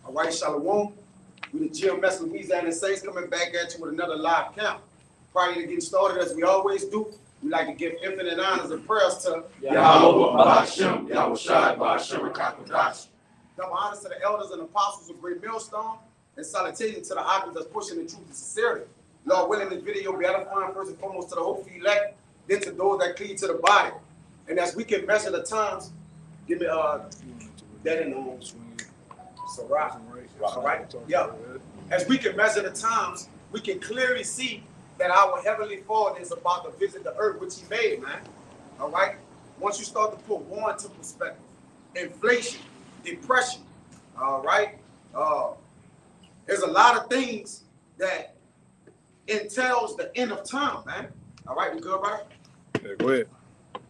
All right, Shalom. We the GMS Louisiana Saints coming back at you with another live count. Prior to getting started, as we always do, we like to give infinite honors and prayers to Yahweh Ba'ashem, Yahweh Shai Ba'ashem Rakakadash. double honors to the elders and apostles of Great Millstone, and salutations to the icons that's pushing the truth and sincerity. Lord willing, this video will be edifying first and foremost to the hopeful elect, then to those that cleave to the body. And as we can measure the times, give me that in so right. All right. Yeah. As we can measure the times, we can clearly see that our Heavenly Father is about to visit the earth, which He made, man. All right. Once you start to put war into perspective, inflation, depression, all right. There's a lot of things that entails the end of time, man. All right, we good, brother? Yeah, go ahead.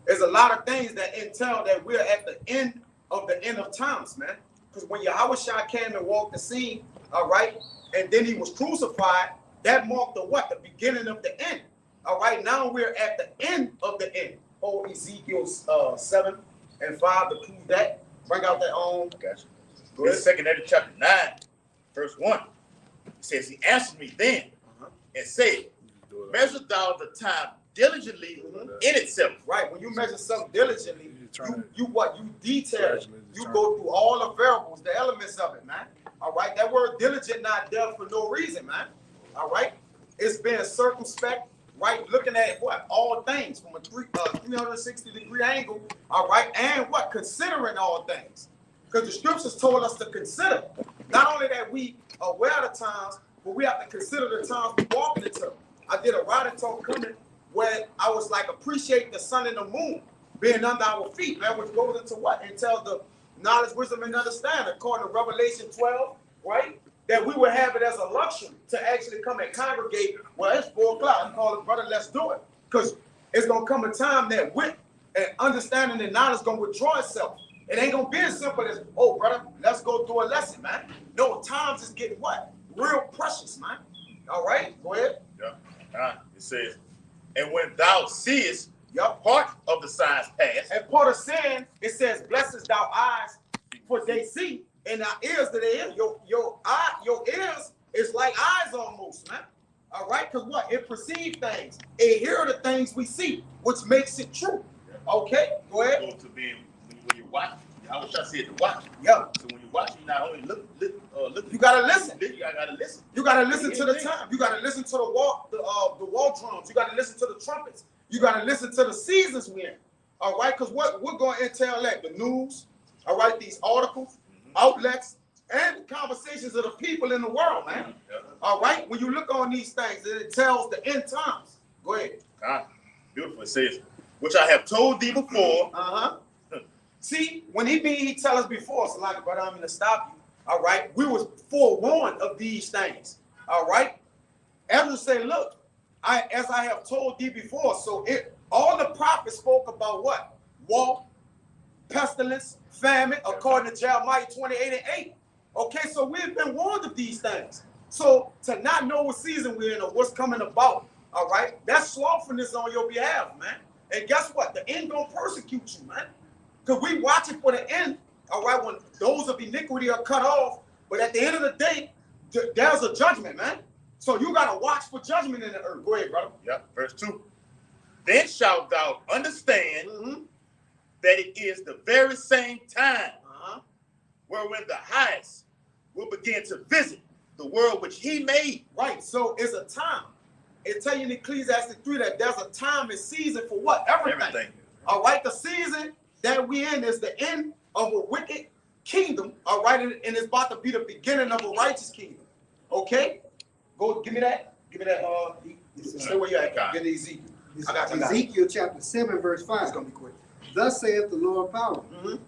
There's a lot of things that entail that we're at the end of times, man. Because when Yahweh Shai came and walked the scene, all right, and then He was crucified, that marked the what? The beginning of the end. All right, now we're at the end of the end. Oh, Ezekiel 7 and 5 to prove that. Bring out that own. Gotcha. Go to 2 Ezra chapter 9, verse 1. It says, He answered me then and said, measure thou the time diligently in itself. Right, when you measure something diligently, you detail it. You go through all the variables, the elements of it, man. All right, that word diligent not there for no reason, man. All right, it's being circumspect, right? Looking at what? All things from a 360-degree angle, all right? And what? Considering all things. Because the scriptures told us to consider. Not only that we are aware of the times, but we have to consider the times we're walking into. I did a writing talk coming where I was like, appreciate the sun and the moon being under our feet, man, which goes into what? It tells the knowledge, wisdom, and understanding, according to Revelation 12, right? That we would have it as a luxury to actually come and congregate. Well, it's 4 o'clock. I call it, brother, let's do it. Because it's going to come a time that wit and understanding and knowledge is going to withdraw itself. It ain't going to be as simple as, oh, brother, let's go through a lesson, man. No, times is getting what? Real precious, man. All right, go ahead. Yeah. It says, and when thou seest part of the signs pass. And part of saying, it says, blessest thou eyes, for they see, and our ears that they hear. Your ears is like eyes almost, man. All right, because what? It perceives things. It hear the things we see, which makes it true. Okay, go ahead. Go to being when you watch. I was trying to say it to watch. Yeah. So when you watch, you not only look. You gotta listen. You gotta listen. You gotta listen to the time. You gotta listen to the wall drums. You gotta listen to the trumpets. You gotta listen to the seasons we're in. All right, because what we're gonna entail that the news. All right, these articles, outlets, and conversations of the people in the world, man. Yeah. All right, when you look on these things, it tells the end times. Go ahead. Beautiful. It says, which I have told thee before. See, when he tell us before, so like, brother, I'm gonna stop you. All right, we was forewarned of these things. All right, Ezra say, look, as I have told thee before. So all the prophets spoke about what? War, pestilence, famine, according to Jeremiah 28:8. Okay, so we've been warned of these things. So to not know what season we're in or what's coming about, all right, that's slothfulness on your behalf, man. And guess what? The end gonna persecute you, man. Because we watching for the end, all right, when those of iniquity are cut off. But at the end of the day, there's a judgment, man. So you got to watch for judgment in the earth. Go ahead, brother. Yeah, verse 2. Then shalt thou understand that it is the very same time wherein the highest will begin to visit the world which He made. Right, so it's a time. It tell you in Ecclesiastes 3 that there's a time and season for what? Everything. All right, the season that we in is the end of a wicked kingdom, all right, and it's about to be the beginning of a righteous kingdom. Okay, go give me that. Stay where you at. Get the Ezekiel. I got Ezekiel chapter 7, verse 5. It's gonna be quick. Thus saith the Lord power,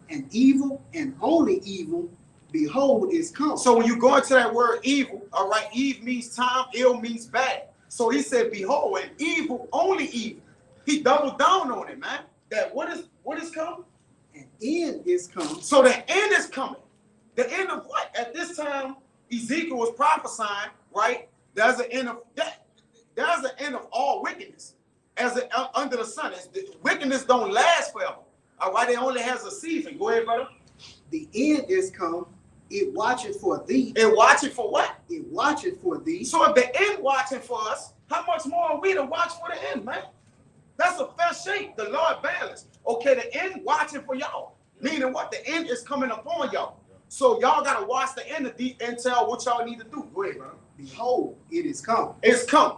and evil and only evil, behold, is come. So when you go into that word evil, all right, Eve means time, ill means bad. So he said, behold, and evil, only evil. He doubled down on it, man. That what is coming? An end is come. So the end is coming. The end of what? At this time, Ezekiel was prophesying, right? There's an end of that. There's an end of all wickedness. Under the sun, wickedness don't last forever. All right, it only has a season. Go ahead, brother. The end is come, It watcheth for thee. It watching for what? It watcheth for thee. So if the end watching for us, how much more are we to watch for the end, man? That's a fair shake. The Lord balance. Okay, the end watching for y'all. Meaning what? The end is coming upon y'all. So y'all gotta watch the end and tell what y'all need to do. Go ahead, bro. Behold, it is come. It's come.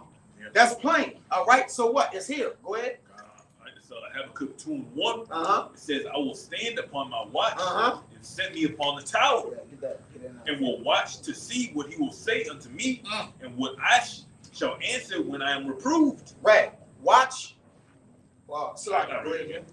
That's plain. All right. So what? It's here. Go ahead. So Habakkuk 2:1. Uh-huh. It says, I will stand upon my watch Uh-huh. and set me upon the tower, and will watch to see what he will say unto me, and what I shall answer when I am reproved. Right. Watch. Wow. So I can go ahead again.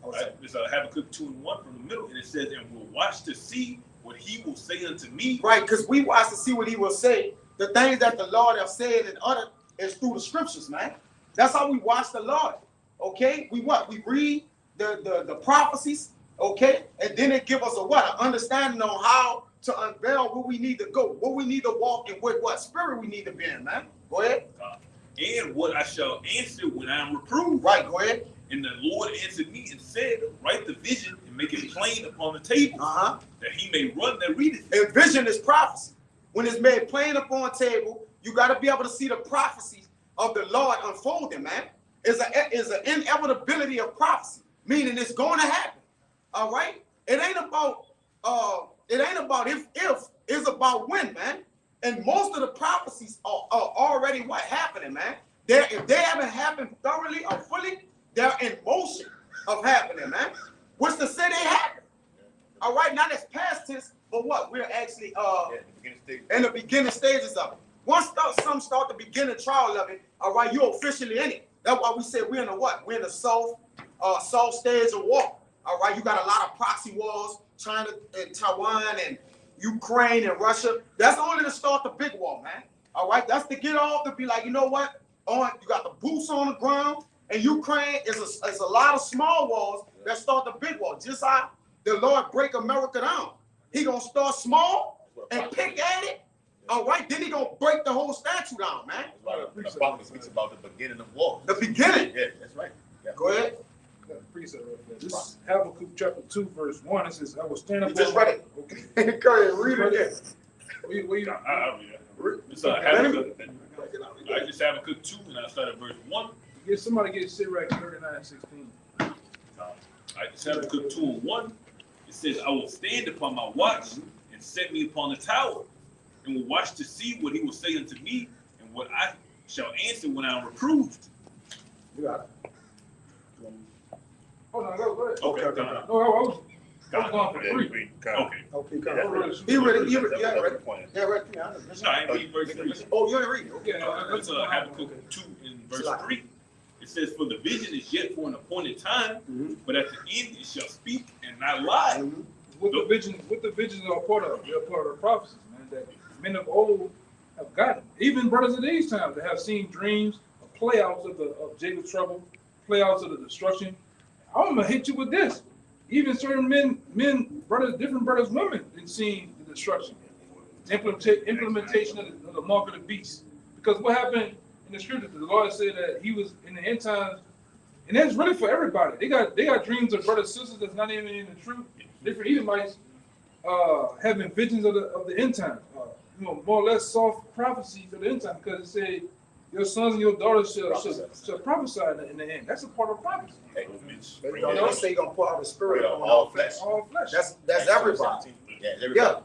It's Habakkuk 2:1 from the middle, and it says, and will watch to see what he will say unto me. Right, because we watch to see what he will say. The things that the Lord have said and uttered is through the scriptures, man. That's how we watch the Lord. Okay, we what? We read the prophecies, okay, and then it give us a what? An understanding on how to unveil where we need to go, where we need to walk, and what spirit we need to be in, man. Go ahead. And what I shall answer when I am reproved. Right, go ahead. And the Lord answered me and said, write the vision and make it plain upon the table, that he may run that readeth. And vision is prophecy. When it's made plain upon table, you got to be able to see the prophecies of the Lord unfolding, man. Is an inevitability of prophecy, meaning it's going to happen. All right. It ain't about if, it's about when, man. And most of the prophecies are already what happening, man. If they haven't happened thoroughly or fully, they're in motion of happening, man. What's to say they happen? All right, now that's past tense, but what? We're actually in the beginning stages of it. Once some start the beginning trial of it, all right, you're officially in it. That's why we said we're in the what? We're in the soft stage of war. All right, you got a lot of proxy wars, China and Taiwan and Ukraine and Russia. That's only to start the big war, man. All right, that's to get off to be like, you know what? You got the boots on the ground, and Ukraine is a lot of small wars that start the big war. Just how the Lord break America down. He gonna start small and pick at it. All right, then he gonna break the whole statue down, man. The prophet speaks about the beginning of war. The beginning. Yeah, that's right. Yeah. Go ahead. Precept right there. This is Habakkuk chapter 2, verse 1. It says, I will stand up. You just read it. Okay. Go ahead, read it again. I'll read it. It's Habakkuk. I just Habakkuk 2, and I start at verse 1. Get somebody get Sirach 39:16. I just Habakkuk 2:1. It says, I will stand upon my watch and set me upon the tower, and will watch to see what he will say unto me, and what I shall answer when I am reproved. You got it. Oh, no, go ahead. Okay. No, I was going for 3. Okay. Okay, Yeah, come ready. on. He ready. Yeah, ready. Yeah, ready. No, I ain't read verse 3. Oh, you ain't reading. Okay. That's Habakkuk 2 in verse 3. It says, for the vision is yet for an appointed time, but at the end it shall speak and not lie. What the visions are part of? They're part of the prophecies, man, that men of old have gotten. Even brothers of these times that have seen dreams of playouts of Jacob's trouble, playouts of the destruction. I'm gonna hit you with this. Even certain men, brothers, different brothers, women, been seeing the destruction, implementation of the mark of the beast. Because what happened in the scripture, the Lord said that He was in the end times, and that's really for everybody. They got dreams of brothers and sisters that's not even in the truth. Different Edomites having visions of the end times, more or less soft prophecies of the end time, because it said your sons and your daughters shall prophesy in the end. That's a part of prophecy. But don't say you're gonna pour out the spirit on all flesh. All flesh. That's everybody. Yeah, everybody. Yeah.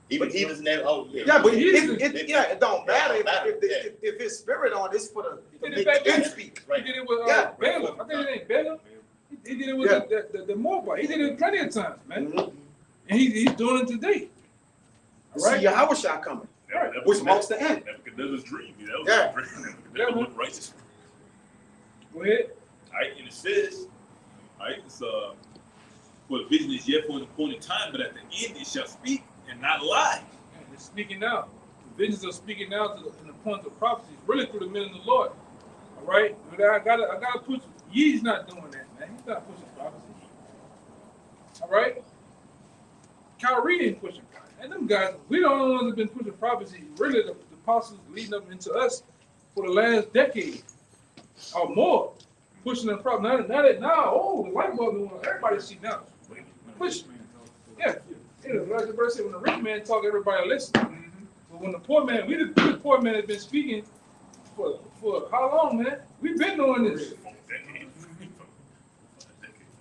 Even heathens and that. Oh, yeah. Yeah, but Yeah. it don't matter Yeah. if his spirit on this for the He did make it back the end then. speak. He did it with Yeah. Balaam. I think it ain't Balaam. He did it with the Moabite. He did it plenty of times, man. And he's doing it today. See Yahweh shall coming, which marks the end. Nebuchadnezzar's dream. That was Yeah. a dream. Nebuchadnezzar looked righteous. Go ahead. All right, and it says, all right, it's for the vision is yet for an appointed time, but at the end it shall speak and not lie. Man, it's speaking out. The visions are speaking out to the point of prophecy, really through the men of the Lord. All right, but I gotta push. He's not doing that, man. He's not pushing prophecy. All right, Kyrie ain't pushing prophecy. And them guys, we the only ones that been pushing prophecy. Really, the apostles leading up into us for the last decade or more, pushing the prophecy. Now, the light bulb, everybody see now. Push. Yeah, Yeah, like the verse said, when the rich man talk, everybody listen. But when the poor man, we the poor man has been speaking for how long, man? We've been doing this.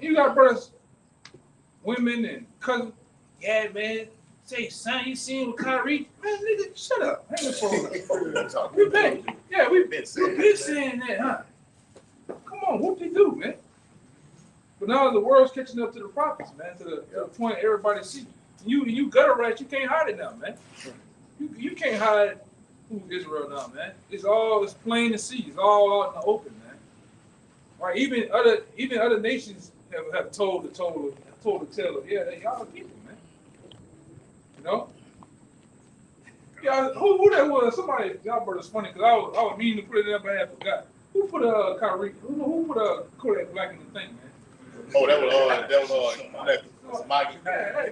You got brothers, women, and cousins. Yeah, man. Say, son, you seen with Kyrie? Man, nigga, shut up. Hang the phone up. We've been saying that, huh? Come on, what they do, man? But now the world's catching up to the prophets, man, to the point everybody sees. You gutter rats, you can't hide it now, man. You can't hide who Israel now, man. It's plain to see. It's all out in the open, man. Right? Even other nations have told the tale of, yeah, y'all are people, man. You know? Yeah, who that was? Somebody, y'all brothers funny because I was meaning to put it in, but I forgot. Who put Kyrie? Who put Kodak Black in the thing, man? Oh, that was Maggie. Yeah,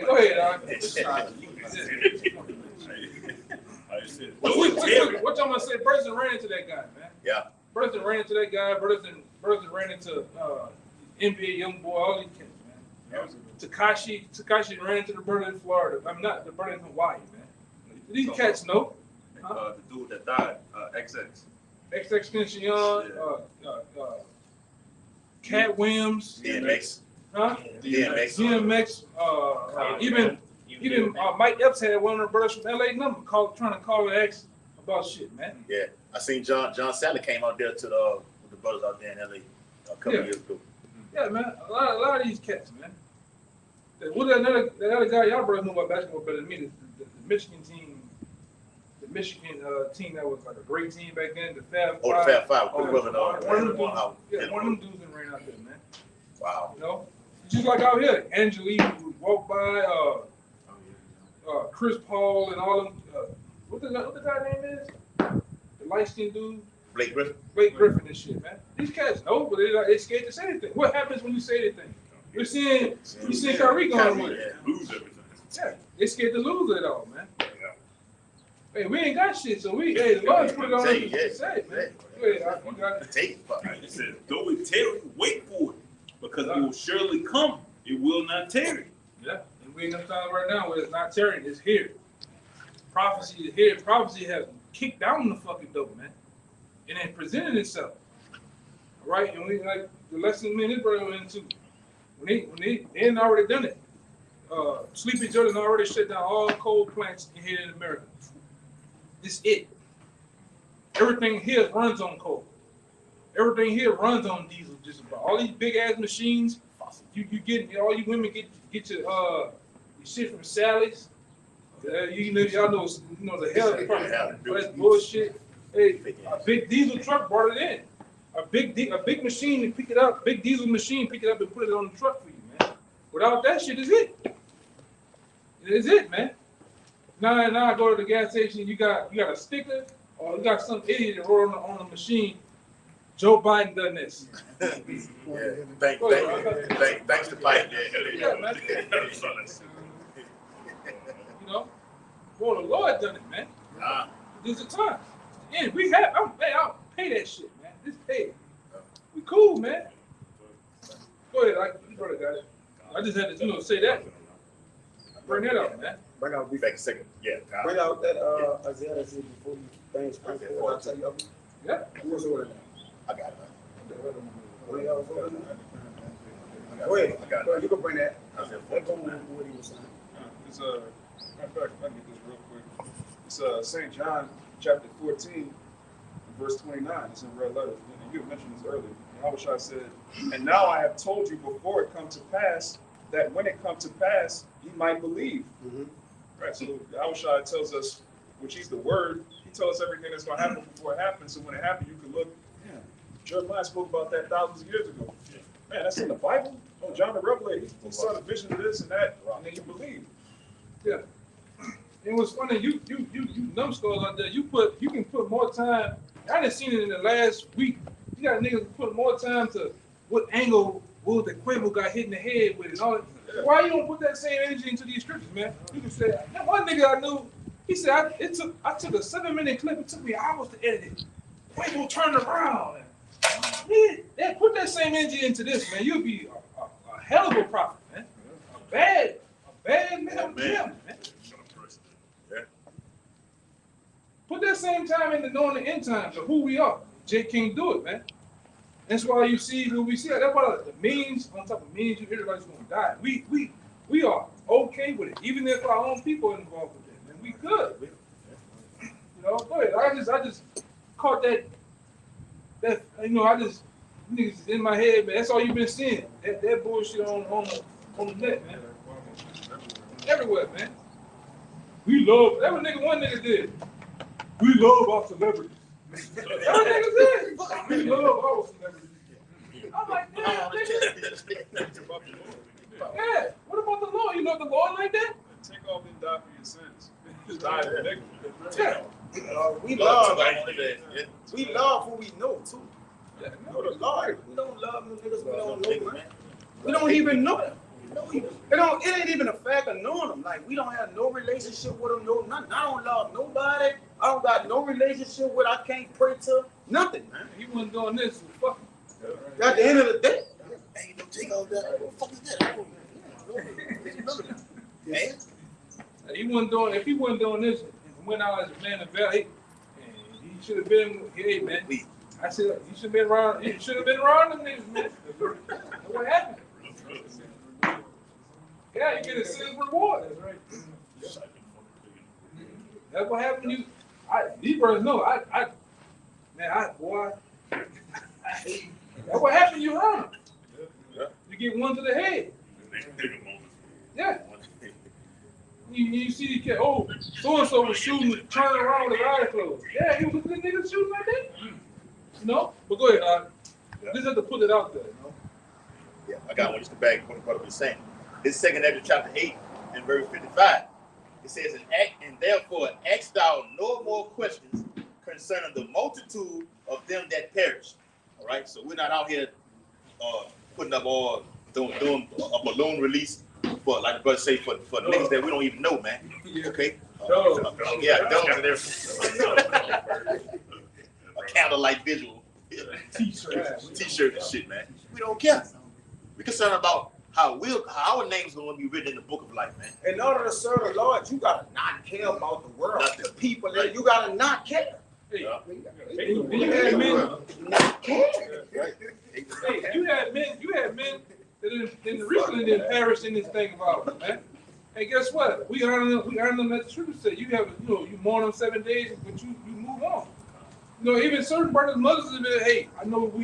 go ahead, what y'all gonna say? Person ran into that guy, man. Yeah. Person ran into that guy. Person ran into NBA young boy. All these kids, man. Takashi ran into the brother in Florida. I'm not the brother in Hawaii, man. These cats know. The dude that died, XX. XXXTentacion, Cat Williams. DMX. Huh? DMX. Even Mike Epps had one of the brothers from LA number trying to call and ask about shit, man. Yeah, I seen John Sally came out there to with the brothers out there in LA a couple years ago. Yeah, man, a lot of these cats, man. What that other guy y'all brothers know about basketball better than me? The Michigan team, team that was like a great team back then. The Fab Five. Oh, the Fab Five. One of them dudes that ran out there, man. Wow. You know, just like out here, Angelique would walk by, Chris Paul and all them. What the guy name is? The light-skinned dude. Blake Griffin and shit, man. These cats know, but they're scared to say anything. What happens when you say anything? You're seeing Kyrie going with it. Lose everything. Yeah, they scared to lose it all, man. Hey, we ain't got shit, so the Lord's put it on us to say, man. You got it. Take It says, though it tarry, wait for it, because it will surely come. It will not tarry. Yeah, and we in them times right now where it's not tarrying, it's here. Prophecy is here. Prophecy has kicked down the fucking door, man. And then presented itself. All right, and we like the lesson me and his brother went into. When they hadn't already done it. Sleepy Jordan already shut down all coal plants here in America. This it. Everything here runs on coal. Everything here runs on diesel. Just about all these big ass machines. You get all you women get your shit from Sally's. Y'all know the hell department. That's bullshit. Hey, a big diesel truck brought it in. A big machine to pick it up. Big diesel machine pick it up and put it on the truck for you, man. Without that shit, is it? It is it, man. Now I go to the gas station. You got a sticker, or you got some idiot that wrote on the machine. Joe Biden done this. Thanks to Biden. Yeah, man. You know, boy, the Lord done it, man. These are times. And I'll pay that shit, man. This paid. We cool, man. Go ahead, you brother got it. I just had to, say that. Bring that up, man. Bring out back a second. Yeah. Bring out that Isaiah that said before you things I'll tell you. Yeah. Who's order? I got it. Go ahead. You can bring that. Let's go with what he was saying. It's matter of fact, I can get this real quick. It's St. John chapter 14, verse 29. It's in red letters. And you mentioned this earlier. Yahushua said, "And now I have told you before it come to pass, that when it come to pass, ye might believe." Mm-hmm. Right. So Yahushua tells us, which he's the word. He tells us everything that's going to happen before it happens. So when it happens, you can look. Yeah, Jeremiah spoke about that thousands of years ago. Man, that's in the Bible. Oh, John the Revelator, he saw the vision of this and that, and then you believe. Yeah. It was funny. You numbskulls out there. You can put more time. I done seen it in the last week. You got niggas put more time to what angle Will the Quavo got hit in the head with and all that. Yeah. Why you don't put that same energy into these scriptures, man? You can say that one nigga I knew. He said I took a 7-minute clip. It took me hours to edit it. we ain't gonna turn around. Yeah, put that same energy into this, man. You'll be a hell of a prophet, man. A bad man, man. Put that same time into knowing the end times of who we are. Jay King do it, man. That's why you see who we see. That's why the means on top of means, everybody's gonna die. We are okay with it, even if our own people are involved with it, man. We good. You know, go ahead. I just caught that I just niggas in my head, man. That's all you've been seeing. That bullshit on the net, man. Everywhere, man. We love that what one nigga did. We love our celebrities. That what niggas did. We love our celebrities. I'm like, damn, nigga. Yeah. What about the Lord? You know the Lord like that? Take off and die for your sins. Die, nigga. Yeah. We love who we know too. Yeah, we know the Lord. We don't love them niggas we don't know, man. We don't even know them. It ain't even a fact of knowing them. Like, we don't have no relationship with them, no nothing. I don't love nobody. I don't got no relationship with. I can't pray to nothing, man. He wasn't doing this. So fuck him. At the end of the day, Hey, don't take all that. What the fuck is that? He wasn't doing. If he wasn't doing this, and went out as a man of valor, he should have been. Hey, man. I said you should have been around. You should have been around them niggas, man. What happened? Yeah, you get a silver reward. That's right. That's what happened. These brothers know. That's what happened. You run. You get one to the head. Yeah. You see the kid. Oh, so and so was shooting, turning around with his eyes closed. Yeah, he was a good nigga shooting like that. You know. But go ahead. Just have to put it out there. You know? Yeah, I got one just to back what the brother was saying. This second Ezra chapter 8 and verse 55. It says, and therefore ask thou no more questions concerning the multitude of them that perish. All right, so we're not out here putting up all doing a balloon release for, like the brother say, for niggas that we don't even know, man. Okay. Yeah, dogs and everything. A candlelight visual. T-shirt and shit, man. We don't care. We're concerned about how our name's gonna be written in the book of life, man. in order to serve the Lord, you gotta not care about the world, Nothing. the people there. You gotta not care. Hey, you had men. Not care. Hey, you had men that recently didn't perish in this thing about it, man. Hey, guess what? We honor them as the scripture said. You mourn them 7 days, but you move on. You know, even certain brothers, mothers have been, hey, I know who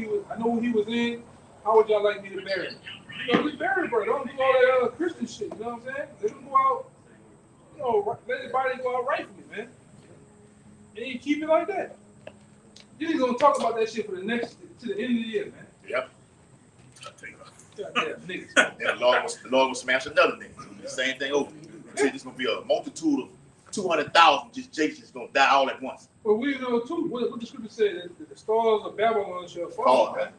he was in. How would y'all like me to bury him? You know, we bury bro. Don't do all that other Christian shit. You know what I'm saying? Let them go out. You know, let his body go out rightfully, man. And you keep it like that. You ain't gonna talk about that shit to the end of the year, man. Yep. Goddamn niggas. And the Lord will smash another nigga. The same thing over. There's gonna be a multitude of 200,000 just gonna die all at once. Well, we know too what the scripture said that the stars of Babylon shall fall. Man.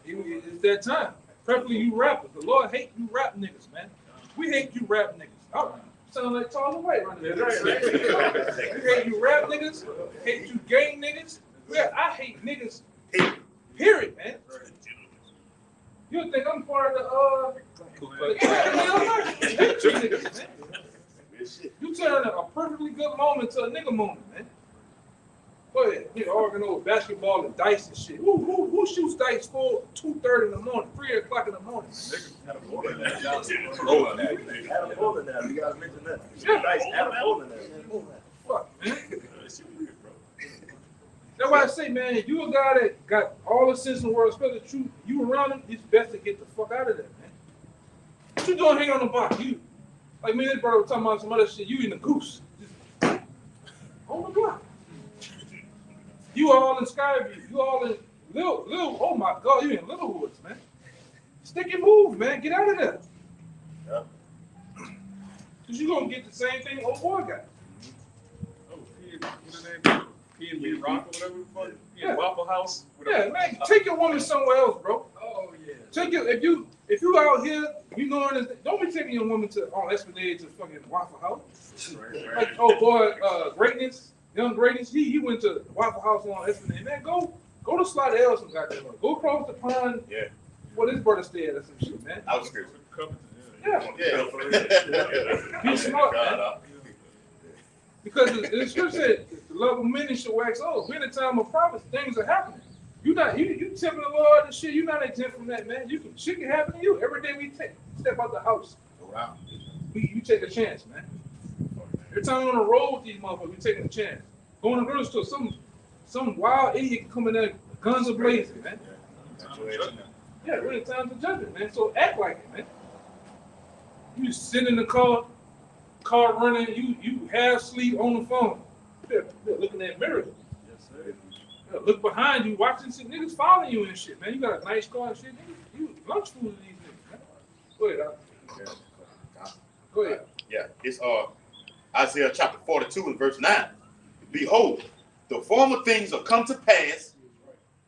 It's that time. Preferably you rappers. The Lord hate you rap niggas, man. We hate you rap niggas. Oh, sound like Charlie White right there. We hate you rap niggas. Hate you gang niggas. Yeah, I hate niggas. Period, man. You think I'm part of the You turn a perfectly good moment to a nigga moment, man. Go ahead, nigga arguing over basketball and dice and shit. Who shoots dice for 2:30 in the morning, 3 o'clock in the morning? Had a bowling alley. You gotta mention that. Yeah. Nice, had a bowling alley. Fuck, man. That's why I say, man, if you a guy that got all the sense in the world, especially the truth, you around him, it's best to get the fuck out of there, man. What you doing hanging on the block? You, like me and this brother were talking about some other shit, you in the goose. Just on the block. You all in Skyview, you all in Little, oh my God, you in Little Woods, man. Stick and move, man, get out of there. Yeah. Cause you gonna get the same thing old boy got. Oh, what's his name? P&B Rock or whatever the fuck. Yeah. Waffle House. Yeah, man, take your woman somewhere else, bro. Oh yeah. Take your if you out here, you going to don't be taking your woman to Esplanade to fucking Waffle House. Like, oh boy, greatness. Young Grady, he went to Waffle House on Esplanade. Man, go to Slaughter Ellison, goddamn. Go across the pond. Yeah. Where his brother stayed or some shit, man. Outskirts. Yeah. Yeah. He's smart, man. Because the scripture said, the love of many shall wax old. We're in a time of promise. Things are happening. You tempting the Lord and shit. You're not exempt from that, man. Shit can happen to you. Every day we step out the house. Wow. You take a chance, man. Every time we're on the road with these motherfuckers, we taking a chance. Going to the grocery store, some wild idiot can come in there, guns are blazing, man. Yeah, we're in times of judgment, man. So act like it, man. You sit in the car running, you half sleep on the phone. They're looking at mirrors. Yes, sir. Yeah, look behind you, watching shit. Niggas following you and shit, man. You got a nice car and shit. Niggas, you lunch food to these niggas, man. Go ahead, Doc. Go ahead. Yeah, it's Isaiah chapter 42 and verse 9. Behold, the former things are come to pass,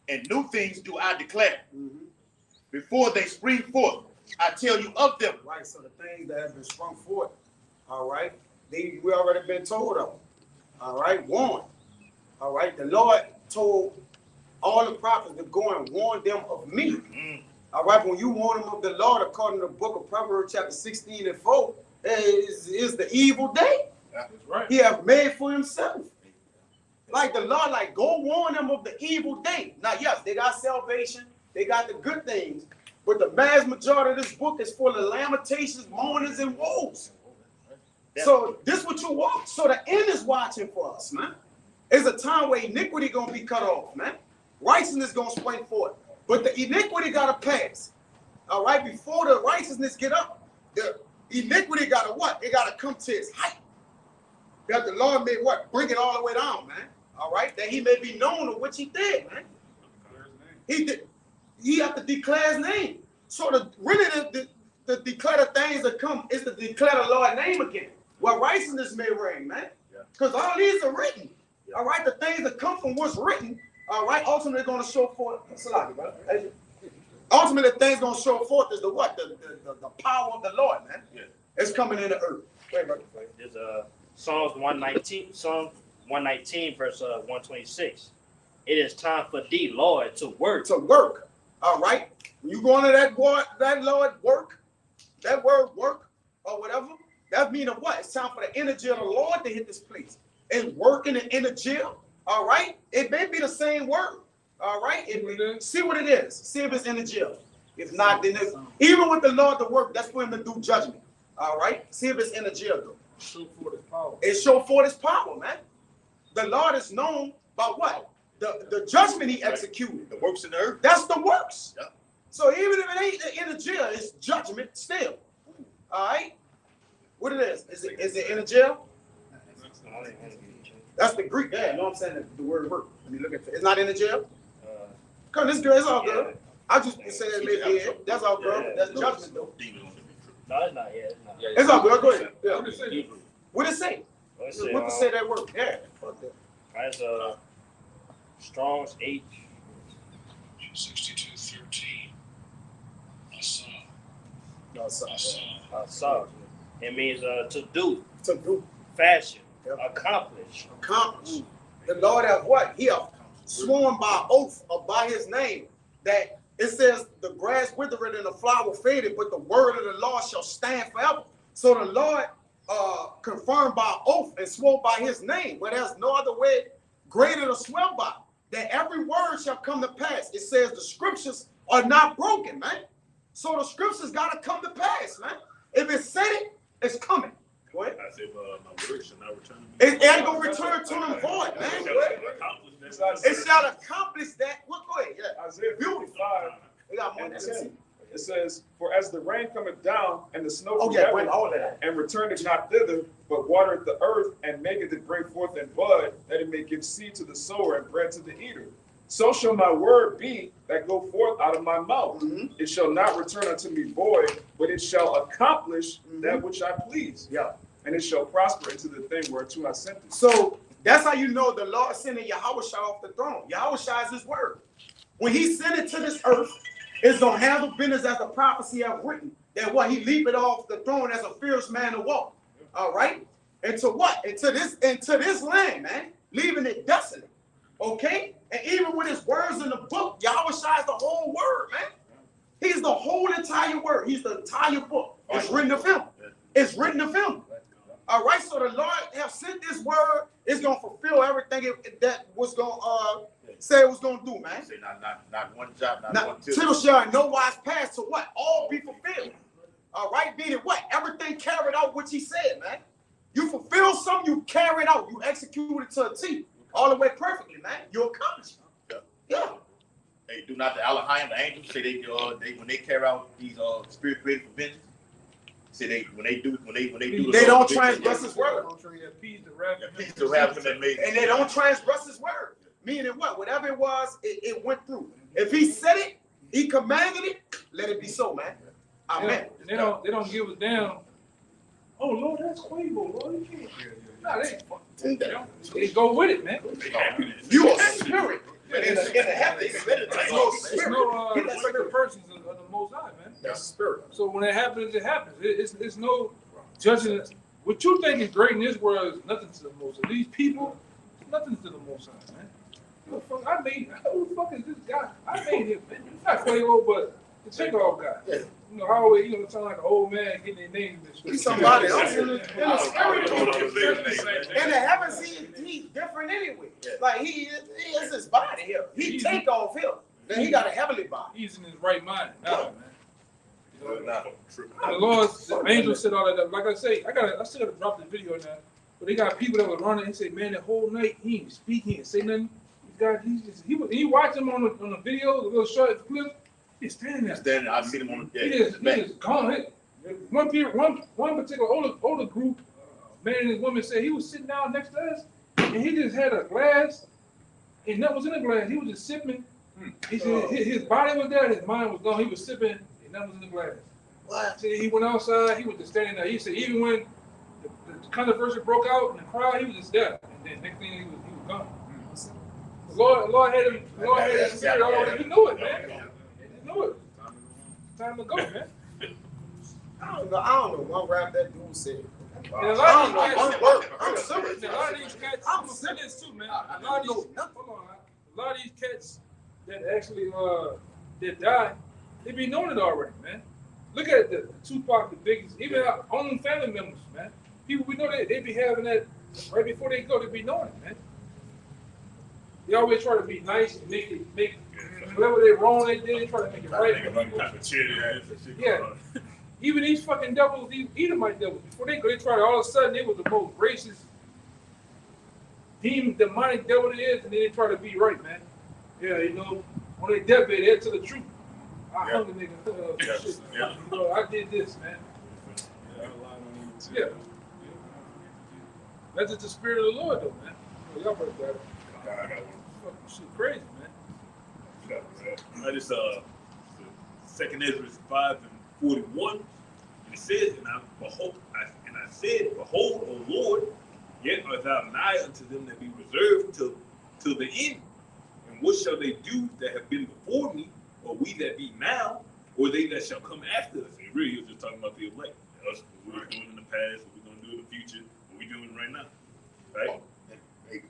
and new things do I declare. Before they spring forth, I tell you of them. Right, so the things that have been sprung forth, all right, we already been told of, all right, warned, all right. The Lord told all the prophets to go and warn them of me, all right. When you warn them of the Lord, according to the book of Proverbs chapter 16 and 4, is the evil day. That's right. He have made for himself. Like the Lord, like go warn them of the evil day. Now, yes, they got salvation, they got the good things, but the vast majority of this book is full of lamentations, mournings, and woes. So this what you want. So the end is watching for us, man. It's a time where iniquity gonna be cut off, man. Righteousness gonna spring forth, but the iniquity gotta pass. All right, before the righteousness get up, the iniquity gotta what? It gotta come to its height. That the Lord may what? Bring it all the way down, man. All right, that he may be known of which he did, man. He did. He have to declare his name. So the declare the things that come is to declare the Lord's name again. Well, righteousness may reign, man. Because all these are written. All right, the things that come from what's written, all right, ultimately going to show forth. Ultimately, the things going to show forth is the what? The power of the Lord, man. Yeah. It's coming in the earth. Wait, brother. There's Psalms 119, Psalm 119, verse 126. It is time for thee, Lord, to work. To work. All right. When you go into that Lord work, that word work or whatever, that means what? It's time for the energy of the Lord to hit this place. And working and energy, all right? It may be the same word. All right. See what it is. See if it's energy. If not, then even with the Lord to work, that's for him to do judgment. All right. See if it's energy though. Show forth his power. It show forth his power, man. The Lord is known by what? The judgment he executed. The works in the earth. That's the works. Yep. So even if it ain't the energy, it's judgment still. All right. What it is? Is it energy? That's the Greek. Yeah, you know what I'm saying? The word work. Let me look at it. It's not energy. Come, this girl, it's all good. I just say that maybe that's all good. That's judgment though. No, it's not yet. It's all good. Go ahead. Yeah. What did it say? What it say? What to say that word? Yeah. That's Strong's H. 62:13. Saw. It means to do, To fashion, Yep. accomplish. accomplish. The Lord have what? He have sworn by oath or by his name that it says the grass withereth and the flower faded, but the word of the Lord shall stand forever. So the Lord confirmed by oath and swore by his name, but there's no other way greater to swear by, that every word shall come to pass. It says the scriptures are not broken, man. So the scriptures got to come to pass, man. If it said it, it's coming. Go ahead. I said, my word shall not return to me. It ain't gonna return to them void, man. It shall accomplish that. What? Go ahead. Yeah. Isaiah 55. We got more than 10. It says, "For as the rain cometh down and the snow Oh from yeah, heaven, bring all of that. and returneth not thither, but watereth the earth and maketh it bring forth in bud, that it may give seed to the sower and bread to the eater. So shall my word be that go forth out of my mouth. It shall not return unto me void, but it shall accomplish that which I please. Yeah. And it shall prosper into the thing whereto I sent it." So that's how you know the Lord sending Yahushua off the throne. Yahushua is his word. When he sent it to this earth, it's gonna handle business as the prophecy have written. That what he leaped off the throne as a fierce man to walk. All right. And to what? Into this land, man. leaving it desolate. Okay? And even with his words in the book, Yahweh Shai is the whole word, man. He's the whole entire word. He's the entire book. It's written of him. It's written of him. All right, so the Lord have sent this word. It's gonna fulfill everything that was gonna say it was gonna do, man. Say not one jot, not one tittle. Tittle shall in no wise pass to what? All be fulfilled. All right, meaning what? Everything carried out what he said, man. You fulfill something, you carry it out, you execute it to a T, all the way perfectly, man. You accomplished. Yeah. Hey, do not the Elohim, the angels, say they when they carry out these spirit created for vengeance. Say when they do They don't transgress his word. And they don't transgress his word. Meaning what? Whatever it was, it went through. If he said it, he commanded it, let it be so, man. Amen. They don't give a damn. Oh Lord, that's Quavo, Lord. You can't. Nah, they go with it, man. You are spirit. In the heavens, There's no respected persons of the Most High, man. That's spirit. So when it happens, it happens. It's no judging. What you think is great in this world is nothing to the Most High. These people, nothing to the Most High, man. Who the fuck is this guy? I made him, man. He's not Quavo, but the Takeoff guy. Yeah. You know, I always, sound like an old man getting their names and shit. He's somebody else in the spirit. In the heavens, he's different anyway. Like he is his body here. He take off here. Then he got a heavenly body. He's in his right mind now, man. The Lord, the angel said all that. Like I say, I still gotta drop the video now. But they got people that were running and say, man, the whole night he ain't speak, he ain't say nothing. He watched him on the video, the little short clip. He's standing there. I've seen him on the He just gone. One particular older group, man and his woman said he was sitting down next to us, and he just had a glass, and nothing was in the glass. He was just sipping. He said his body was there, and his mind was gone. He was sipping, and nothing was in the glass. What? So he went outside. He was just standing there. He said even when the controversy broke out in the crowd, he was just there. And then next thing he was gone. The Lord had him. The Lord had his spirit already. He knew it, man. He knew it. Time to go, man. I don't know one rap that dude said. And a lot of these cats, I'm serious. a lot of these cats, I'm serious too, man. A lot of these cats that actually that died, they be knowing it already, man. Look at the Tupac, the biggest, even our own family members, man. People we know they be having that right before they go, they be knowing it, man. They always try to be nice and make whatever they wrong they did, they try to make it right. Yeah. Even these fucking devils, these Edomite devils, before they go, they try to all of a sudden they was the most racist, demonic devil it is, and then they try to be right, man. Yeah, on their deathbed, they tell the truth. I hung the nigga. Shit. I did this, man. Yeah. That's just the spirit of the Lord, though, man. Y'all better got it. Fucking shit crazy, man. I just Second Ezra 5:41, and it says, and I said, behold, O Lord, yet art thou nigh unto them that be reserved till the end. And what shall they do that have been before me, or we that be now, or they that shall come after us? And really, he was just talking about the elect. Us, what we were doing in the past, what we're going to do in the future, what we're doing right now. Right? We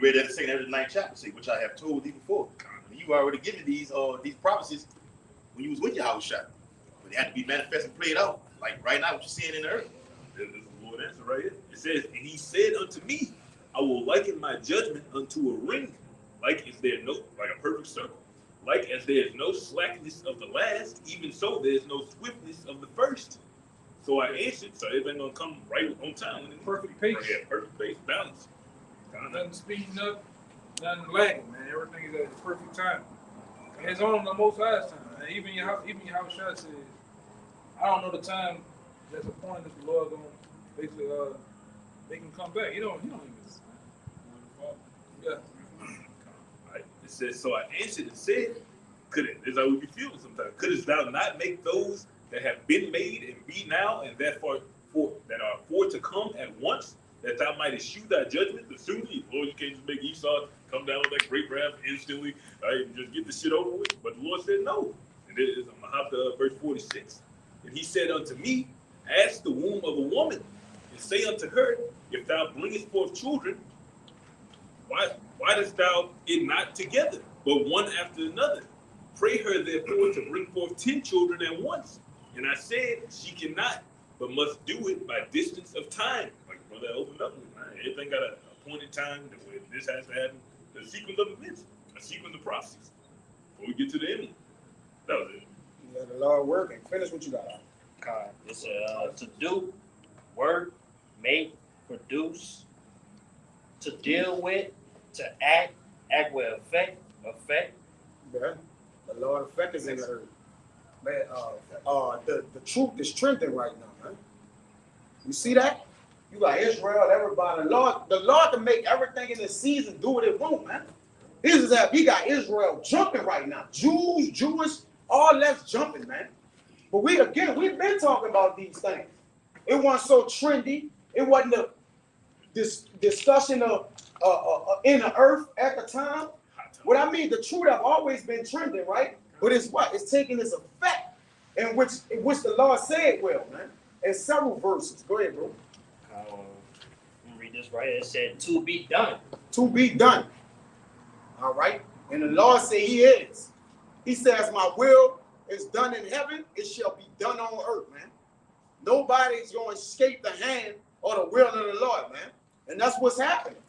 read that in 2 Ezra 9th chapter, see, which I have told thee before. You already given these prophecies when you was with Yahweh Shai. But they had to be manifest and played out. Like right now, what you're seeing in the earth. There's the Lord answer right here. It says, and he said unto me, I will liken my judgment unto a ring, like a perfect circle. Like as there is no slackness of the last, even so there is no swiftness of the first. So I answered, so everything gonna come right on time. Perfect pace. Yeah, perfect pace, balance. Nothing speeding up, nothing lagging, man. Everything is at the perfect time. And it's on the Most High's time. Man. Even Yahweh Shai says, I don't know the time that's appointed that the Lord gonna basically make him come back. He don't even. Yeah. Right. It says, so I answered and said, this is how we be feeling sometimes. Couldst thou not make those that have been made and be now, and that are for to come at once, that thou mightest shew thy judgment the sooner? Lord, you can't just make Esau come down with that great wrath instantly, right, and just get the shit over with. But the Lord said no. And I'm going to hop to verse 46. And he said unto me, ask the womb of a woman, and say unto her, if thou bringest forth children, why dost thou it not together, but one after another? Pray her therefore to bring forth 10 children at once. And I said, she cannot, but must do it by distance of time. Like brother opened up with, man, everything got an appointed time where this has to happen. The sequence of events, a sequence of processes. Before we get to the end, that was it. You got a lot of work and finish what you got. It's to do, work, make, produce, to deal with, to act with effect. Yeah. The Lord effect is in the earth. Man, the truth is trending right now, man. You see that? You got Israel, everybody. The Lord can make everything in the season do what it wants, man. He got Israel jumping right now. Jews, Jewish, all that's jumping, man. But we've been talking about these things. It wasn't so trendy. It wasn't this discussion of in the earth at the time. What I mean, the truth have always been trending, right? But it's what? It's taking its effect in which the Lord said will, man. In several verses. Go ahead, bro. Let me read this right here. It said, to be done. To be done. All right? And the Lord said he is. He says, my will is done in heaven. It shall be done on earth, man. Nobody's going to escape the hand or the will of the Lord, man. And that's what's happening.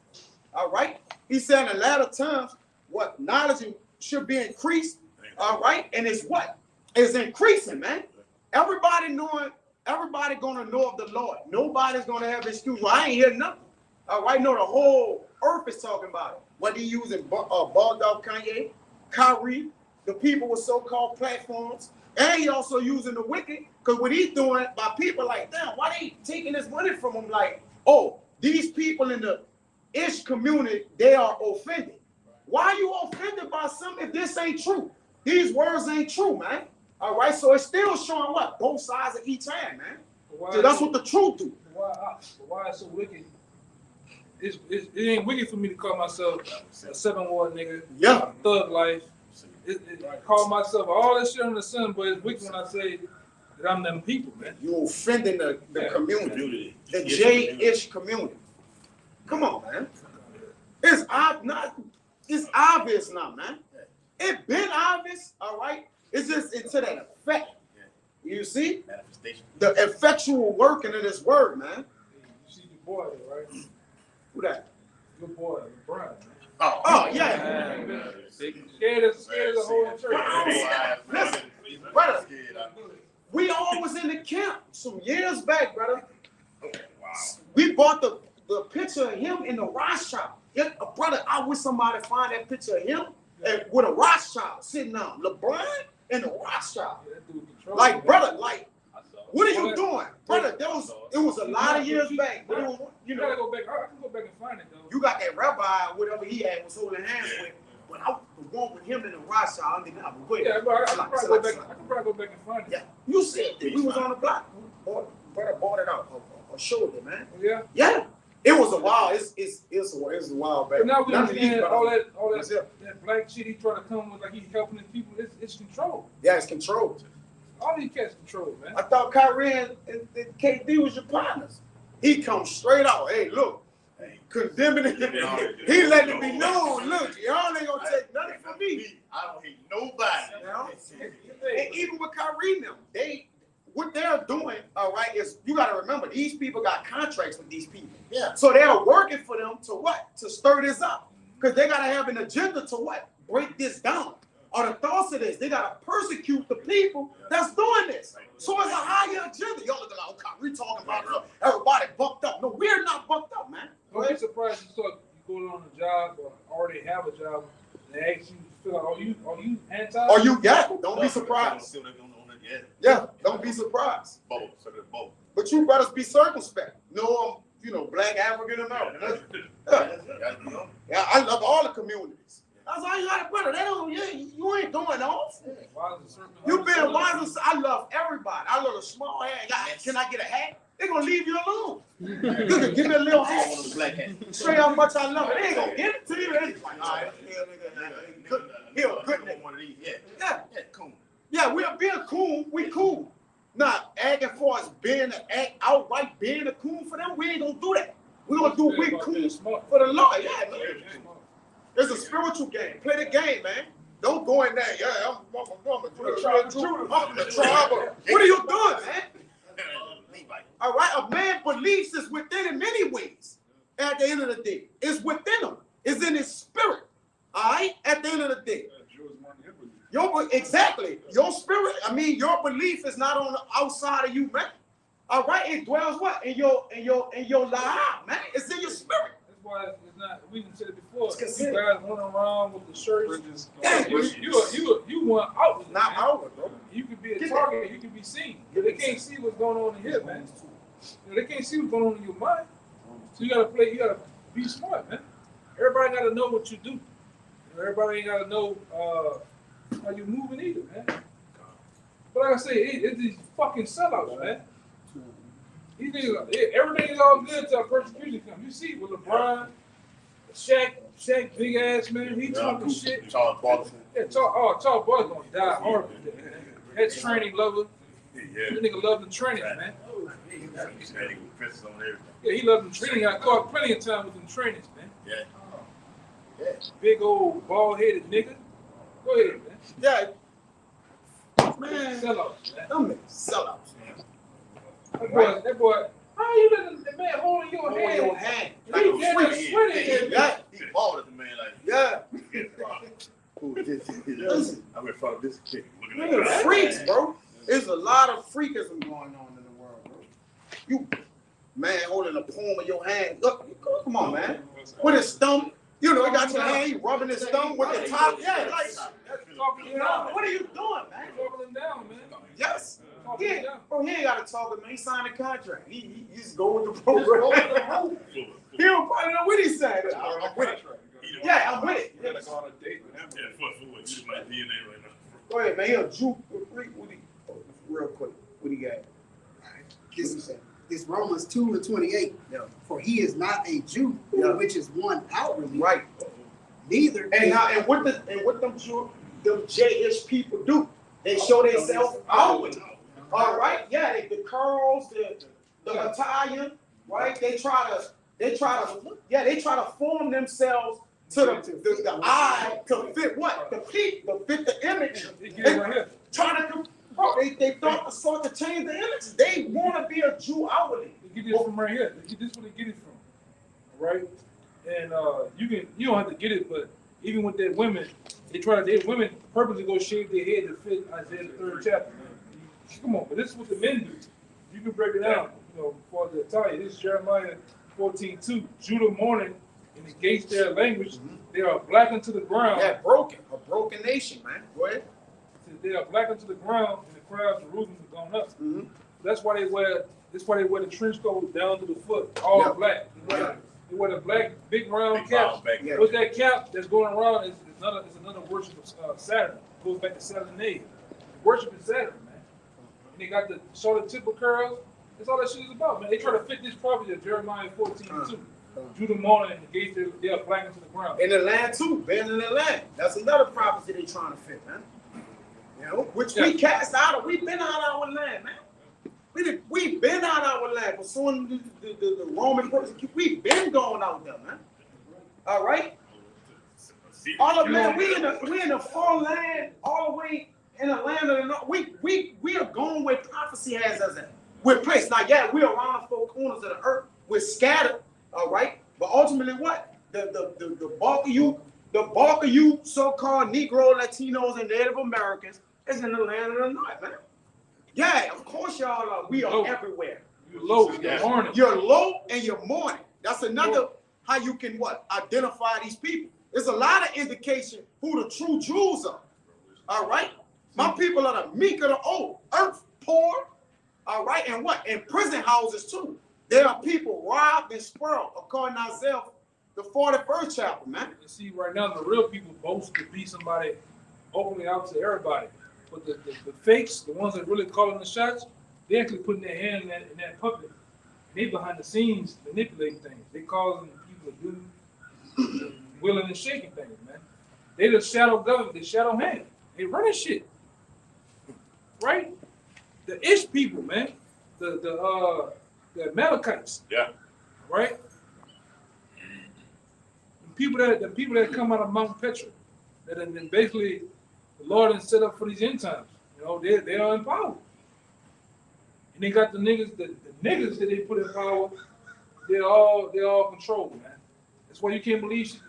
All right? He said in the latter times, what? Knowledge should be increased. All right? And it's what? It's increasing, man. Everybody gonna know of the Lord. Nobody's gonna have excuse. Well, I ain't hear nothing. All right? No, the whole earth is talking about it. What he using Bogdog, Kanye, Kyrie, the people with so-called platforms, and he also using the wicked, because what he's doing by people like, damn, why they taking this money from him? Like, oh, these people in the Ish community, they are offended. Why are you offended by something if this ain't true? These words ain't true, man. All right, so it's still showing what? Both sides of each hand, man. So that's what the truth do. Why it's so wicked? It ain't wicked for me to call myself a 7-war nigga. Yeah. Thug life. I call myself all this shit on the sun, but it's wicked when I say that I'm them people, man. You offending the community, the J-ish community. Come on, man. It's obvious now, man. It's been obvious, all right? It's just into that effect. You see? Manifestation. The effectual working of this word, man. You see your boy, right? Who that? Your boy, LeBron. Oh, yeah. Scared as the whole church. Listen, brother, we all was in the camp some years back, brother. We bought the picture of him in the Rothschild. Brother, I wish somebody find that picture of him with a Rothschild sitting down. LeBron and the Rothschild. Like, brother, like, what are you doing? Brother, it was a lot of years back. But it was, you gotta go back. I can go back and find it, though. You got that rabbi, whatever he had, was holding hands with. But I the one with him in the Rothschild, I mean, yeah, but I can probably go back and find it. Yeah, you said that we was on the block. Brother bought it out or showed it, man. Yeah. Yeah. It was a while. It's a while back. But now we understand all that black shit he trying to come with, like he's helping the people. It's control. Yeah, it's controlled. All these cats control, man. I thought Kyrie and KD was your partners. He comes straight out. Hey, look, condemning it. He letting it be known. Look, y'all ain't gonna take nothing from me. I don't hate nobody. You know? And even with Kyrie and them, what they're doing, all right, is you got to remember these people got contracts with these people. Yeah. So they're working for them to what? To stir this up. Because they got to have an agenda to what? Break this down. Or the thoughts of this. They got to persecute the people that's doing this. So it's a higher agenda. Y'all looking like, oh, Kyrie talking about everybody bucked up. No, we're not bucked up, man. Don't be surprised you go on a job or already have a job. They ask you, feel like, are you anti? Or you got it. Don't be surprised. Yeah, don't be surprised. Both. So they're both. But you brothers be circumspect. No, black African American. Yeah, I love all the communities. That's all you got, brother. You ain't going off. You being wise. I love everybody. I love a small hat. Can I get a hat? They're gonna leave you alone. Look, give me a little hat. Show you how much I love it. They ain't gonna give it to you. It's like, all right, yeah, cool. Yeah, we're being cool. We cool. Now, acting for us outright being a coon for them, we ain't gonna do that. We're gonna do we cool for the Lord. Yeah, man. It's a spiritual game. Play the game, man. Don't go in there. Yeah, I'm the tribe. What are you doing, man? All right, a man's beliefs is within in many ways. At the end of the day, it's within him. It's in his spirit. All right. At the end of the day, exactly your spirit. I mean, your belief is not on the outside of you, man. All right, it dwells what in your life, man. It's in your spirit. That's why it's not. We didn't said it before. You guys running around with the shirts. You want outward, not outward, bro. You could be a target. You could be seen. They can't see what's going on in here, man. They can't see what's going on in your mind. So you gotta play. You gotta be smart, man. Everybody gotta know what you do. Everybody ain't gotta know how you moving either, man. But like I say, it's these fucking sellouts, man. These niggas, everything is all good till persecution comes. You see with LeBron, Shaq big ass man, he talking shit. Charles Barkley. Yeah, Charles Barkley gonna die horrible. That's training lover. Yeah. That nigga love the training, man. On Yeah, he loved them training. I caught plenty of time with them trainings, man. Yeah. Big old bald-headed nigga. Go ahead, man. Yeah. Man, Sellouts, man. them niggas sellouts, man. That boy, how you letting the man holding your Hold hand? your hand. He Like a getting freak. sweaty. Yeah. He balled at the man like, Yeah. who is this? I'm in front of this kid. Nigga, freaks, bro. There's a lot of freakism going on in the world, bro. You, man, holding the palm of your hand. Look, come on, man. With his thumb, you know, you got your hand, you rubbing his thumb with the top. Yeah, like, Talking him down. what are you doing, man? Talking him down, man. Yes. Talking him down. Bro, he ain't got to talk to me. He signed a contract. He just go with the program. He don't probably know what he's saying. I'm with it. Yeah, I'm with it. You gotta go on a date with him. Yeah, fuck what you my DNA right now. Go ahead, man. He a Jew. What he, real quick. What he got? It's Romans 2:28. Yeah. For he is not a Jew, Yeah. which is one outwardly. Right. Neither. And what them J-ish people do? They show themselves outwardly. All right. Yeah. The curls, the Italian. Right. They try to form themselves to the eye to fit what? The fit the image. He get it right here. Trying to, bro, they thought to sort to change the image. They want to be a Jew outwardly. He get this from right here. This is where they get it from. All right? And you don't have to get it, but even with their women, women purposely go shave their head to fit Isaiah the 3rd chapter. Man. Come on, but this is what the men do. You can break it down, for the Italian. This is Jeremiah 14:2. Judah mourning in the gates their language. They are blackened to the ground. Yeah, a broken nation, man. Go ahead. They are blackened to the ground, and the crowds of Jerusalem have gone up. Mm-hmm. That's why they wear the trench coat down to the foot, all Yeah. black. They wear the black big round Big cap. round back. Yeah. With that cap that's going around is another worship of Saturn. It goes back to Saturnalia. Worship is Saturn, man. And they got the shorter tip of curls. That's all that shit is about, man. They try to fit this prophecy of Jeremiah 14:2. Judah mourning and the gates they are blackened to the ground. In the land too, being in the land. That's another prophecy they trying to fit, man. You know, which we cast out. We've been out of our land, man. We've been out of our land. Pursuing the Roman persecution. We've been going out there, man. All right. All of man, we in the far land, all the way in the land of the north. We are going where prophecy has us at. We're placed. Now, yeah, we're around the four corners of the earth. We're scattered, all right? But ultimately what? The bulk of you so-called Negro, Latinos, and Native Americans is in the land of the north, man. Yeah, of course y'all are. We are everywhere. You're low, you're mourning. You're low and you're mourning. That's another how you can what? Identify these people. There's a lot of indication who the true Jews are. All right? My people are the meek of the old, earth poor. All right, and what? In prison houses too. There are people robbed and spoiled, according to Isaiah, the 41st chapter, man. You see, right now, the real people boast to be somebody openly out to everybody. But the fakes, the ones that really calling the shots, they actually putting their hand in that puppet. They behind the scenes manipulating things. They causing people to do willing and shaking things, man. They the shadow government, the shadow hand. They running shit. Right? The Ish people, man. The Amalekites. Yeah. Right? people that come out of Mount Petra, that then basically the Lord has set up for these end times. You know, they are in power. And they got the niggas that they put in power, they're all controlled, man. That's why you can't believe shit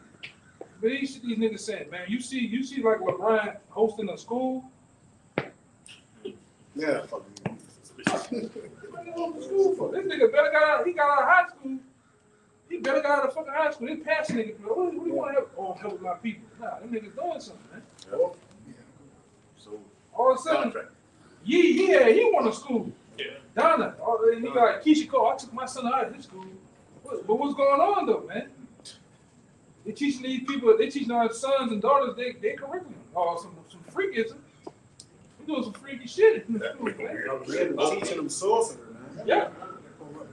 these niggas saying, man. You see like LeBron hosting a school. Yeah. This nigga better got out of high school. He better got out of fucking high school. They passing niggas. What do you want to help? Oh, help my people. Nah, them niggas doing something, man. So, All of a sudden, he won a school. Yeah. Donna, he got Keisha Cole. I took my son out of his school. But what's going on though, man? They teaching these people. They teaching our sons and daughters their curriculum. Oh, some freakism. We doing some freaky shit in the school, man. Teaching them sorcery, man. Yeah.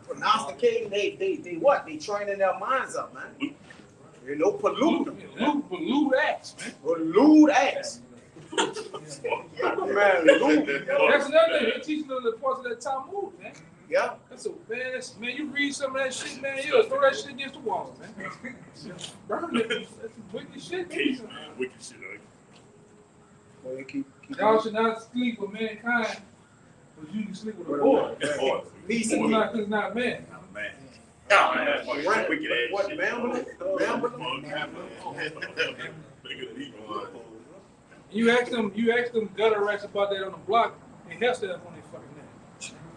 Pronosticating, they what? They training their minds up, man. You know, pollute them. Lewd acts, man. Lewd acts. Man, lewd. That's another thing. They teaching them the parts of that Talmud, man. Yeah. That's man, you read some of that shit, man, you'll throw that shit against the wall, man. Burn it. That's some wicked shit. Wicked shit, right? Well, keep Y'all should not sleep with mankind, but you can sleep with a boy. peace It's and not man. Man. wicked ass. What, Mambling? You ask them gutter rats about that on the block, and Hester up on their fucking name.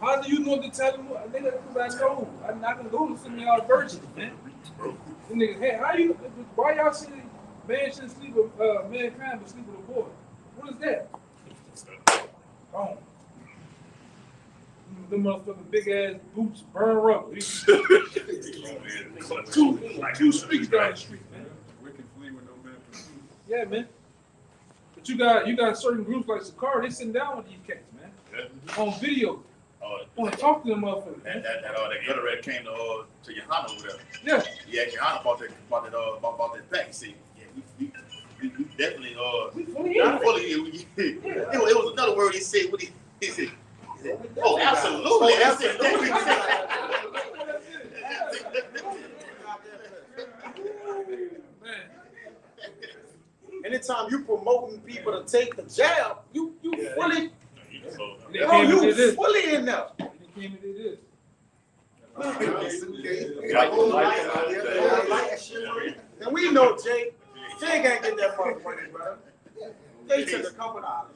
How do you know to tell them? Nigga, because I know. I can go to some of y'all virgins, man. The niggas, hey, why y'all saying man shouldn't sleep with mankind but sleep with a boy? What is that? Oh. Them motherfucking big ass boots burn rubber. Two streets down the street, man. Wicked flea with no man. Yeah, man. But you got certain groups like Sakara, they sitting down with these cats, man. Yeah. On video. Oh, Want to talk to them motherfuckers, man. that gutter rat came to Johanna over there. Yeah. He asked Johanna about that pack. He said, yeah, we definitely We fully not in. fully. It was another word he said. What he said? Oh, absolutely. Man. Anytime you promoting people to take the jab, you fully, They oh, came and you did this. fully in there. They came and did this. And we know Jay can't get that fucking money, brother. Jay took a couple dollars.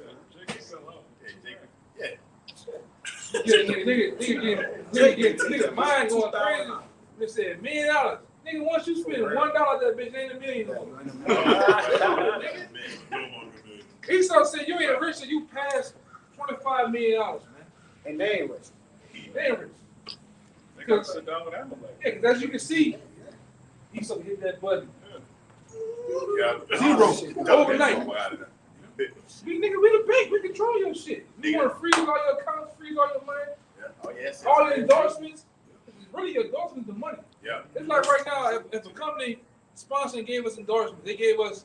Yeah. Nigga, mine going crazy. They said $1 million. Nigga, once you spend $1, that bitch ain't $1 million. He started saying you ain't rich, so you passed $25 million, man. And they ain't rich. They ain't rich. They gotta sit down with Amalek. Yeah, because as you can see, he sort of hit that button. Zero. Overnight. We the bank. We control your shit. You want to freeze all your accounts, freeze all your money, Oh, yes. all your endorsements. Really, your endorsements the money. Yeah. It's like right now, if a company sponsored and gave us endorsements, they gave us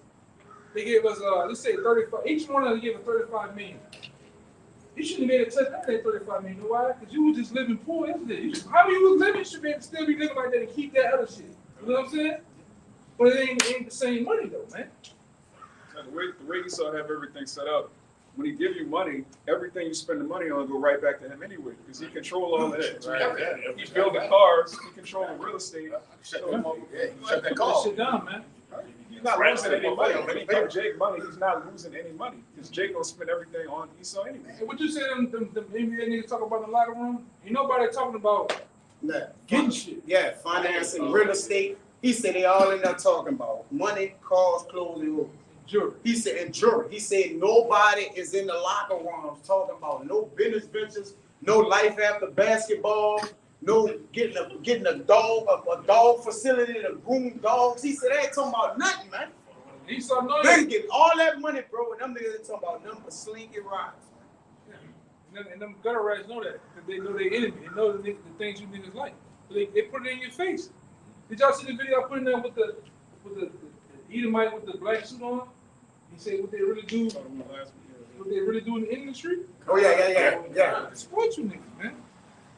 let's say 35. Each one of them gave us 35 million. You shouldn't have made a touch that 35 million. You know why? Because you were just living poor yesterday. How you was living, you should still be living like that and keep that other shit. You know what I'm saying? But it ain't the same money though, man. The way Esau have everything set up, when he give you money, everything you spend the money on go right back to him anyway, because he control all of that. Right. He build the cars, he control the real estate. Shut So, that That call. shit down, man. he's not losing any money. When he give Jake money, he's not losing any money, because Jake gonna spend everything on Esau anyway. Hey, what you say them NBA niggas talk about in the locker room? Ain't nobody talking about Nah. getting shit. Yeah, financing, real estate. He said they all in there talking about money, cars, clothes, and homes. Jury. He said, and jury. He said nobody is in the locker rooms talking about no business ventures, no life after basketball, no getting a dog facility to groom dogs. He said they ain't talking about nothing, man. He saw no. They getting all that money, bro, and them niggas ain't talking about nothing but slinky rides. And them gutter rats know that because they know their enemy. They know the things you niggas like. So they put it in your face. Did y'all see the video I put in there with the Edomite with the black suit on? He said what they really do. What they really do in the industry. Oh yeah. Exploit you niggas, man.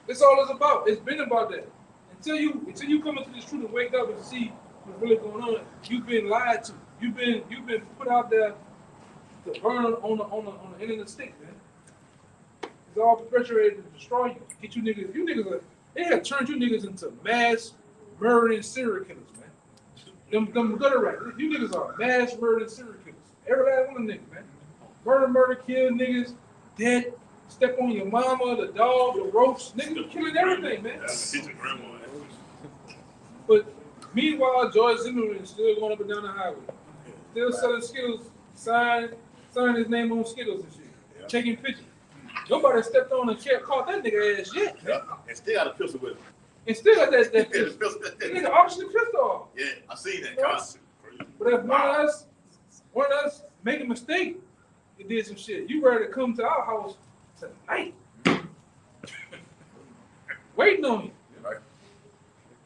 That's all it's about. It's been about that. Until you come into this truth and wake up and see what's really going on. You've been lied to. You've been put out there to burn on the end of the stick, man. It's all perpetuated to destroy you. Get you niggas, they have turned you niggas into mass murdering serial killers, man. Them gutter rats. You niggas are mass murdering serial killers. Every last one of them niggas, man. Murder, kill niggas, dead, step on your mama, the dog, the roast, niggas killing everything, man. That's his grandma. But meanwhile, George Zimmerman is still going up and down the highway. Still selling Skittles, signing his name on Skittles and shit. Taking pictures. Nobody stepped on and caught that nigga ass yet. And still got a pistol with him. And still got that pistol. That nigga auctioned the pistol off. Yeah, I seen that concert. But if one of us make a mistake and did some shit, you ready to come to our house tonight. Waiting on you. Right.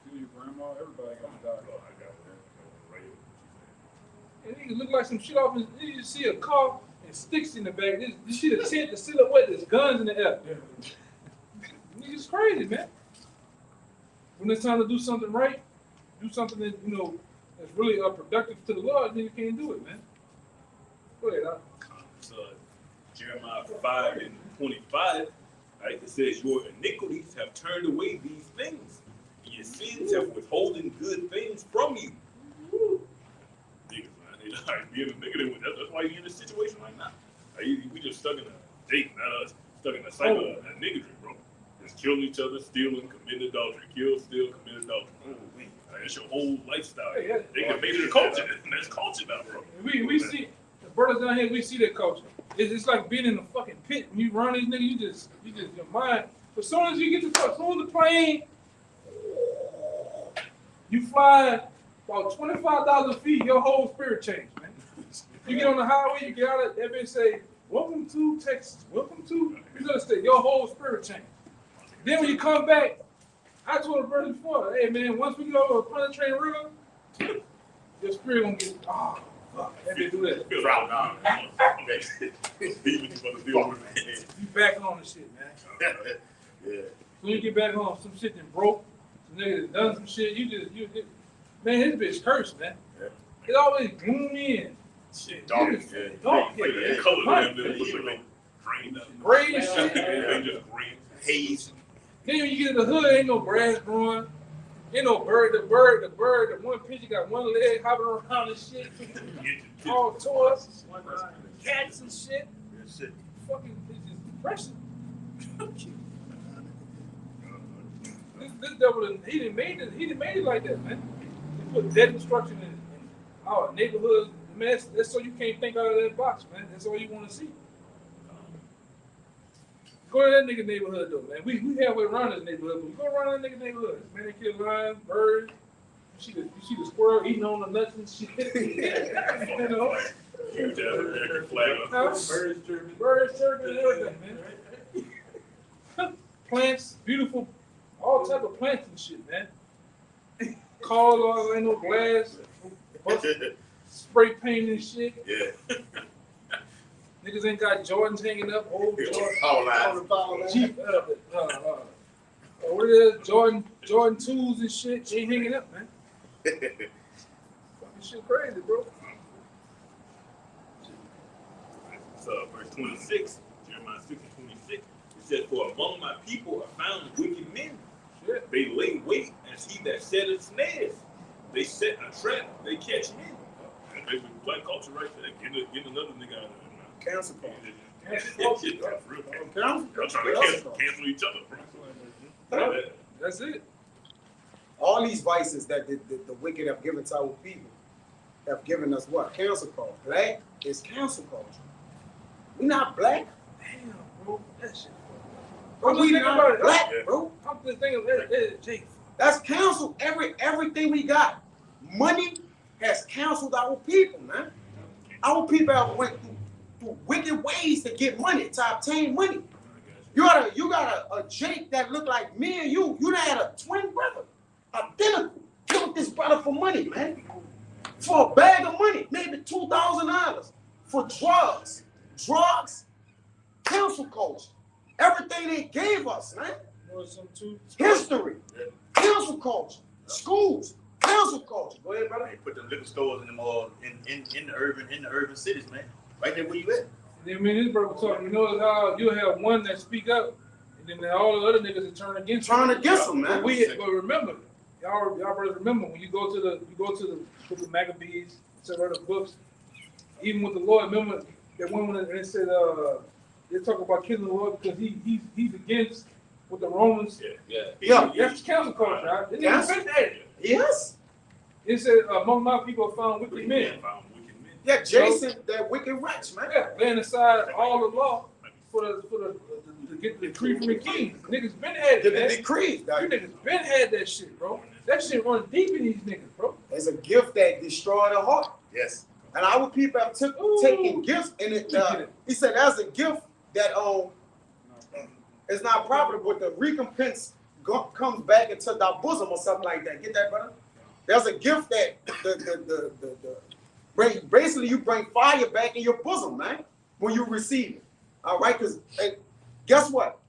Kill your grandma, everybody gonna die. And he look like some shit off his, you see a car and sticks in the back. You see the tent, the silhouette, there's guns in the air. Niggas crazy, man. When it's time to do something right, do something that, that's really productive to the Lord, then you can't do it, man. Go ahead, Al. Jeremiah 5:25, right? It says, your iniquities have turned away these things, and your sins have withholding good things from you. Niggas, man, they like being a nigga. That's why you're in this situation right now. Like, we just stuck in a date, not us, stuck in a cycle of niggatry, bro. Just killing each other, stealing, committing adultery, kill, steal, commit adultery. Like, that's your whole lifestyle. Yeah. They can make it a culture. That's culture now, bro. We see the brothers down here. We see that culture. It's like being in a fucking pit. When you run these niggas, you just your mind. As soon as you get as soon as the plane, you fly about 25,000 feet, your whole spirit changes, man. You get on the highway, you get out of that bitch say, "Welcome to Texas. Welcome to the state." Your whole spirit changes. Then when you come back, I told the brother before, hey man, once we get over Planet Train River, your spirit gonna get that bitch do that. Drop down. You back on the shit, man. Yeah. When you get back home, some shit that broke, some nigga that done some shit, man, this bitch cursed, man. Yeah. It always gloomy and Shit, Dark, dark, Like the color of them, look like they drained up. gray and shit. They just green. Haze. Then when you get in the hood, ain't no grass growing. Ain't no bird. The one picture got one leg hopping around and shit. All toys, cats and shit. Fucking, it's just depressing. This devil, he didn't made it like that, man. He put dead destruction in our neighborhoods. Man, that's so you can't think out of that box, man. That's all you want to see. Go to that nigga neighborhood though, man. We halfway around this neighborhood, but we go around that nigga neighborhood. Man, they kill lions, birds. You see the squirrel eating on the nuts and shit. You know? Huge American flag. Birds chirping and everything, man. Plants, beautiful, all type of plants and shit, man. Cars, ain't no glass, spray paint and shit. Yeah. Niggas ain't got Jordans hanging up, old Jordans. Power line. Jeep, what is it? Jordan 2s and shit. She ain't hanging up, man. Fucking shit crazy, bro. So verse 26, Jeremiah 6:26, it says, for among my people are found wicked men. Shit. They lay wait as he that setteth snares. They set a trap, they catch men. That's basically black culture right there. Get another nigga out of there. Cancel culture. Y'all trying to cancel each other, bro. That's it. All these vices that the wicked have given to our people have given us what? Cancel culture. Black is cancel culture. We not black. Damn, bro. That shit. Bro, we not black, bro. I'm just thinking of that, Jake. That's canceled everything we got. Money has canceled our people, man. Our people have went through wicked ways to get money, to obtain money. You got a Jake that look like me and you. You done had a twin brother, identical. Killed this brother for money, man. For a bag of money, maybe $2,000 for drugs. Drugs, cancel culture. Everything they gave us, man. History, cancel culture. Schools, cancel culture. Go ahead, brother. They put them liquor stores in them all in the urban cities, man. Right there where you at. I mean, this brother talking. You know how you'll have one that speak up, and then all the other niggas that turn against them, man. But remember, y'all brothers remember when you go to the book of Maccabees, several other books, even with the Lord. Remember that one when they said they talk about killing the Lord because he's against what the Romans. Yeah. That's council culture, right? They Yes. didn't fit that. Yes. It said among my people are found wicked men. Yeah, Jason, that wicked wretch, man. Yeah, laying aside all the law for the to get the decree from the king. Niggas been had Get that. the decree. You niggas been had that shit, bro. That shit run deep in these niggas, bro. It's a gift that destroyed the heart. Yes. And our people have taken gifts, and he said that's a gift that is not profitable, but the recompense comes back into thy bosom or something like that. Get that, brother? There's a gift that basically you bring fire back in your bosom, man, when you receive it. All right, because guess what?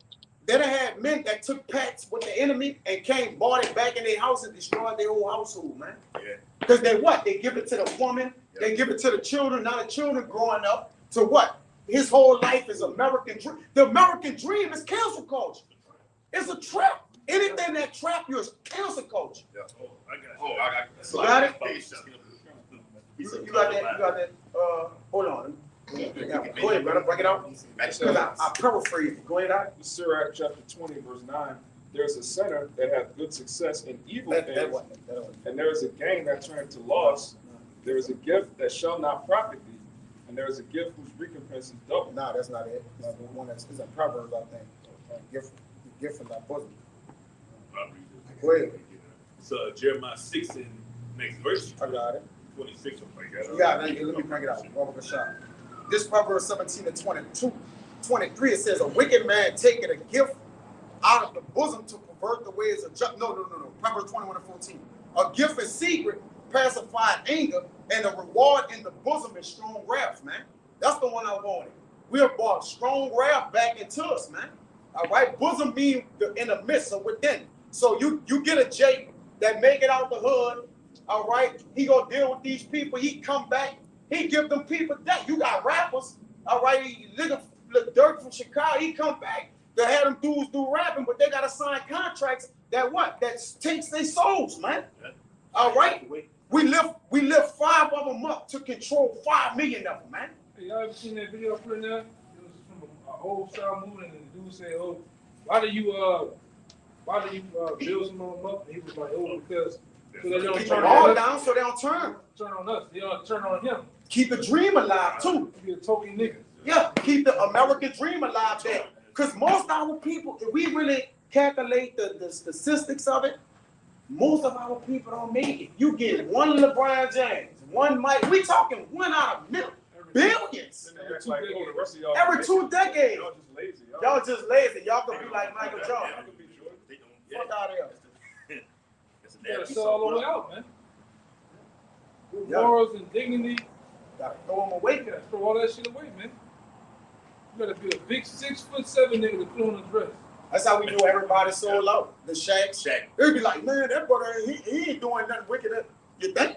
They done had men that took pacts with the enemy and came, bought it back in their house and destroyed their whole household, man. Yeah. Because they what? They give it to the woman, they give it to the children. Now the children growing up to what? His whole life is American dream. The American dream is cancel culture. It's a trap. Anything that trap you is cancel culture. Yeah. You got it? You got that? You got that? Hold on. Go ahead, brother. Bring it out. Because I paraphrase. Go ahead, out. Sirach chapter 20, verse 9. There's a sinner that hath good success in evil things, and there is a gain that turneth to loss. There is a gift that shall not profit thee, and there is a gift whose recompense is double. No, that's not it. No, the one that's in Proverbs, I think. Gift from thy bosom. Go ahead. So Jeremiah 6 in next verse. I got it. 26. You got it. Let me bring it out. One more shot. This Proverbs 17 and 23, it says, a wicked man taketh a gift out of the bosom to pervert the ways of justice. No. Proverbs 21 and 14. A gift in secret pacified anger, and a reward in the bosom is strong wrath, man. That's the one I wanted. We have brought strong wrath back into us, man. All right, bosom being in the midst of within. So you get a Jake that make it out the hood. All right, he gonna deal with these people. He come back. He give them people that. You got rappers. All right, little Dirk from Chicago. He come back. They had them dudes do rapping, but they gotta sign contracts that what? That takes their souls, man. All right, we lift 5 of them up to control 5 million of them, man. Hey, y'all ever seen that video I put in there? It was from an old style movie, and the dude said, "Oh, why do you build some of them up?" And he was like, "Oh, because so they don't Keep turn them all on us. down so they don't turn. Turn on us. They don't turn on him. Keep the dream alive too. He a token nigga." Yeah, keep the American dream alive there. Because most of our people, if we really calculate the statistics of it, most of our people don't make it. You get one LeBron James, one Mike. We talking 1 out of billions. Every 2 decades. Y'all just lazy. Y'all could be like Michael Jordan. Fuck out of here. You gotta sell all the way out, man. With morals and dignity, Gotta throw them away. you gotta throw all that shit away, man. You gotta be a big 6'7" nigga to put on a dress. That's how we do everybody so low. The Shaq. They'd be like, man, that brother, he ain't doing nothing wicked. You think?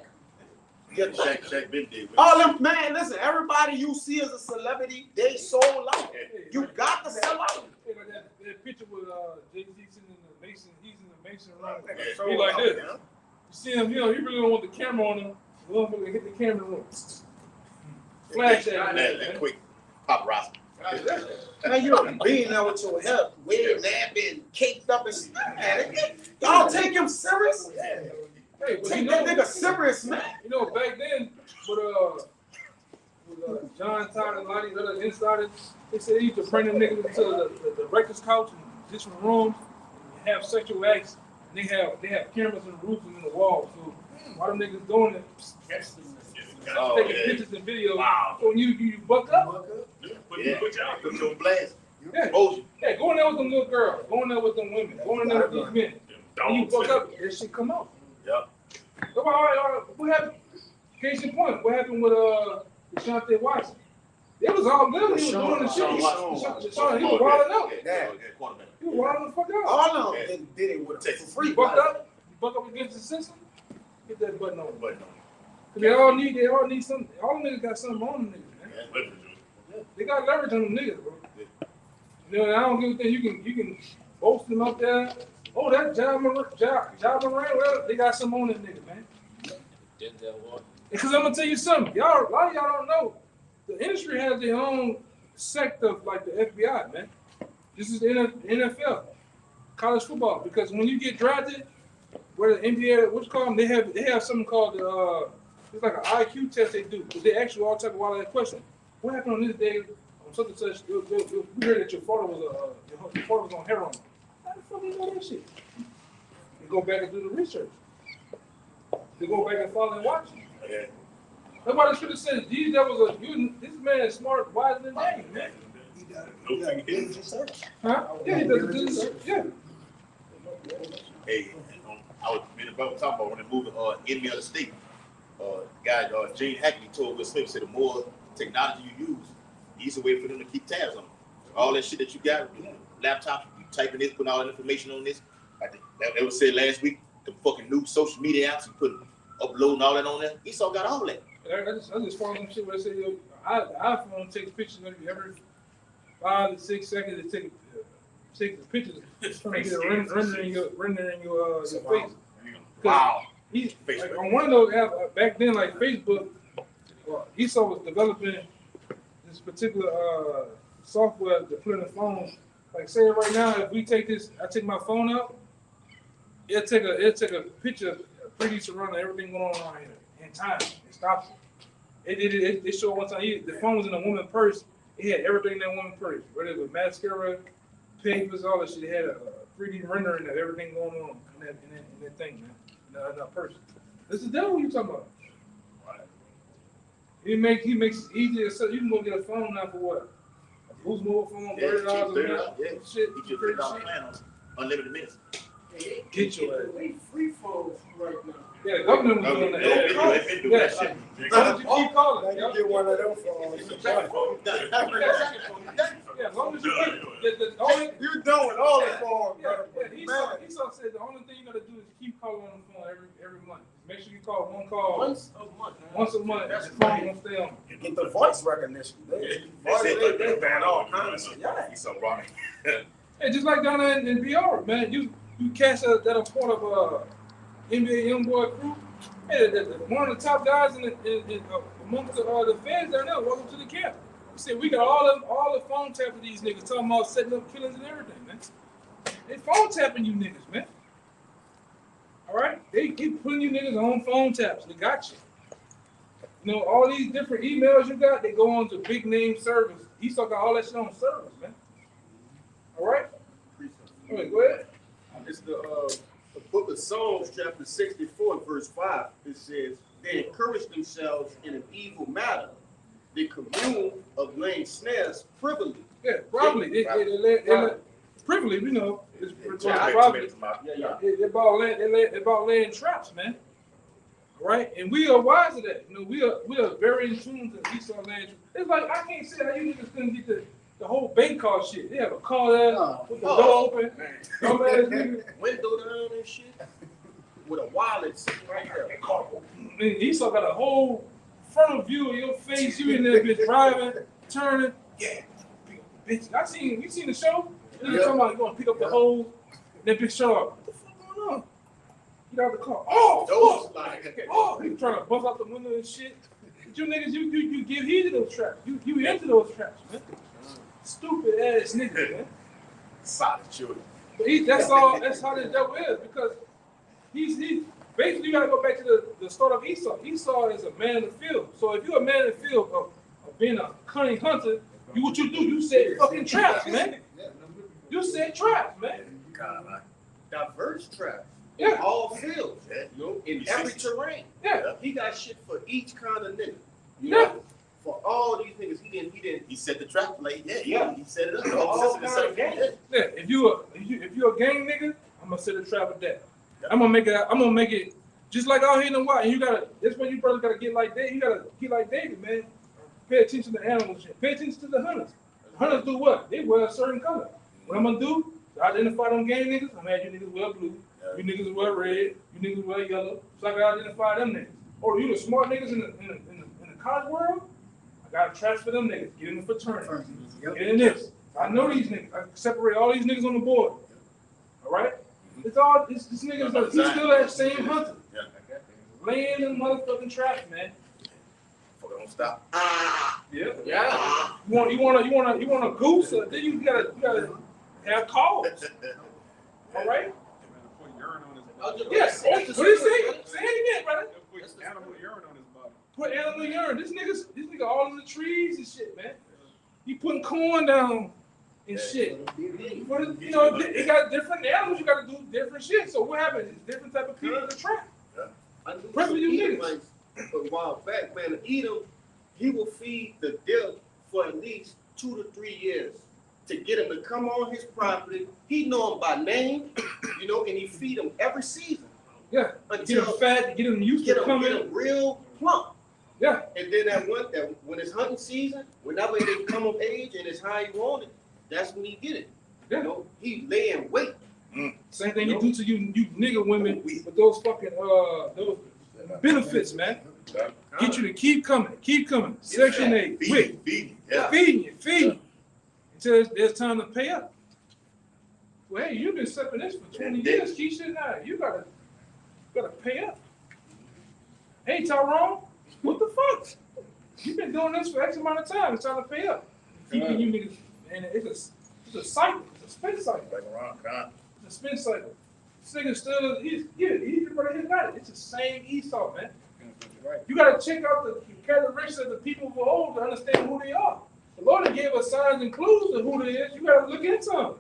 Shaq been dead. All them, man, listen, everybody you see as a celebrity, they so low. You got to sell out. Hey, like that picture with Jay-Z sitting in the Mason, he's in the Mason room. So He like low, this. man. You see him, you know, he really don't want the camera on him. The motherfucker hit the camera room. Flash that. That quick paparazzi. Man, you don't be being there with your hair way napping, caked up and stuff, man. Y'all take him serious? Hey, but you Take know, that nigga serious, man. you know, back then, with John Todd and a lot of these other insiders, they said they used to bring them niggas into the director's couch in different rooms and have sexual acts. And they have cameras on the roofs and in the walls. So why them niggas doing it? Taking pictures and videos. Wow. So when you buck up. Put you out. Put you on blast. Yeah. Expose Yeah, go in there with them little girls. Go in there with them women. Go in there with these men. And you buck up, that shit come out. Yep. So, all right, what happened? Case in point, what happened with Deshaunte Watson? It was all good when he was doing the shit. He was wilding out. Yeah. He was wilding the fuck out. All of them did it with him for free. You buck up against the system. Hit that button on. Button on. Cause they all need something. All the niggas got something on them niggas, man. Yeah. They got leverage on them niggas, bro. You know, and I don't give a thing. You can boast them up there. Oh, that Ja Morant, well, they got some on them niggas, man. Because I'm gonna tell you something, y'all. A lot of y'all don't know. The industry has their own sect of like the FBI, man. This is the NFL, college football. Because when you get drafted, where the NBA, what's called them, they have something called it's like an IQ test they do. But they ask you all type of wild questions. What happened on this day? On such and such, we heard that your father was on heroin. How the fuck you know that shit? You go back and do the research. You go back and follow and watch it. Yeah. That's why the scripture says, Jesus, this man is smart, wiser than Daniel, man. Huh? Yeah, he does it. Yeah. Hey, I was talking about when they moved Enemy of the State. Guy Gene Hackney told Will Smith, said the more technology you use, the easier way for them to keep tabs on. All that shit that you got, laptop, you typing this, putting all that information on this. I think that was said last week. The fucking new social media apps, you put uploading all that on there. Esau got all that. I just follow some shit where I say, yo, iPhone takes pictures of you every 5 to 6 seconds. It takes the pictures, trying to get rendering your face. Wow. He's like on one of those apps back then, like Facebook. Esau was developing this particular software to put in the phone. Like say right now, if we take this, I take my phone out, it'll take a picture, a 3D surround of everything going on around here in time. It stops it. It showed one time the phone was in a woman's purse. It had everything in that woman's purse, whether it was mascara, papers, all that shit. It had a 3D rendering of everything going on in that thing, man. In that purse. This is that what you talking about? He makes it easier. So you can go get a phone now for what? A Boost mobile phone, $30 a month. Yeah. Shit, You should $30 plan on unlimited minutes. Get your ass. They free phones right now. Yeah, the government was doing that. They've been doing that shit. Why don't you keep calling? Now you get one of them phones. Yeah, as long as you keep the only. You done with all the phones, Yeah, brother. Esau said the only thing you gotta do is keep calling on the phone every month. Make sure you call one call Once a month. once a month. That's the phone won't stay on. Get the voice recognition. They doing all kinds of shit. Yeah. He's so wrong. Hey, just like down there in BR, man, you catch that a part of NBA young boy crew. Hey, one of the top guys amongst the fans down there. Welcome to the camp. We said we got all the phone tapping these niggas talking about setting up killings and everything, man. They phone tapping you niggas, man. All right, they keep putting you niggas on phone taps. They got you. You know, all these different emails you got, they go on to big name servers. Esau got all that shit on servers, man. All right. All right, go ahead. It's the book of Psalms, chapter 64, verse 5. It says, they encourage themselves in an evil matter. They commune of laying snares privily. Yeah, probably. They privily, you know, it's probably. They about laying traps, man. All right, and we are wise to that. You know, we are very in tune to Esau laying traps. It's like I can't say how you niggas couldn't get the whole bank card shit. They have a car there with the door open. Window down and shit. With a wallet sitting right there. And Esau got a whole front view of your face. You in there, bitch, driving, turning. Yeah, bitch. You seen the show? You talking about you gonna pick up the hose, then bitch show up. What the fuck going on? Get out the car. Oh, you trying to bust out the window and shit. But you niggas, you give heed to those traps. You into those traps, man. Stupid ass niggas, man. Solid children. But that's how the devil is, because he's basically you gotta go back to the start of Esau. Esau is a man in the field. So if you're a man in the field of being a cunning hunter, what you do, you set fucking traps, man. You set traps, man. Diverse traps. Yeah. All fields. You know, in every terrain. Yeah. He got shit for each kind of nigga. You Yeah. know? For all these niggas, he didn't. He set the trap like Yeah. He set it up. All kinds of games. Yeah. If you're a gang nigga, I'm gonna set a trap with that. I'm gonna make it just like out here in the wild. And that's when you brothers gotta get like David. You gotta get like David, man. Pay attention to animals. Pay attention to the hunters. The hunters do what? They wear a certain color. What I'm gonna do to identify them gang niggas, I'm gonna have you niggas wear blue. You niggas wear red. You niggas wear yellow. So I gotta identify them niggas. Oh, you the smart niggas in the college world? I gotta transfer them niggas. Get in the fraternity. Get in this. I know these niggas. I separate all these niggas on the board. All right? It's this niggas. He's still that same hunter. Laying in the motherfucking trap, man. Don't stop. Yeah. You want a goose? Or then you gotta have calls. All right. Put urine on his body. Yes. What did he say? Say it again, brother. Put animal urine on his body. Put animal urine. This nigga all in the trees and shit, man. He putting corn down and shit. But you know, it got different animals. You got to do different shit. So what happens? It's different type of people in the trap. I knew Press some you niggas. Edomites a while back, man. Edom, he will feed the deer for at least 2 to 3 years to get him to come on his property. He know him by name, you know, and he feed him every season. Yeah. Get him fat. Get him used to coming. Get him real plump. Yeah. And then that when it's hunting season, whenever they come of age and it's how he want it, that's when he get it. Yeah. You know, he laying weight. Same thing you do to you nigga women with those fucking those benefits, man. Get you to keep coming. Section 8, quick. Feeding you. Until there's time to pay up. Well, hey, you've been stepping this for 20 years, Keisha. Now you gotta pay up. Hey, Tyrone, what the fuck? You've been doing this for X amount of time. It's time to pay up. Keeping you niggas, and it's a cycle. It's a spin cycle. It's a spin cycle. This nigga still, he's got it. It's the same Esau, man. You gotta check out the characteristics of the people of old to understand who they are. The Lord gave us signs and clues of who they is. You gotta look into them.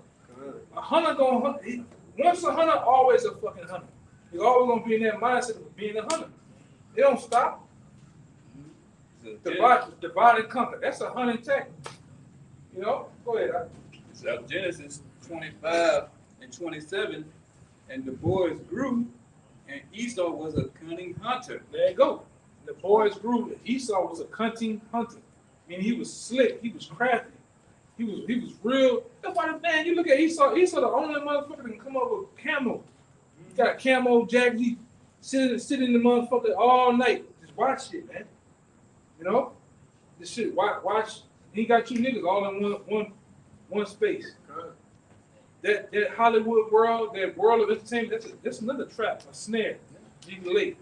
A hunter gonna hunt. Once a hunter, always a fucking hunter. You're always gonna be in that mindset of being a hunter. They don't stop. Divide and conquer. That's a hunting technique. You know? Go ahead. So Genesis 25 and 27, and the boys grew, and Esau was a cunning hunter. There you go. The boys grew. Esau was a cunning hunter. I mean, he was slick. He was crafty. He was real. That's why, man, you look at Esau. Esau, the only motherfucker that can come up with camo. He got camo jacket. He sit in the motherfucker all night. Just watch shit, man. You know, this shit. Watch. He got you niggas all in one space. That Hollywood world, that world of entertainment, that's another trap, a snare. You can lay.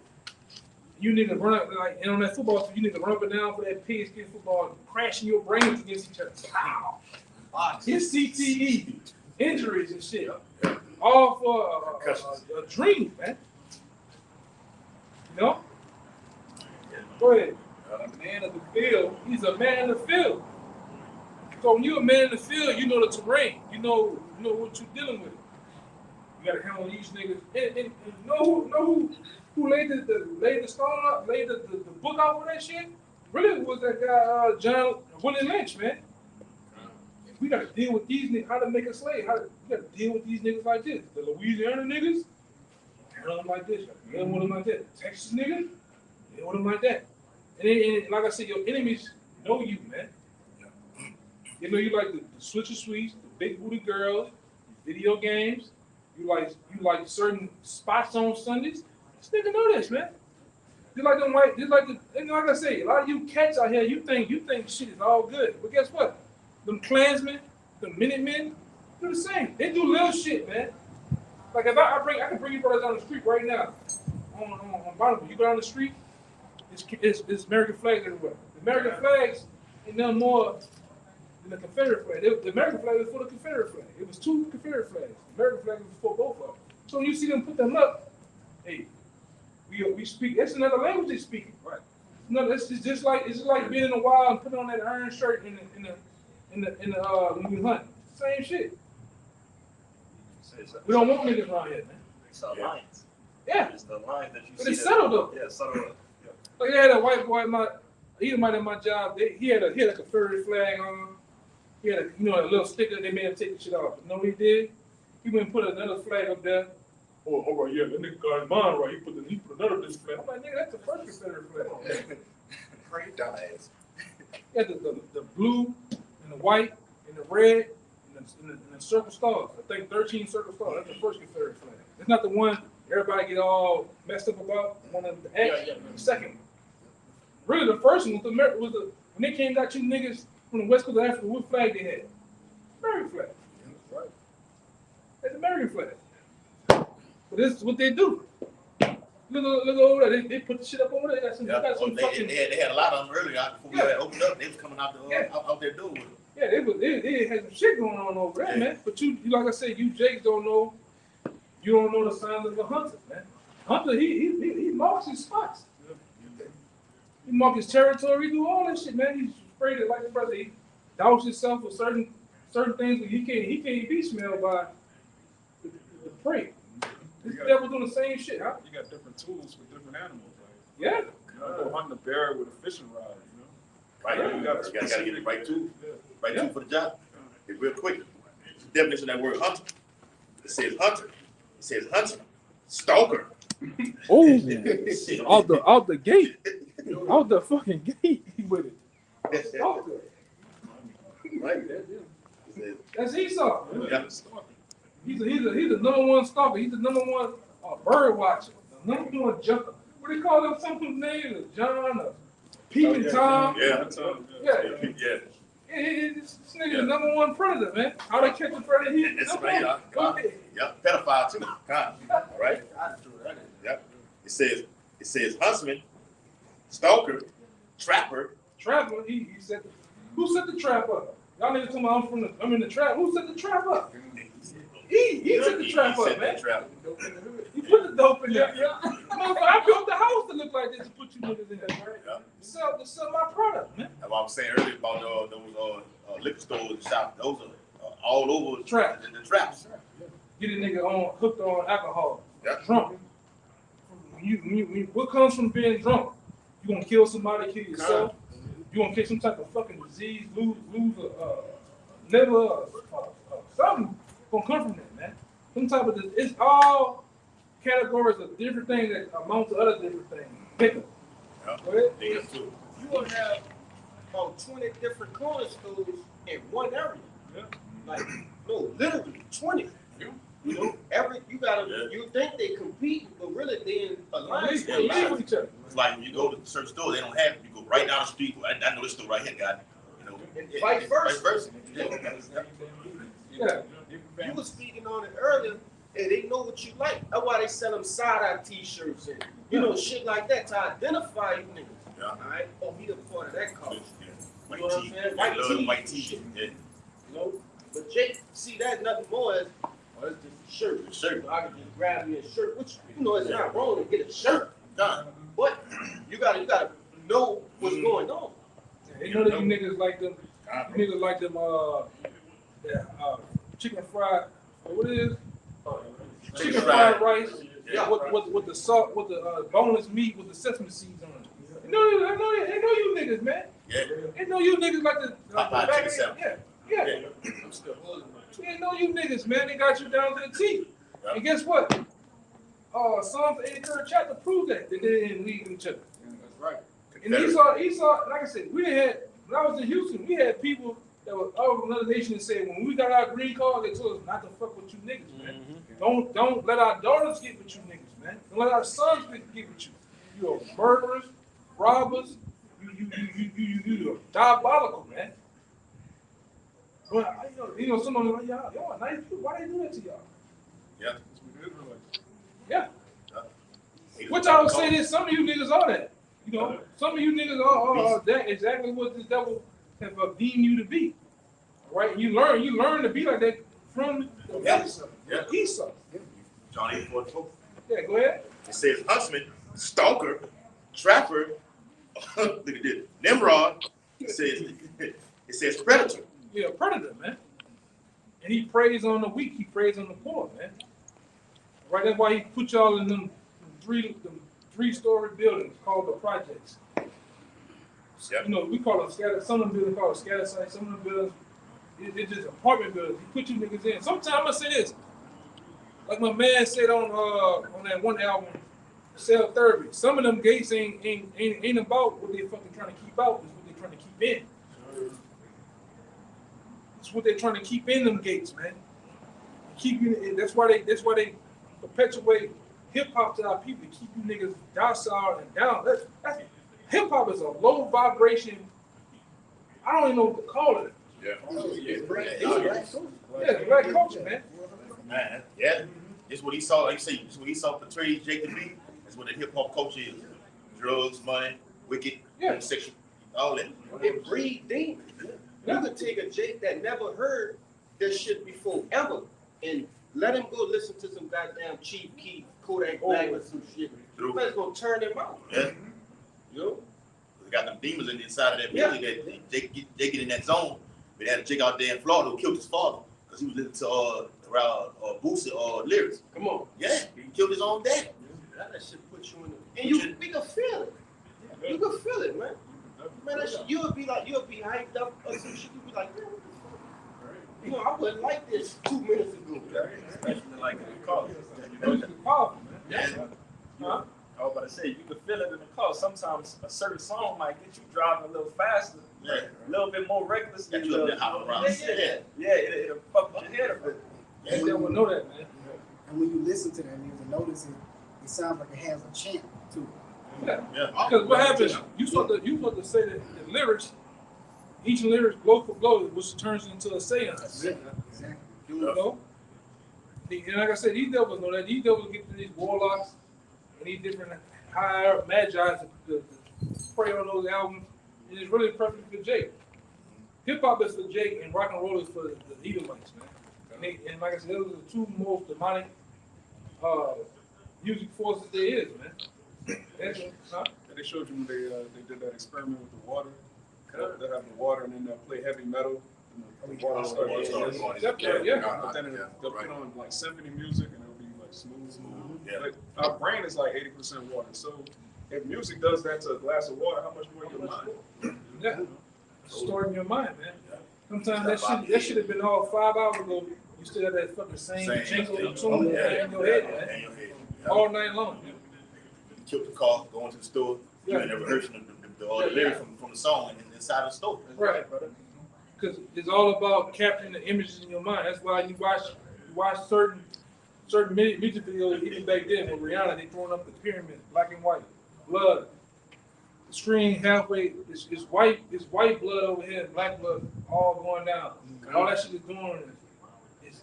You niggas run up like, and on that football field, you niggas run up and down for that pigskin football, crashing your brains against each other. Pow! It's CTE, injuries and shit. All for a dream, man. You know? Go ahead. A man of the field. He's a man in the field. So when you're a man in the field, you know the terrain. You know what you're dealing with. You gotta handle these niggas. And know who laid the stone up, laid the book out for that shit? Really was that guy John Willie Lynch, man. We gotta deal with these niggas, how to make a slave. We gotta deal with these niggas like this. The Louisiana niggas, handle them like this. Handle them like that. Texas niggas, handle them like that. And like I said, your enemies know you, man. You know, you like the switcher sweets, the big booty girls, video games. You like certain spots on Sundays. This nigga know this, man. Just like them white, and like I say, a lot of you cats out here, you think shit is all good. But guess what? Them Klansmen, the Minutemen, do the same. They do little shit, man. Like if I can bring you brothers down the street right now, on Bonneville. You go down the street, it's American flags everywhere. The American flags ain't nothing more than the Confederate flag. The American flag was for the Confederate flag. It was 2 Confederate flags. The American flag was for both of them. So when you see them put them up, hey, we speak. It's another language they speaking. Right. No, it's just like being in the wild and putting on that iron shirt in the when we hunt. Same shit. We don't want niggas around here, man. It's a alliance. Yeah. It's the alliance that you But see. it's subtle though. Yeah, subtle. Like they had a white boy at my job. He had a Confederate flag on. He had a little sticker. They made him take the shit off. But you know what he did? He went and put another flag up there. Oh, all right, yeah, that nigga got his mind right. He put another this flag. I'm like, nigga, that's the first Confederate flag. Dumbass. He had the blue and the white and the red and the in the circle stars. I think 13 circle stars. That's the first Confederate flag. It's not the one everybody get all messed up about. One of the X. The second one. Really, the first one was the when they came got you niggas from the west coast of Africa. What flag they had? American flag. Right. It's American flag. But this is what they do. Look over there. They put the shit up over there. They got some, they had a lot of them earlier before we had opened up. They was coming out out their door with it. Yeah, they had some shit going on over there, man. But you like I said, you Jakes don't know. You don't know the signs of a hunter, man. Hunter, he marks his spots. He marks his territory. He do all that shit, man. He's afraid of, like the brother, he douse himself with certain things that he can't be smelled by the prey. This devil doing the same shit, huh? You got different tools for different animals. Like, Yeah. you know, go hunting a bear with a fishing rod, you know? Right, Yeah. you gotta get the right tool. Right tool for the job. It's real quick. The definition of that word hunter. It says hunter. It says hunter. Stalker. Oh, out the gate. Out the fucking gate with it. Stalker. Right. That's Esau. Yeah. He's the number one stalker. He's the number one bird watcher. The number one jumper. What do they call them? Something name? John, Peeping Tom. Yeah. This nigga the number one predator, man. How they catch a predator? That's right. Yeah. Pedophile too. All right. Yep. It says huntsman, stalker, trapper. Trapper. He said. Who set the trap up? Y'all niggas talking about I'm in the trap. Who set the trap up? He set the trap up, man. He put the dope in there. I built the house to look like this to put you niggas in there, right? Yeah. To sell my product, man. That's what I was saying earlier about those liquor stores and shops. Those are all over the traps. The traps. Get a nigga hooked on alcohol. Yeah. Drunk. What comes from being drunk? You gonna kill somebody, kill yourself. You gonna catch some type of fucking disease, lose liver, something gonna come from that, man. Some type of it's all categories of different things that amount to other different things. Pick them. Yeah. Go ahead. You will have about 20 different corner stores in one area. Yeah. Like, no, literally 20. You know, you think they compete, but really they in alliance with each other. It's like when you go to certain stores, they don't have it. You go right down the street. I know this store right here, got it. You know, and vice versa. Yeah. You were speaking on it earlier, and they know what you like. That's why they sell them side-eye t-shirts and, you know, shit like that to identify you niggas. Yeah. All right? Oh, he a part of that culture. Yeah. You know what I'm saying? White tee. Yeah. You know? But Jake, see that nothing more as, it's just a shirt. I can just grab me a shirt, which, you know, it's not wrong to get a shirt. But you gotta know what's going on. They know that you niggas like them. You niggas like them. Chicken fried. What it is? Chicken fried rice. Yeah. With the salt, with the boneless meat, with the sesame seeds on it. They know you niggas, man. Yeah. They know you niggas like the chicken salad. Yeah. I'm still holding. They know you niggas, man. They got you down to the T. Yeah. And guess what? Psalms 83rd chapter proves that they didn't leave each other. Yeah, that's right. And Esau, like I said, when I was in Houston, we had people that were all from another nation that said when we got our green card, they told us not to fuck with you niggas, man. Mm-hmm. Don't let our daughters get with you niggas, man. Don't let our sons get with you. You are murderers, robbers. You are diabolical, man. Well, you know, someone like y'all are nice people. Why they do that to y'all? Yeah. Yeah. Which I would say this, some of you niggas are that. You know, some of you niggas are that exactly what this devil have deemed you to be. All right? You learn to be like that from the Esau. John 8:44. Yeah, go ahead. It says huntsman, stalker, trapper, look at this, Nimrod. It says predator. Yeah, predator, man. And he preys on the weak, he preys on the poor, man. Right, that's why he put y'all in them three-story buildings called the projects. Yep. You know, we call it scatter. Some of them buildings call it scatter sites. Some of them buildings, it's just apartment buildings. He put you niggas in. Sometimes I'm gonna say this, like my man said on that one album, Cell Therapy. Some of them gates ain't about what they fucking trying to keep out. It's what they trying to keep in. It's what they're trying to keep in them gates, man. Keeping it. That's why they perpetuate hip hop to our people, to keep you niggas docile and down. That's hip hop is a low vibration. I don't even know what to call it. Yeah. It's black culture, man. Man, yeah. It's what he saw. Like you say, it's what he saw portrayed Jake to be. That's what the hip hop culture is. Drugs, money, wicked, homosexual, all that. It breed demons. You could take a Jake that never heard this shit before ever and let him go listen to some goddamn Chief Keef, Kodak Black or some shit. That's gonna turn him out. Yeah. Yo. We got them demons in the inside of that music that they get in that zone. We had a chick out there in Florida who killed his father because he was listening to Boosie lyrics. Come on. Yeah, he killed his own dad. That shit put you in the, and we can feel it. You can feel it, man. Man, that shit, you'll be hyped up or some shit. You'll be like, man, what the fuck? You know, I wasn't like this 2 minutes ago. Especially like in the car. It's powerful, man. Huh? I was about to say, you can feel it in the car. Sometimes a certain song might get you driving a little faster, a little bit more recklessly. It'll fuck with your head a bit. They don't know that, man. And when you listen to that music, notice it sounds like it has a chant to it. Yeah. Because what happens, you supposed to say that the lyrics, each lyric blow for blow, which turns into a seance. Yeah, exactly. You know? And like I said, these devils know that. These devils get to these warlocks and these different higher magi to pray on those albums. And it's really perfect for Jake. Hip hop is for Jake and rock and roll is for the Edomites, man. And like I said, those are the two most demonic music forces there is, man. They showed you when they did that experiment with the water. They have the water and then they'll play heavy metal. And the water starts going. But then they'll put on like symphony music and it'll be like smooth. Yeah. Like, our brain is like 80% water. So if music does that to a glass of water, how much more in your mind? Yeah. Stored in your mind, man. Sometimes that should have been all 5 hours ago. You still have that fucking same jingle and tune in your head, man. All night long. Killed the car, going to the store, and they're rehearsing the lyrics from the song inside the store. Right, brother. Because it's all about capturing the images in your mind. That's why you watch certain music videos, even back then with Rihanna, they throwing up the pyramid, black and white, blood. The screen halfway is white blood over here and black blood all going down. And all that shit is doing is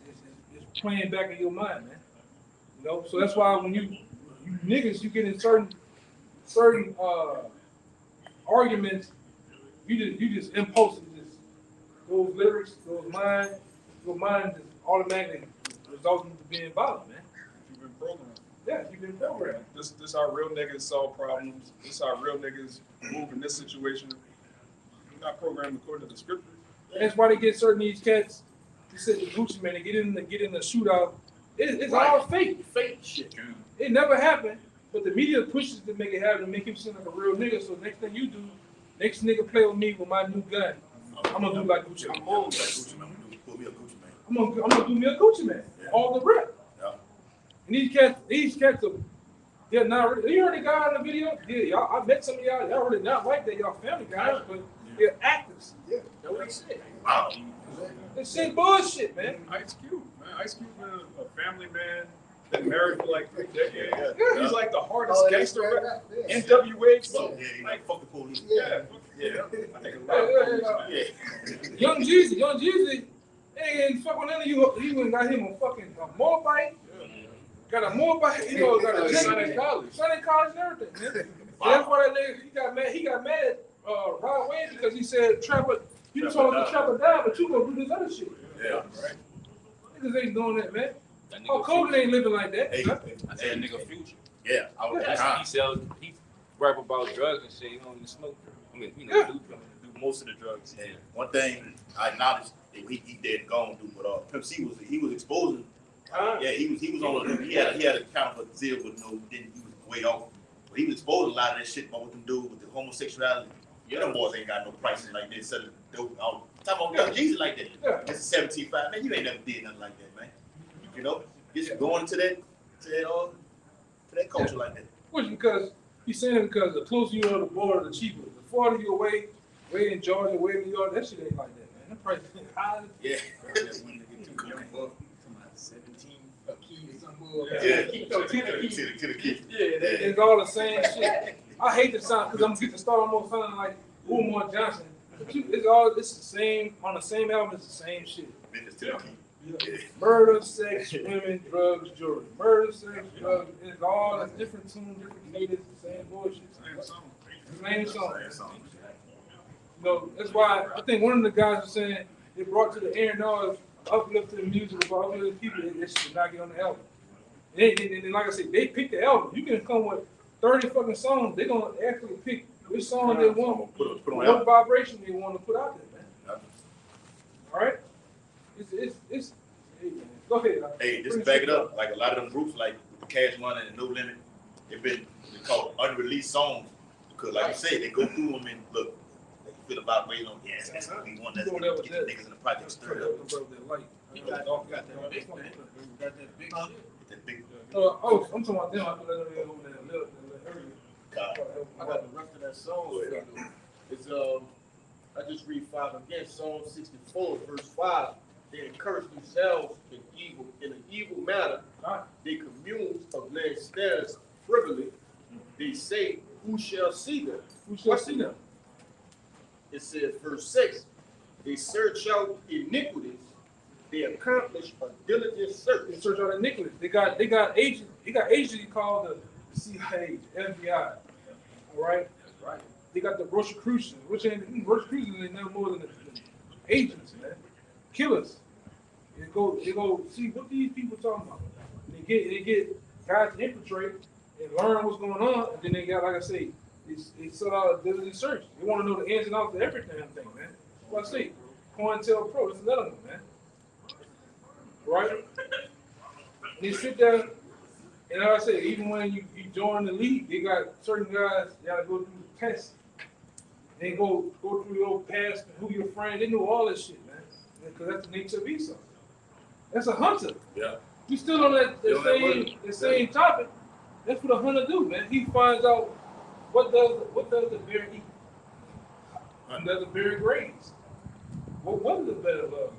playing back in your mind, man. You know, so that's why when you niggas, you get in certain arguments, you just impulsive, just those lyrics, your mind just automatically results into being violent, man. You've been programmed. Yeah, you've been programmed. This how real niggas solve problems. This how real niggas move in this situation. You're not programmed according to the scripture. That's why they get certain these cats. You said the Gucci man, they get in the shootout. It's all fake shit. It never happened, but the media pushes to make it happen, to make him seem like a real nigga. So next thing you do, next nigga play with me with my new gun. I'm gonna do like Gucci. I'm gonna do me a Gucci man. All the rip. Yeah. And these cats are, they're not really, you heard the guy in the video? Yeah, y'all, I met some of y'all really not like that, y'all family guys, but they're actors. Yeah, that's what he said. Wow. They say bullshit, man. Ice Cube, man. Ice Cube been a family man, been married for like 3 decades. Yeah. He's like the hardest gangster rapper. NWA. So, like fuck the police. Yeah. I think a lot of police. Young Jeezy, ain't fucking none of you. He went and got him a fucking motorbike. Got a motorbike, got a son in college. Son in college and everything, man. So that's why that nigga, he got mad Rod Wave because he said, Trapper, you told him to Trapper down, but you gonna do this other shit. Yeah, right. Niggas ain't doing that, man. Kobe ain't living like that. Hey, huh? I said nigga Future. Yeah, He rap about drugs and shit. He don't even smoke. I mean, do most of the drugs. And one thing I acknowledged that he dead and gone through, but Pimp C was exposing. Yeah, he was on. He had an account for Zero, but he was way off. But he was exposing a lot of that shit about what them do with the homosexuality. Yeah, them boys ain't got no prices like this. Selling dope. Talking about Jesus like that. Yeah. It's a 17.5. Man, you ain't never did nothing like that, man. You know, just going to that culture like that. Which because he's saying it because the closer you are to the border, the cheaper. The farther you away in Georgia, way in New York, that shit ain't like that, man. Them price high. Yeah. 17 a key or something. Yeah. So 10 a key. To the key. It's all the same shit. I hate the sound because I'm getting to start almost sounding like Umar Johnson. It's the same on the same album. It's the same shit. Business to the key. Yeah. Murder, sex, women, drugs, jewelry. Murder, sex, drugs. It's all a different tune, different cadence, the same bullshit. Same song. You know, that's why I think one of the guys was saying it brought to the A&R's uplifting music about uplifting people. It should not get on the album. And like I said, they pick the album. You can come with 30 fucking songs. They're gonna actually pick which song they want, what vibration they want to put out there, man. All right. It's hey, man. Go ahead. Hey, just to back it up, like a lot of them groups, like with Cash Money and No Limit, they're called unreleased songs because, like you said, they go through them and look, they feel the vibration on. Yes, that's what we want. That's get the niggas in the project stirred up. You got that big man. You got that big shit. That big. Oh, I'm talking about them. I feel like they're over there. I got the rest of that song. It's I just read 5 again. Psalm 64, verse 5. They encourage themselves in an evil matter. They commune of land snares frivolly. They say, "Who shall see them?" Who shall see them? It says, verse 6. They search out iniquities. They accomplish a diligent search. They search out iniquities. They got agents. They got agency called the CIA, FBI. All right. That's right. They got the Rosicrucians, which ain't Rosicrucians ain't no more than the agents, man. Killers. They go see what these people talking about. They get guys to infiltrate and learn what's going on, and then they got, like I say, it's sort of a diligent search. They want to know the ins and outs of every damn thing, man. What I say, COINTELPRO, that's another one, man. Right? And they sit there, and like I say, even when you join the league, they got certain guys that gotta go through the test. They go through your past, who your friend. They know all this shit, man. Because that's the nature of Esau. That's a hunter. Yeah. We still on that same topic. That's what a hunter do, man. He finds out what does the bear eat. What does the bear graze? What is the better love?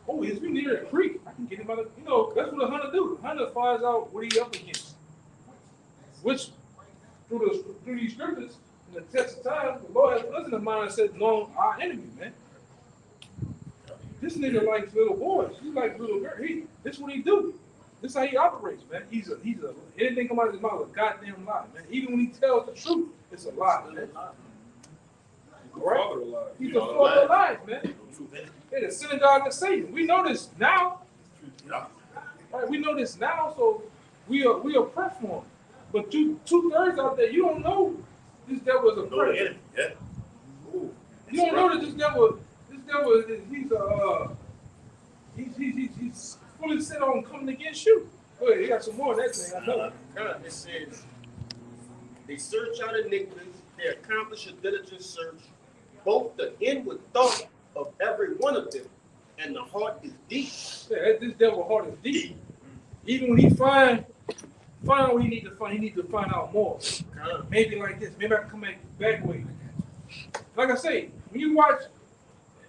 Oh, is we near a creek? I can get him out of, that's what a hunter do. The hunter finds out what he up against. Which, through these scriptures, in the test of time, the Lord has us in the mind and said, "No, our enemy, man." This nigga likes little boys. He likes little girls. This is what he do. This is how he operates, man. He's a anything come out of his mouth is a goddamn lie, man. Even when he tells the truth, it's a lie, man. Right? He's the father of lies, man. Hey, the synagogue of Satan. We know this now. Right? We know this now, so we are prep for him. But two-thirds out there, you don't know this devil is a predator. Yeah. You don't know that this devil he's fully set on coming against you. Go ahead, you got some more of that thing. I know. It says, they search out iniquities, they accomplish a diligent search, both the inward thought of every one of them, and the heart is deep. Yeah, this devil's heart is deep. Even when he find what he need to find out more. Maybe like this. Maybe I can come back way. Like I say, when you watch,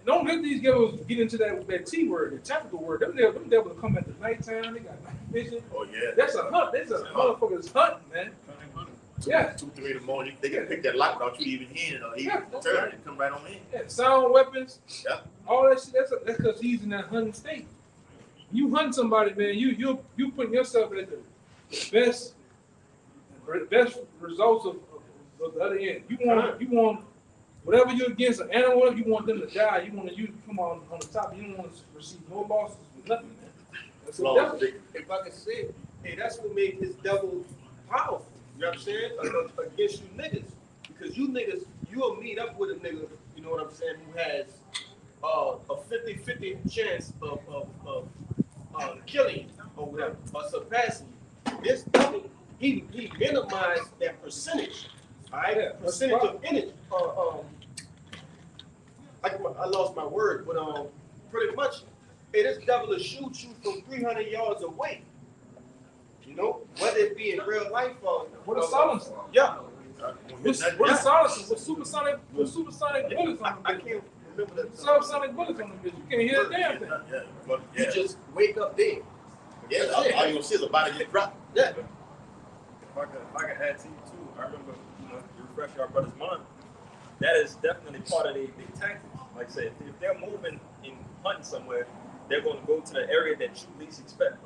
don't let these devils get into that T word, the tactical word. Them devils come at the nighttime. They got night vision. Oh yeah. That's a hunt. That's a motherfucker's hunting, man. Yeah. 2, 3 in the morning, they can pick that lock without you even hearing it or even turn and come right on in. Yeah, sound weapons. Yeah. All that shit. That's because he's in that hunting state. You hunt somebody, man. You putting yourself at the best results of the other end. You want whatever you're against an animal. You want them to die. You want to come on the top. You don't want to receive no losses with nothing, man. That's what devil. If I can say, hey, that's what made this devil powerful. You know what I'm saying? Against you niggas. Because you niggas, you'll meet up with a nigga, you know what I'm saying, who has a 50-50 chance of killing you or whatever, or surpassing you. This devil, he minimized that percentage. All right? Yeah, percentage of energy. I lost my word, but pretty much, hey, this devil will shoot you from 300 yards away. You know, whether it be in real life or what a silence. Yeah. What a silence. What supersonic bullets on I can't remember that. Subsonic bullets on the bitch. You can't hear a damn thing. Yeah, but, You yeah. just wake up dead. Yeah, all you gonna see is a body get dropped. Yeah. If I can add to you too, I remember, to refresh our brother's mind, that is definitely part of their tactics. Like I said, if they're moving and hunting somewhere, they're going to go to the area that you least expect.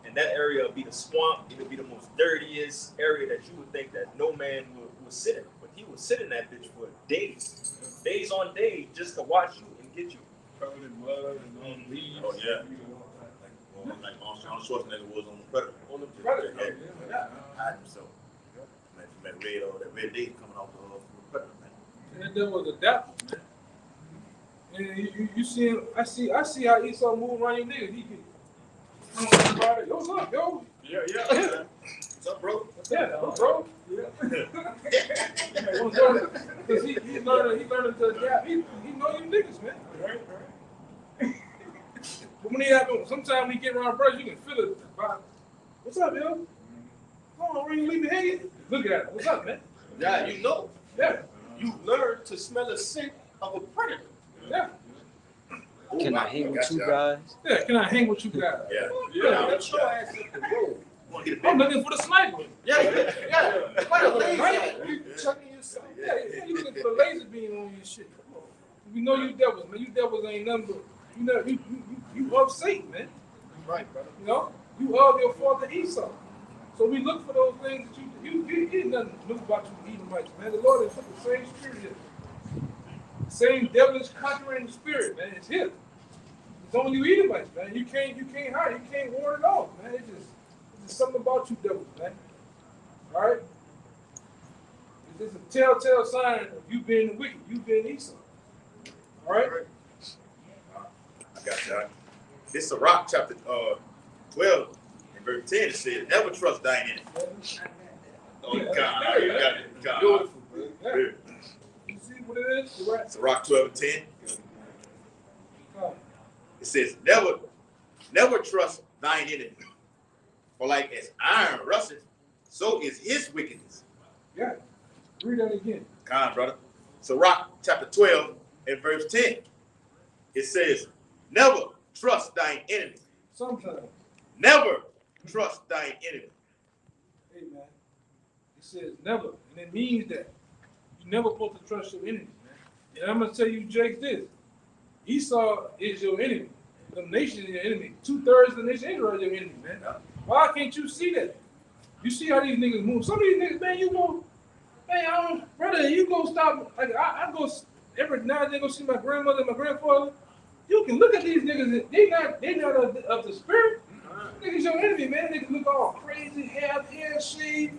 And that area will be the swamp. It'll be the most dirtiest area that you would think that no man would sit in. But he would sit in that bitch for days on days, just to watch you and get you. Covered in blood and all leaves. Oh, yeah. Like Arnold Schwarzenegger was on the Predator. On the Predator. Yeah. Hide himself. Man, that red day coming off the Predator, man. And then was a depth, man. And you see him, I see how Esau move around your niggas. He can, yo, what's up, yo? Yeah. What's up, bro? Yeah, bro. Yeah. Because he learning to adapt. He know you niggas, man. Right. But when he happen, sometimes when he get around brothers, you can feel it. What's up, yo? Come on, ring, leave me hanging. Look at it. What's up, man? Yeah, you know. Yeah. You learn to smell the scent of a predator. Yeah. Can I hang with you guys? Yeah, can I hang with you guys? Yeah. That's your ass at the road. I'm looking for the sniper. Yeah. What a lazy ass. You chucking yourself. Yeah, you looking for the laser beam on your shit. Come on. We know you devils, man. You devils ain't nothing but, you of Satan, man. Right, brother. You know? You of your father Esau. So we look for those things that you ain't nothing new about you Edomites, man. The Lord has put the same spirit here. The same devilish conquering spirit, man. It's here. It's on you Edomites, man. You can't hide. You can't ward it off, man. It's just something about you devils, man. All right? It's just a telltale sign of you being wicked, you being Esau. All right? I got you. This is Sirach chapter 12 and verse 10. It says, never trust thine enemy. Oh, God. You got it. God. Beautiful, man. Yeah. You see what it is? You're right. Sirach 12 and 10. Oh. It says, never trust thine enemy. For like as iron rusteth, so is his wickedness. Yeah. Read that again. Come on, brother. Sirach chapter 12 and verse 10. It says, never trust thine enemy. Sometimes. Never trust thine enemy. Hey, man. It says never. And it means that you never supposed to trust your enemies, man. And I'm going to tell you, Jake, this. Esau is your enemy. The nation is your enemy. 2/3 of the nation of Israel is your enemy, man. Why can't you see that? You see how these niggas move. Some of these niggas, man, brother, you go stop. Like, I go every now and then go see my grandmother and my grandfather. You can look at these niggas. They not of the spirit. Niggas your enemy, man. Niggas look all crazy, hair shaved,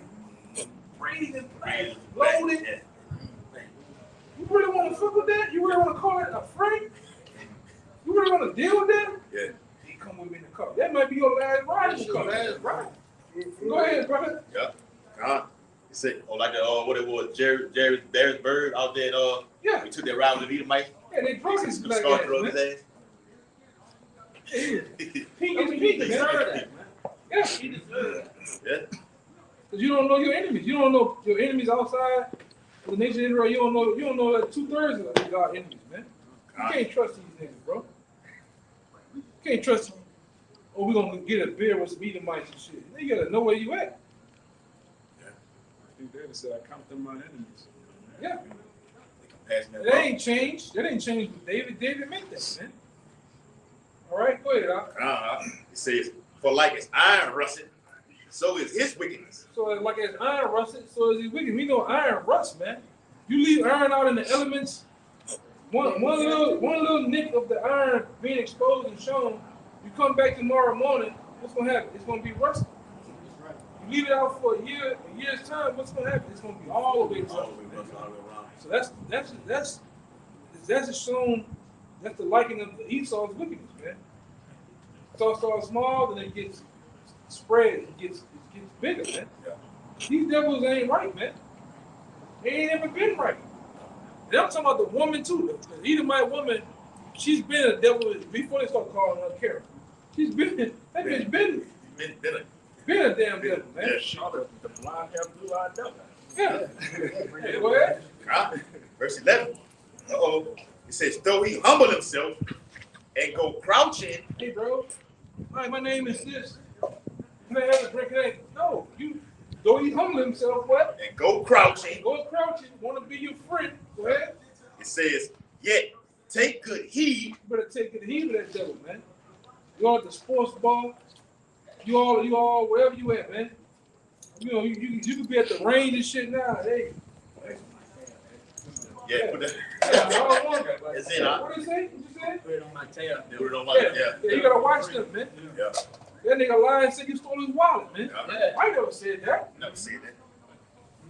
braided and loaded. You really want to fuck with that? You really want to call it a friend? You really want to deal with that? Yeah. He come with me in the car. That might be your last ride. Last ride. Go ahead, brother. Yeah. You said, like what it was, Darius Bird out there. Yeah. We took that ride with the Edomite. Yeah, they drunk his black Scar ass, through man. his ass. Pink is pink, man. Yeah. He deserves that. Yeah. Because you don't know your enemies. You don't know your enemies outside of the nation of Israel. You don't know that 2/3 of them are enemies, man. You can't trust these niggas, bro. You can't trust them. Oh, we're gonna get a beer with some Edomites and shit. You gotta know where you at. Dude, David said, I count them my enemies. Yeah. That That ain't changed. That ain't changed with David. David made that, man. All right, go ahead, Al. It says, for like as iron rusted, so is his wickedness. So like as iron rusted, so is he wicked. We know iron rust, man. You leave iron out in the elements, one little nick of the iron being exposed and shown, you come back tomorrow morning, what's gonna happen? It's gonna be rusted. You leave it out for a year's time, what's gonna happen? It's gonna be all the way rusted. So that's shown. That's the liking of the Esau's wickedness, man. It starts small, then it gets spread, it gets bigger, man. Yeah. These devils ain't right, man. They ain't ever been right. And I'm talking about the woman too. The Edomite woman, she's been a devil before they start calling her Karen. She's been that bitch been a damn devil, man. Yeah. The blind hair, blue-eyed devil. Yeah. Hey, go ahead. Verse 11. It It says, though he humble himself and go crouching. Hey, bro. Hi, my name is this. Can I have a drink of that? No, though he humble himself, what? And go crouching. Go crouching. Want to be your friend. Go ahead. It says, yet take good heed. You better take good heed of that devil, man. You all at the sports bar. You all wherever you at, man. You know, you could be at the range and shit now. Hey. Yeah, put that. That's it, huh? What did you say? Put it on my tab. Put it on my tab. Yeah, you gotta watch them, man. Yeah. That nigga lied and said you stole his wallet, man. Yeah. I never said that. Never said that.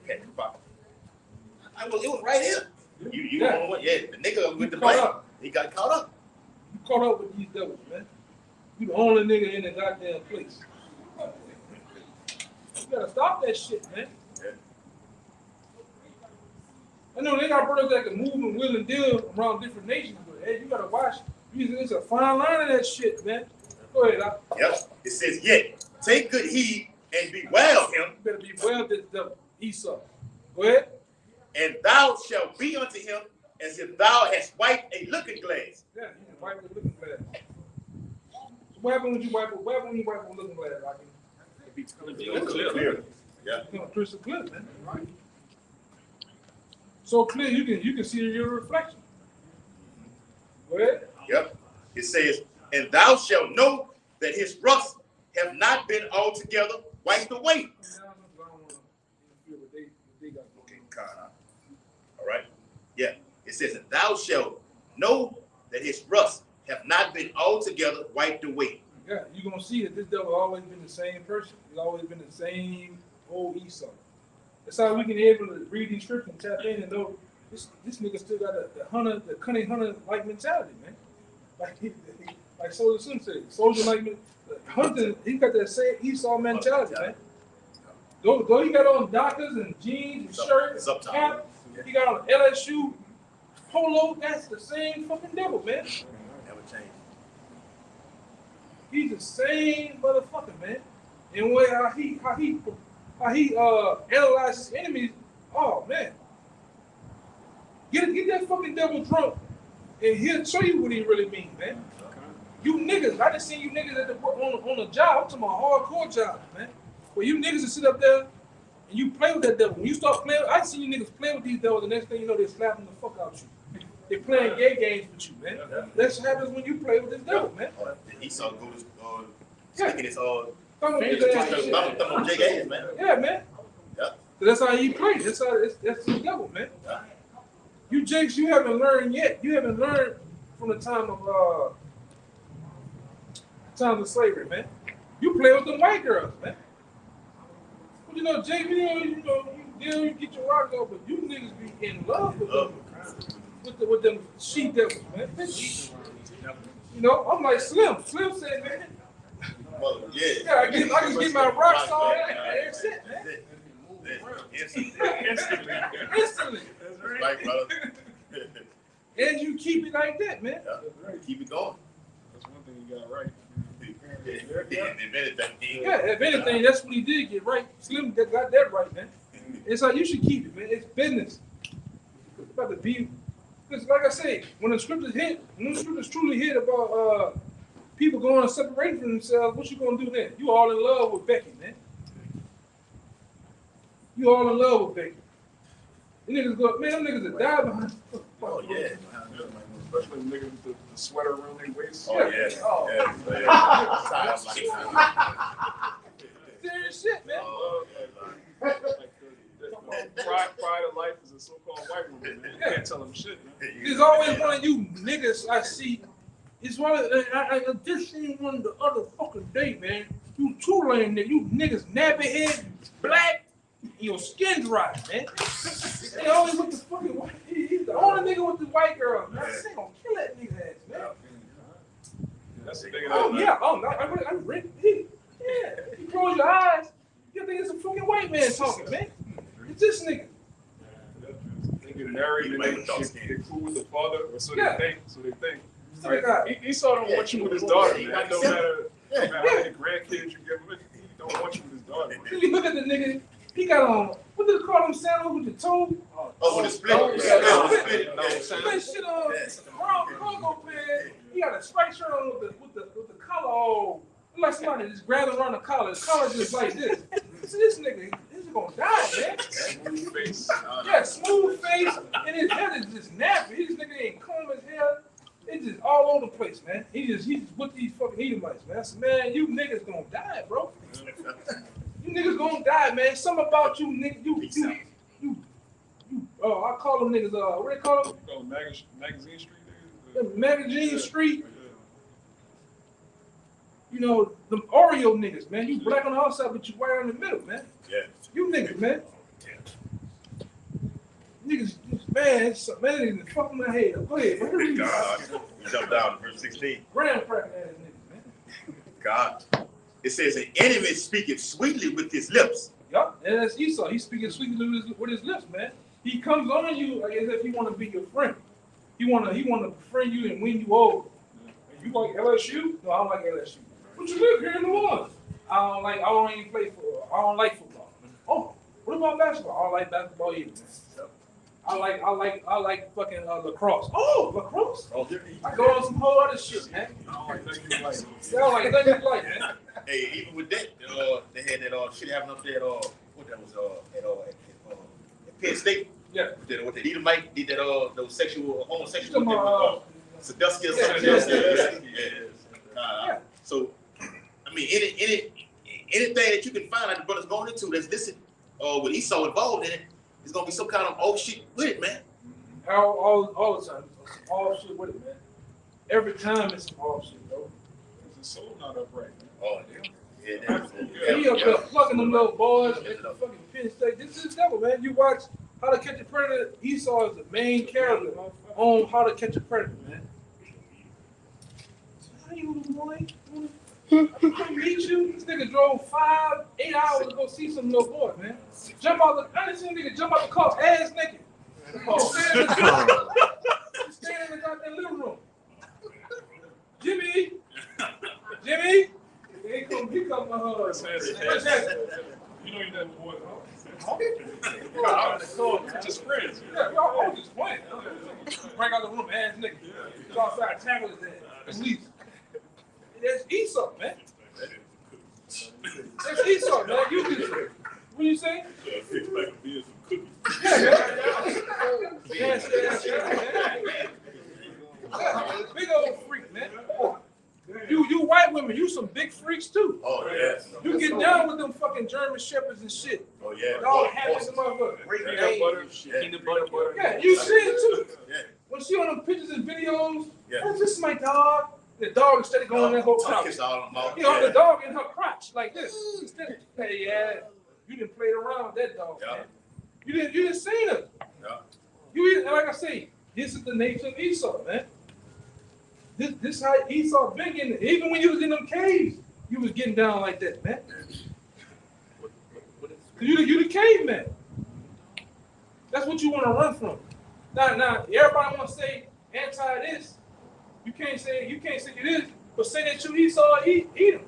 Okay, it was right here. You know what? Yeah, the nigga with the blame. He got caught up. You caught up with these devils, man. You the only nigga in the goddamn place. You gotta stop that shit, man. Yeah. I know they got brothers that can move and will and deal around different nations, but hey, you gotta watch. It's a fine line of that shit, man. Go ahead, Doc. Yep. It says, yet take good heed and beware of him. You better beware of this devil, Esau. Go ahead. And thou shalt be unto him as if thou hast wiped a looking glass. Yeah, you can wipe the looking glass. So what happened when you wipe a looking glass, Rocky? It's clear. Yeah. You know, crystal clear, man. Right? So clear you can see your reflection. Go ahead. Yep. It says, and thou shalt know that his rust have not been altogether wiped away. Okay, all right. Yeah. It says, and thou shalt know that his rust have not been altogether wiped away. Yeah, you're gonna see that this devil always been the same person. He's always been the same old Esau. That's how we can be able to read these scriptures and tap in and know this nigga still got the cunning hunter like mentality, man. Like Soldier Sim said, soldier like hunter, he got that same Esau mentality, man. Though he got on Dockers and jeans and shirts, cap, he got on LSU polo, that's the same fucking devil, man. Never changed. He's the same motherfucker, man. And how he analyzes his enemies. Oh man, get that fucking devil drunk, and he'll show you what he really means, man. You niggas, I just seen you niggas at the on a job. I'm talking about hardcore jobs, man. Where you niggas will sit up there and you play with that devil. When you start playing, I see you niggas play with these devils. The next thing you know, they're slapping the fuck out you. They're playing gay games with you, man. That's what happens when you play with this devil, man. Esau goes sticking his Thumb on Jake ass, man. Yeah, man. Yeah. So that's how he plays. That's the devil, man. Yeah. You Jakes, you haven't learned yet. You haven't learned from the time of slavery, man. You play with them white girls, man. But you know, Jake, you get your rock off, but you niggas be in love with them. With them she devils, man. You know, I'm like Slim. Slim said, man. Yeah, I can get my rocks on that's it, man. Instantly. That's right, brother. And you keep it like that, man. Yeah. Keep it going. That's one thing you got right. If anything, that's what he did get right. Slim got that right, man. It's like you should keep it, man. It's business. It's about to be. Because like I say, when the scriptures truly hit about people going and separating from themselves, what you gonna do then? You all in love with Becky, man. You all in love with Becky. You niggas go, man, them niggas are die behind. Oh yeah. Especially niggas with the sweater around their waist. Oh yeah. Serious shit, man. Pride of life is a so-called white woman, man. You can't tell them shit, man. There's always one of you niggas I see. It's one of I just seen one the other fucking day, man. You two-lane nigga, you niggas nappy head, black, and your skin dry, man. They always with the fucking white. He's the only nigga with the white girl, man. This ain't gonna kill that nigga ass, man. That's the thing. Oh yeah, I'm ready. Yeah, you close your eyes, you think it's a fucking white man talking, man. It's this nigga. They get married and they cool with the father, or so Yeah. they think. Right. Esau don't want you with his daughter, man. No matter how many grandkids you give him, he don't want you with his daughter. You look at the nigga, he got on, what do they call them sandals with the toe? Oh, with the split. That shit on Congo pants. He got a striped shirt on with the collar all. Like somebody just grabbed around the collar. The collar just like this. See, this nigga gonna die, man. Smooth face. Yeah, smooth face, and his head is just nappy. This nigga ain't comb his hair. It's just all over the place, man. He just with these fucking Edomites, man. I said, man, you niggas gonna die, bro. You niggas gonna die, man. Something about you, nigga. You. Oh, I call them niggas. What they call them? Oh, Magazine Street. Magazine Street. You know, them Oreo niggas, man. You black on the outside, but you white on the middle, man. Yeah. You niggas, man. Niggas, man, they fucking my head up. Go ahead, man. God. You jump down to verse 16. Grand cracking ass niggas, man. God. It says, an enemy speaking sweetly with his lips. Yup, and that's Esau. He's speaking sweetly with his lips, man. He comes on you like as if he want to be your friend. He want to befriend you and win you over. You like LSU? No, I don't like LSU. What you live here in New Orleans? I don't like football. Oh, what about basketball? I don't like basketball either, man. I like fucking lacrosse. Oh, lacrosse? I go on some whole other shit, man. I don't like nothing you like, man. Hey, even with that, they had that shit happening up there at what that was at Penn State. Yeah. With the Edomite did that those homosexual Sadusky or something else. Yeah. So I mean anything that you can find out the brothers going into that's listed with Esau involved in it, it's gonna be some kind of old shit with it, man. All the time. Some off shit with it, man. Every time it's some off shit, bro. Because his soul not upright. Oh, yeah. He up there plucking them little boys at the fucking Penn State. This is the devil, man. You watch How to Catch a Predator. Esau is the main character on How to Catch a Predator, man. How you, boy? I meet you. This nigga drove 5-8 hours to go see some little boy, man. I didn't see a nigga jump out the car ass naked. Stay in the goddamn living room. Jimmy. He come You know you never boy. Just friends. Yeah, y'all just playing. Break out the room, ass nigga. Go outside, tackle his ass. Police. That's Esau, man. That's Esau, man. You just, what you say? Yeah, big old freak, man. You white women, you some big freaks too. Oh, yes. You get down with them fucking German shepherds and shit. Oh, yeah. Y'all happy as a motherfucker. Peanut butter. Yeah, you see it too. Yeah. When she on them pictures and videos, Yeah. oh, this is my dog. The dog instead of going in her crotch. Kiss all them out. You know, the dog in her crotch like this. Instead of, hey, yeah, you didn't play around with that dog, Yeah. man. You didn't see it. Yeah. You like I say, this is the nature of Esau, man. This how Esau been getting. Even when you was in them caves, you was getting down like that, man. You the caveman. That's what you want to run from. Now, everybody want to say anti this. You can't say it is, but say that you Esau eat them.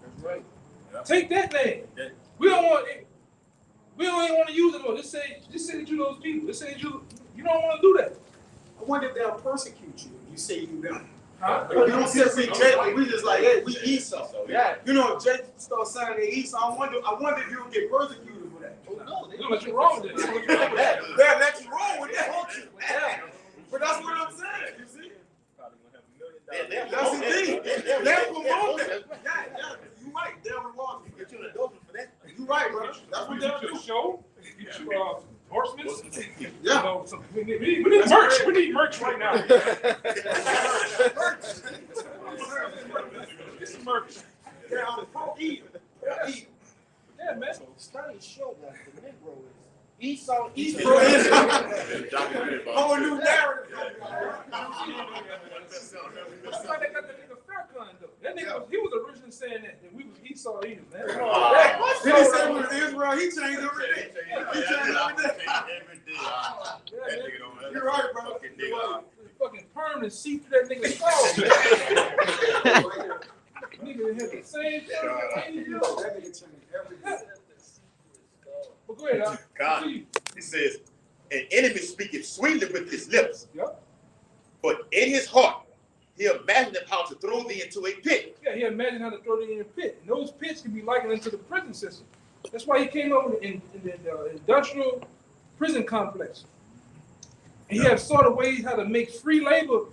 That's right. Yeah. Take that name. Yeah. We don't even want to use it more. Just say that you those people. Just say that you don't want to do that. I wonder if they'll persecute you if you say you them. Huh? You don't say we Jake, we just like, hey, we Esau. Yeah. You know, if Jake starts saying they Esau, I wonder if you'll get persecuted for that. No, they'll let you wrong with that. They'll let you wrong with that. But that's what I'm saying, you see? That's indeed. They'll promote that. Yeah, you right. They'll reward you. Get you an endorsement for that. You right, bro. That's what they'll do. Show. Get you endorsements. Yeah. We need merch. We need merch right now. Get some merch. Yeah, man. Studies show that the Negro is Esau. Whole new narrative. That's why they got that nigga Farrakhan though. That nigga, he was originally saying that we was Esau either, man. Then he said we was Israel. He changed every day. He changed every day. You're right, bro. Fucking permanent seat to that nigga's soul. Nigga had the same thing. That nigga changed every day. But go ahead, God, he says, An enemy speaketh sweetly with his lips. Yep. But in his heart, he imagined how to throw thee into a pit. Yeah, he imagined how to throw thee in a pit. And those pits can be likened into the prison system. That's why he came up with in the industrial prison complex. And he had sort of ways how to make free labor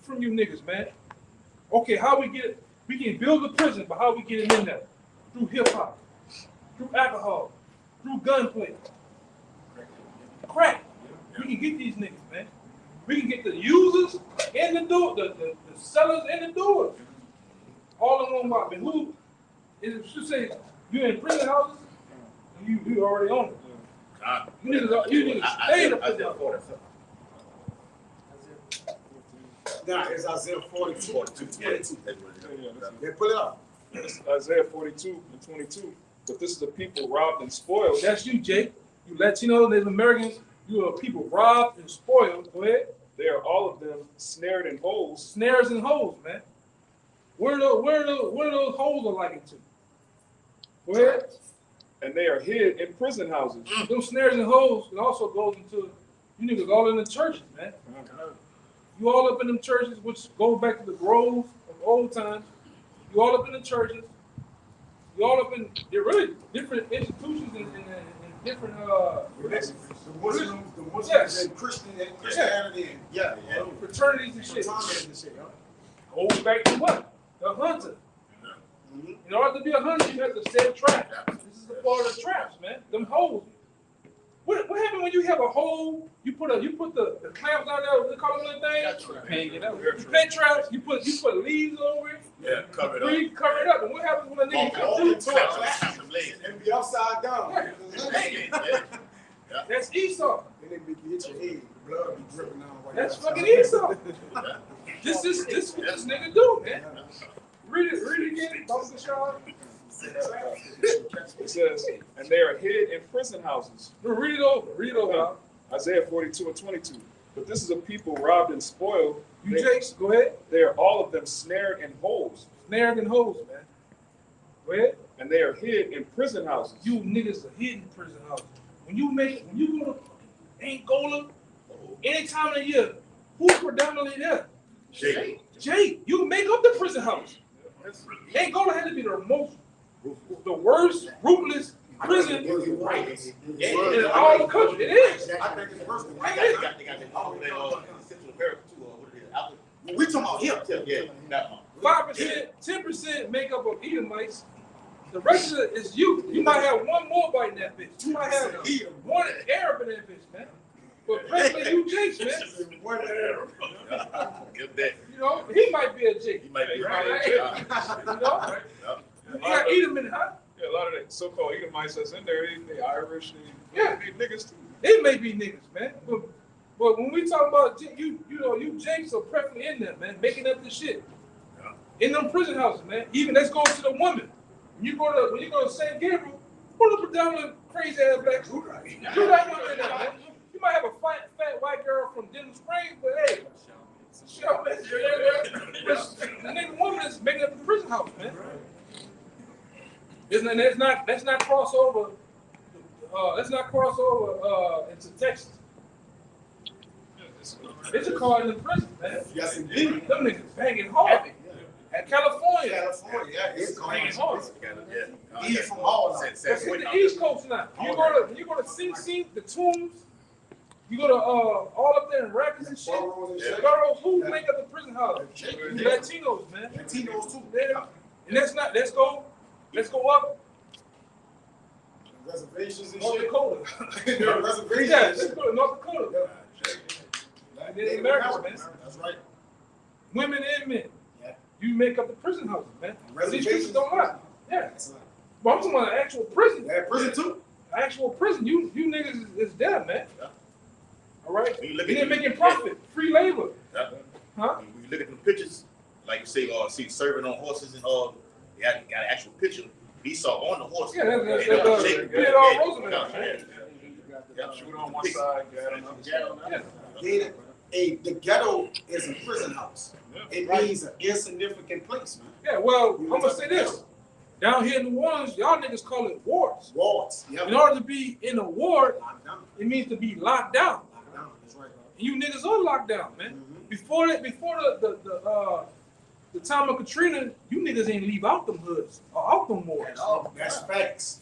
from you niggas, man. Okay, how we get it? We can build a prison, but how we get it in there? Through hip hop, through alcohol, through gunplay, crack. We can get these niggas, man. We can get the users and the door, the sellers and the doers, all in one mob. And who? It should say you're in prison houses, and you already own it. You niggas stay in the prison house. Nah, it's Isaiah 42. 22. They pull it up. It's Isaiah 42 and 22. But this is the people robbed and spoiled. That's you, Jake. You Latino, Native Americans, you are people robbed and spoiled. Go ahead. They are all of them snared in holes. Snares and holes, man. Where are those holes are likened to? Go ahead. And they are hid in prison houses. Those snares and holes, it also goes into, you niggas all in the churches, man. You all up in them churches, which goes back to the groves of old times. You all up in the churches. You all up in, they're really different institutions and different The Muslims and Christianity and fraternities and shit. Goes back to what? The hunter. In order to be a hunter, you have to set traps. This is a part of the traps, man. Them holes. What happens when you have a hole? You put the clamps out there. What they call them little things? You pet traps. You put leaves over it. Yeah, cover it up. Cover it up. And what happens when a nigga comes through? and be upside down. That's Esau. Then they hit your head. Blood be dripping out. That's fucking Esau. This what this nigga do, man. Read it again. Bump the shot. It says, and they are hid in prison houses. Read it over. Read it over. Isaiah 42 and 22. But this is a people robbed and spoiled. You Jakes, go ahead. They are all of them snared in holes. Snared in holes, man. Go ahead. And they are hid in prison houses. You niggas are hid in prison houses. When you go to Angola, any time of the year, who's predominantly there? Jake. You make up the prison house. Angola had to be the worst, ruthless prison in all the country. It is. I think it's worse than we talking about him. Yeah. 5%, 10% make up of Edomites. The rest of it is you. You might have one more bite in that bitch. You might have one Arab in that bitch, man. But presently you Jakes, man. One Arab. You know, he might be a Jake. He might be You know? You got Edom huh? Yeah, a lot of that so-called Edomites that's in there, they Irish, they niggas too. It may be niggas, man. But when we talk about you Jakes are preferably in there, man, making up the shit. In them prison houses, man. Even let's go to the woman. When you go to St. Gabriel, what a predominant crazy ass black dude. You not gonna in there, man. You might have a fat white girl from Denver Springs, but hey, the nigga woman is making up the prison house, man. Let's not cross over. Let's not cross over into Texas. It's a car in the prison, man. Yes, indeed. Them niggas banging hard. At California, it's banging hard. Even from all of It's the East Coast now. You go to Sing Sing, the Tombs. You go to all up there in Rapids and shit. Who make up the prison house? Latinos, man. Latinos too. Yeah. And let's go up. Reservations and North shit. Dakota. Reservations. Yeah, let's go to North Dakota. Native Americans, man. That's right. Women and men. Yeah. You make up the prison houses, man. These Reservations. people don't lie. Yeah. But I'm talking about an actual prison. Yeah, prison too. Actual prison. You niggas is dead, man. Yeah. All right. When you look They're at making profit, free labor. Yeah. Huh? When you look at the pictures, like you say, see serving on horses and you got an actual picture. Esau on the horse. Yeah, that's Theodore Roosevelt. Shoot on one side, The ghetto is a prison house. It means an insignificant place, man. Yeah, well, I'm gonna say this. Down here in New Orleans, y'all niggas call it wards. Wards. Yep. In order to be in a ward, it means to be locked down. Locked down. That's right, bro. And you niggas are locked down, man. Before the time of Katrina, you niggas ain't leave out them hoods or out them wards. That's facts.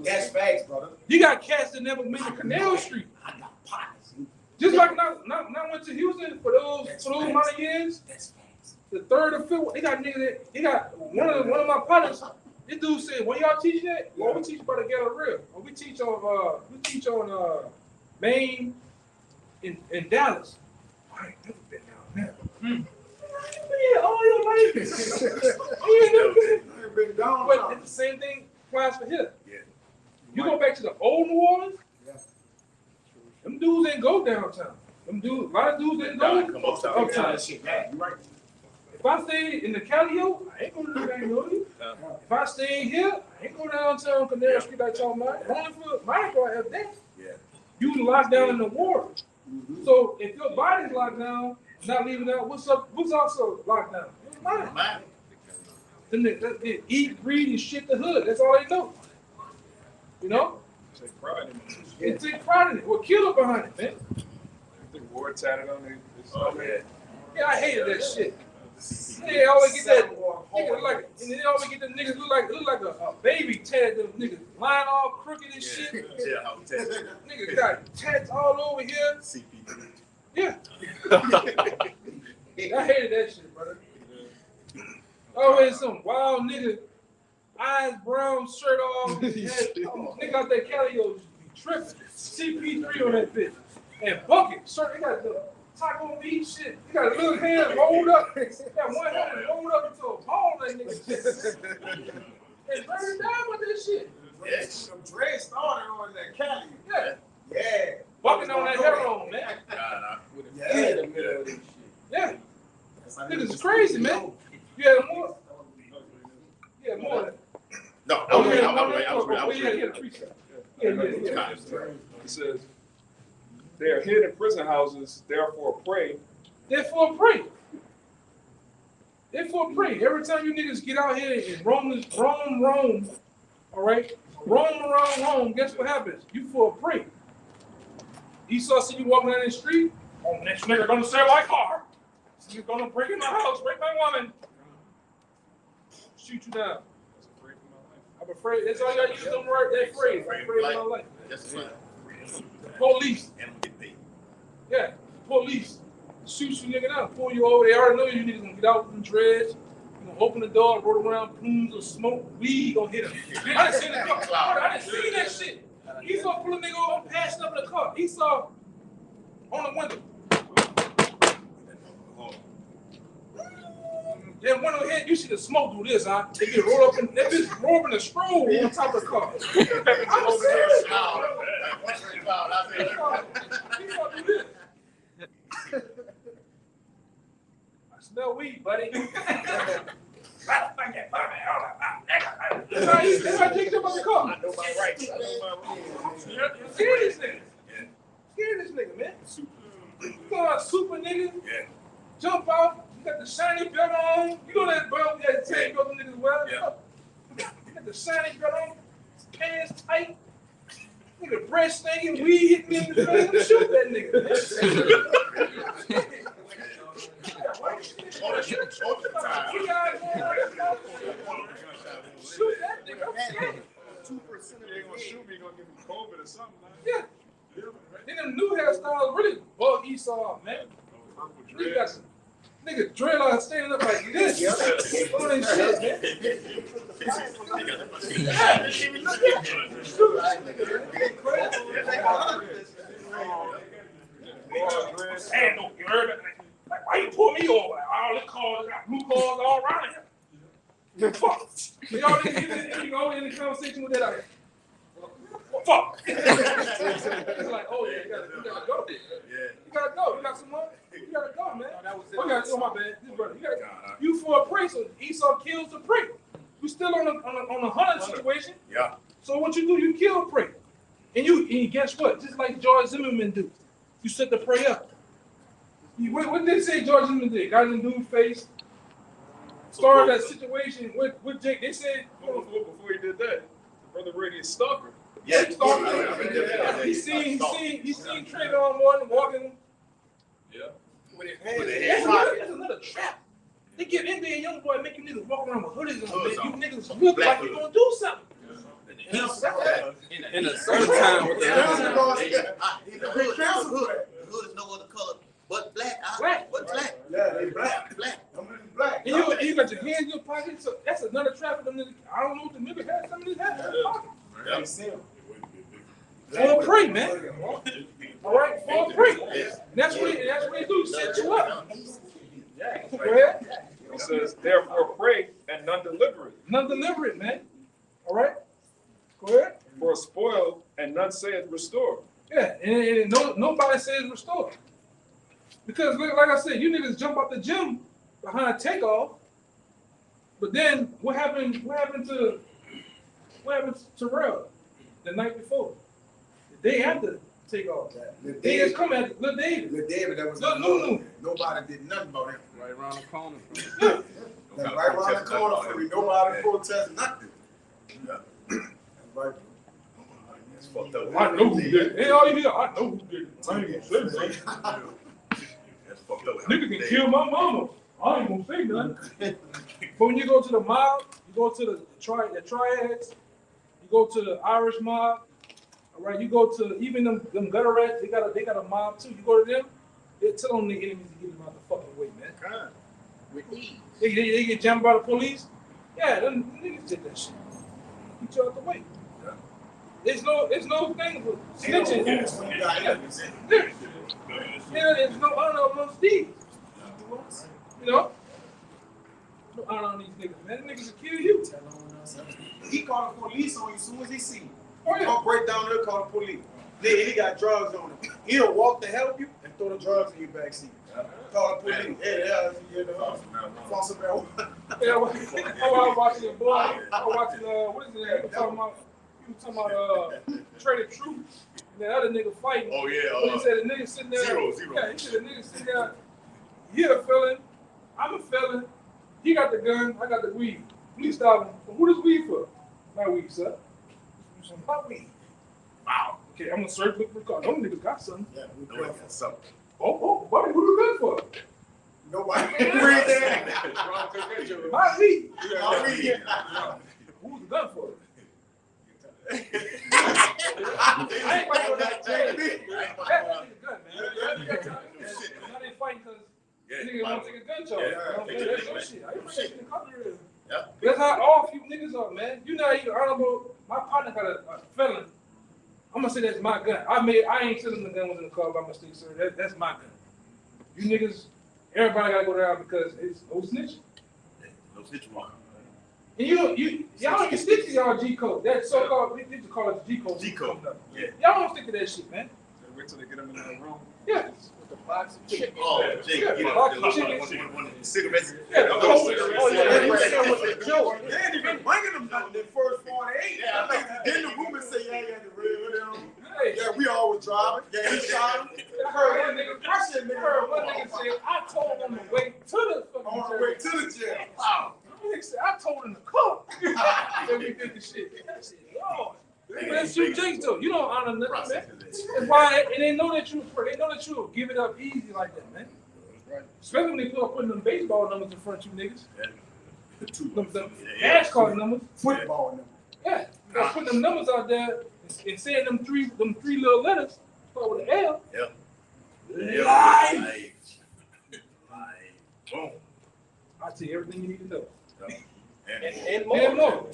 That's facts, brother. You got cats that never been to Canal Street. I got partners. Just like not went to Houston for those amount of years. That's facts. The third or fifth, they got niggas that they got one of my partners. This dude said, "When y'all teach that? Well, we teach about the ghetto real. Well, we teach on Maine in Dallas. I ain't never been down there. Yeah, all your life. You ain't never been down. But it's the same thing applies for here. Yeah. You go back to the old New Orleans. Them dudes ain't go downtown. A lot of dudes ain't go uptown. Right. If I stay in the Calio, I ain't going to Magnolia. If I stay here, I ain't going downtown Canal Street like y'all might. Only for my car have that. Yeah. You locked down in the ward. So if your body's locked down, not leaving out, what's also locked down? Your mind. Then they eat, breathe, and shit the hood. That's all they know. You know? Take pride in it. They take pride in it. What killed behind it, man? The war tatted on it. Yeah, I hated that shit. They always get that nigga like, and they always get them niggas look like a baby tat. Them niggas lying all crooked and shit. Niggas got tats all over here. Yeah. I hated that shit, brother. Always some wild nigga, eyes brown, shirt off, nigga out there Calio tripping. CP3 on that bitch. And bucket, shirt, they got the taco meat shit. They got a little hand rolled up. They got one hand rolled up into a ball that nigga shit. And burn it down with this shit. Yes. Some dread started on that Cali. Yeah. Yeah. Bucking on that heroin, man. Yeah. Niggas is crazy, man. You had more? Yeah, more. No, I was It says, they are hid in prison houses, therefore pray. Therefore pray. Therefore pray. Every time you niggas get out here and roam, all right? Roam around Rome, guess what happens? You for a pray. Esau see you walking down the street, oh, next nigga gonna steal my car. You're gonna break in my house, break my woman. Shoot you down. I'm afraid. That's all y'all use them word. That phrase. I'm afraid of my life. Police. Yeah, police. Shoot you nigga down. Pull you over. They already know you niggas gonna get out with them dreads. You gonna open the door, roll around, plumes of smoke. Weed gonna hit him. I didn't see that car. I didn't see that shit. He saw pull a nigga over, passing up in the car. He saw on the window. That window hit, you see the smoke do this, huh? They get rolled up in that bitch roll up in a stroll on top of the car. I'm serious. I smell weed, buddy. That's how I picked up on the car. I know my rights. Scared this nigga. Scared this nigga, man. You got a super nigga. Yeah. Jump out. You got the shiny belt on. You know that belt that tank belt niggas wear? Yeah. You got the shiny belt on. Pants tight. Nigga breast stinking. Weed hitting me in the face. Shoot that nigga, man. Shoot that nigga. 2% of they gonna shoot me, gonna give me COVID or something. Yeah. Then them new hairstyles really bug Esau, man. You got some nigga dreadlocks standing up like this. Yeah. All that shit, man. Hey, no, you heard it? Like, why you pull me over? All the cars, got blue cars all around here. Fuck. Y'all didn't you go in the conversation with that. Like, fuck. It's like, oh yeah, you gotta go. You gotta go. You got some money? You gotta go, man. Oh, my bad. This brother, you gotta go. You for a prey, so Esau kills the prey. You still on a hunting situation. Yeah. So what you do, you kill prey. And guess what? Just like George Zimmerman do. You set the prey up. What did they say George Zimmerman did? Got in the dude's face, started that situation with Jake. They said Before he did that, the brother Brady is stalker. Yeah. he seen Trayvon Martin walking. Yeah. With his hands. With his That's hands. another trap. They give NBA young boy make you niggas walk around with hoodies on. Hoods You on. niggas look like you gonna do something. In a summertime with the The hood is no other color but black. Black. But black. Yeah, they black. Black. Black. And you got your hands in your pocket, so that's another trap for them niggas. I don't know what the niggas had. Some of these had in their pocket. They see him. Fall prey, man. All right, fall prey. That's what they do. Set you up. Go ahead. It says, therefore pray and none deliver it. None deliver it, man. All right. Go ahead. For a spoil and none saith restore. Yeah, and nobody says restore. Because like I said, you niggas jump out the gym behind takeoff, but then what happened to Terrell the night before? The day after takeoff. They just come at Lil David. Lil David, that was Lil nobody did nothing about him. right around the corner. Right around the corner for me. Nobody protest nothing. Right. It's fucked up. I know who did it. Hey, all you hear, I know who did it. I ain't gonna say nothing. That's fucked up. Nigga can kill my mama. I ain't gonna say nothing. But when you go to the mob, you go to the triads, you go to the Irish mob, all right, you go to even them gutter rats, they got a mob too. You go to them, they tell them the enemies to get them out the fucking way, man. With ease. They get jammed by the police. Yeah, them niggas did that shit. Get you out the way. There's no thing with snitching. There's no honor amongst these. You know? No honor on these niggas, man. Them niggas will kill you. He called the police on you as soon as he see you. Oh, yeah. Come break down there, call the police. Then he got drugs on him. He'll walk to help you and throw the drugs in your backseat. Call the police. Yeah, false marijuana. Yeah, I was watching a boy. I was watching, what is it? He was talking about Traded Truth. And that other nigga fighting. Oh, yeah. But he said the nigga sitting there. Zero. Yeah, he said the nigga sitting there. He a felon. I'm a felon. He got the gun. I got the weed. Please stop him. Who does weed for? My weed, sir. My weed. Wow. Okay, I'm gonna search look for car. Those niggas got something. Yeah, we got something. Oh, buddy, who the gun for? Nobody. Read that. My weed. My weed. Who's the gun for? I ain't fighting for that. That's the gun, man. I ain't fighting because niggas want to take a gun charge. That's your shit. I ain't fighting in the country. That's how all you niggas are, man. You not even honorable. My partner got a felon. I'm gonna say that's my gun. I ain't telling the gun was in the car by mistake, sir. That's my gun. You niggas, everybody gotta go down because it's no snitching. No snitching, Mark. And y'all don't even stick to y'all G code. That so-called, they just call it G code. G code. Yeah. Y'all don't stick to that shit, man. Wait till they get them in that room. Yeah. With the box of chicken. Oh, Jake, Yeah, get box up. of chicken. One cigarettes. Yeah, the whole They ain't even bringing them nothing in first 48. I think then the woman say, yeah, the real. Yeah, we always driving. Yeah, he shot him. I heard one nigga say, I told him to wait to the fucking On the way to the jail. Wow. Nigga said, I told him to come. Then we did the shit. I said, Lord. That's you, Jake, though. You don't honor nothing, man. That's why, and they know that you will give it up easy like that, man. Right. Especially when they start putting them baseball numbers in front of you niggas. Them cash card numbers. Football numbers. Yeah. You putting them numbers out there and saying them three little letters, start with an L. Yep. Life. Boom. I tell you everything you need to know. And more.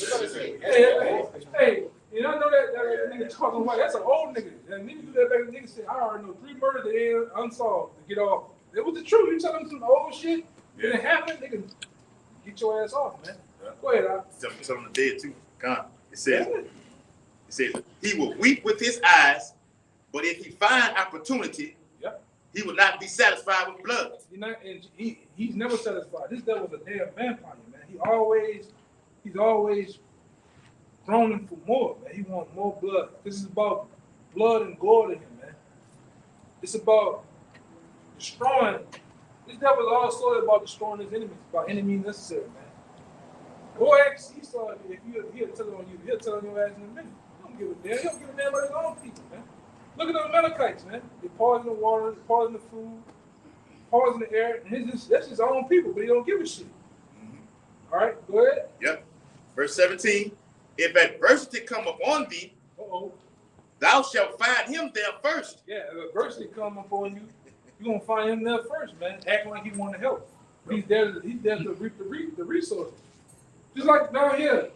Hey, you know that nigga talking about that's an old nigga. That nigga do that back. Nigga said, I already know 3 murders that ain't unsolved to get off. It was the truth. You tell them some old shit, and it happened, they can get your ass off, man. Go ahead, Tell them the dead too. Come. It says he will weep with his eyes, but if he find opportunity, he will not be satisfied with blood. He's never satisfied. This devil's a damn vampire, man. He's always groaning for more, man. He wants more blood. This is about blood and gore to him, man. It's about destroying. This devil's also about destroying his enemies, about enemies necessary, man. Esau, if he'll tell on you, he'll tell on your ass in a minute. He don't give a damn. He don't give a damn about his own people, man. Look at the Amalekites, man. They poison the water, they poison the food, poison the air, and that's his own people, but he don't give a shit. All right, go ahead. Yep. Verse 17. If adversity come upon thee, thou shalt find him there first. Yeah, if adversity come upon you, you're gonna find him there first, man. Acting like he want to help. He's there to reap the resources. Just like down here,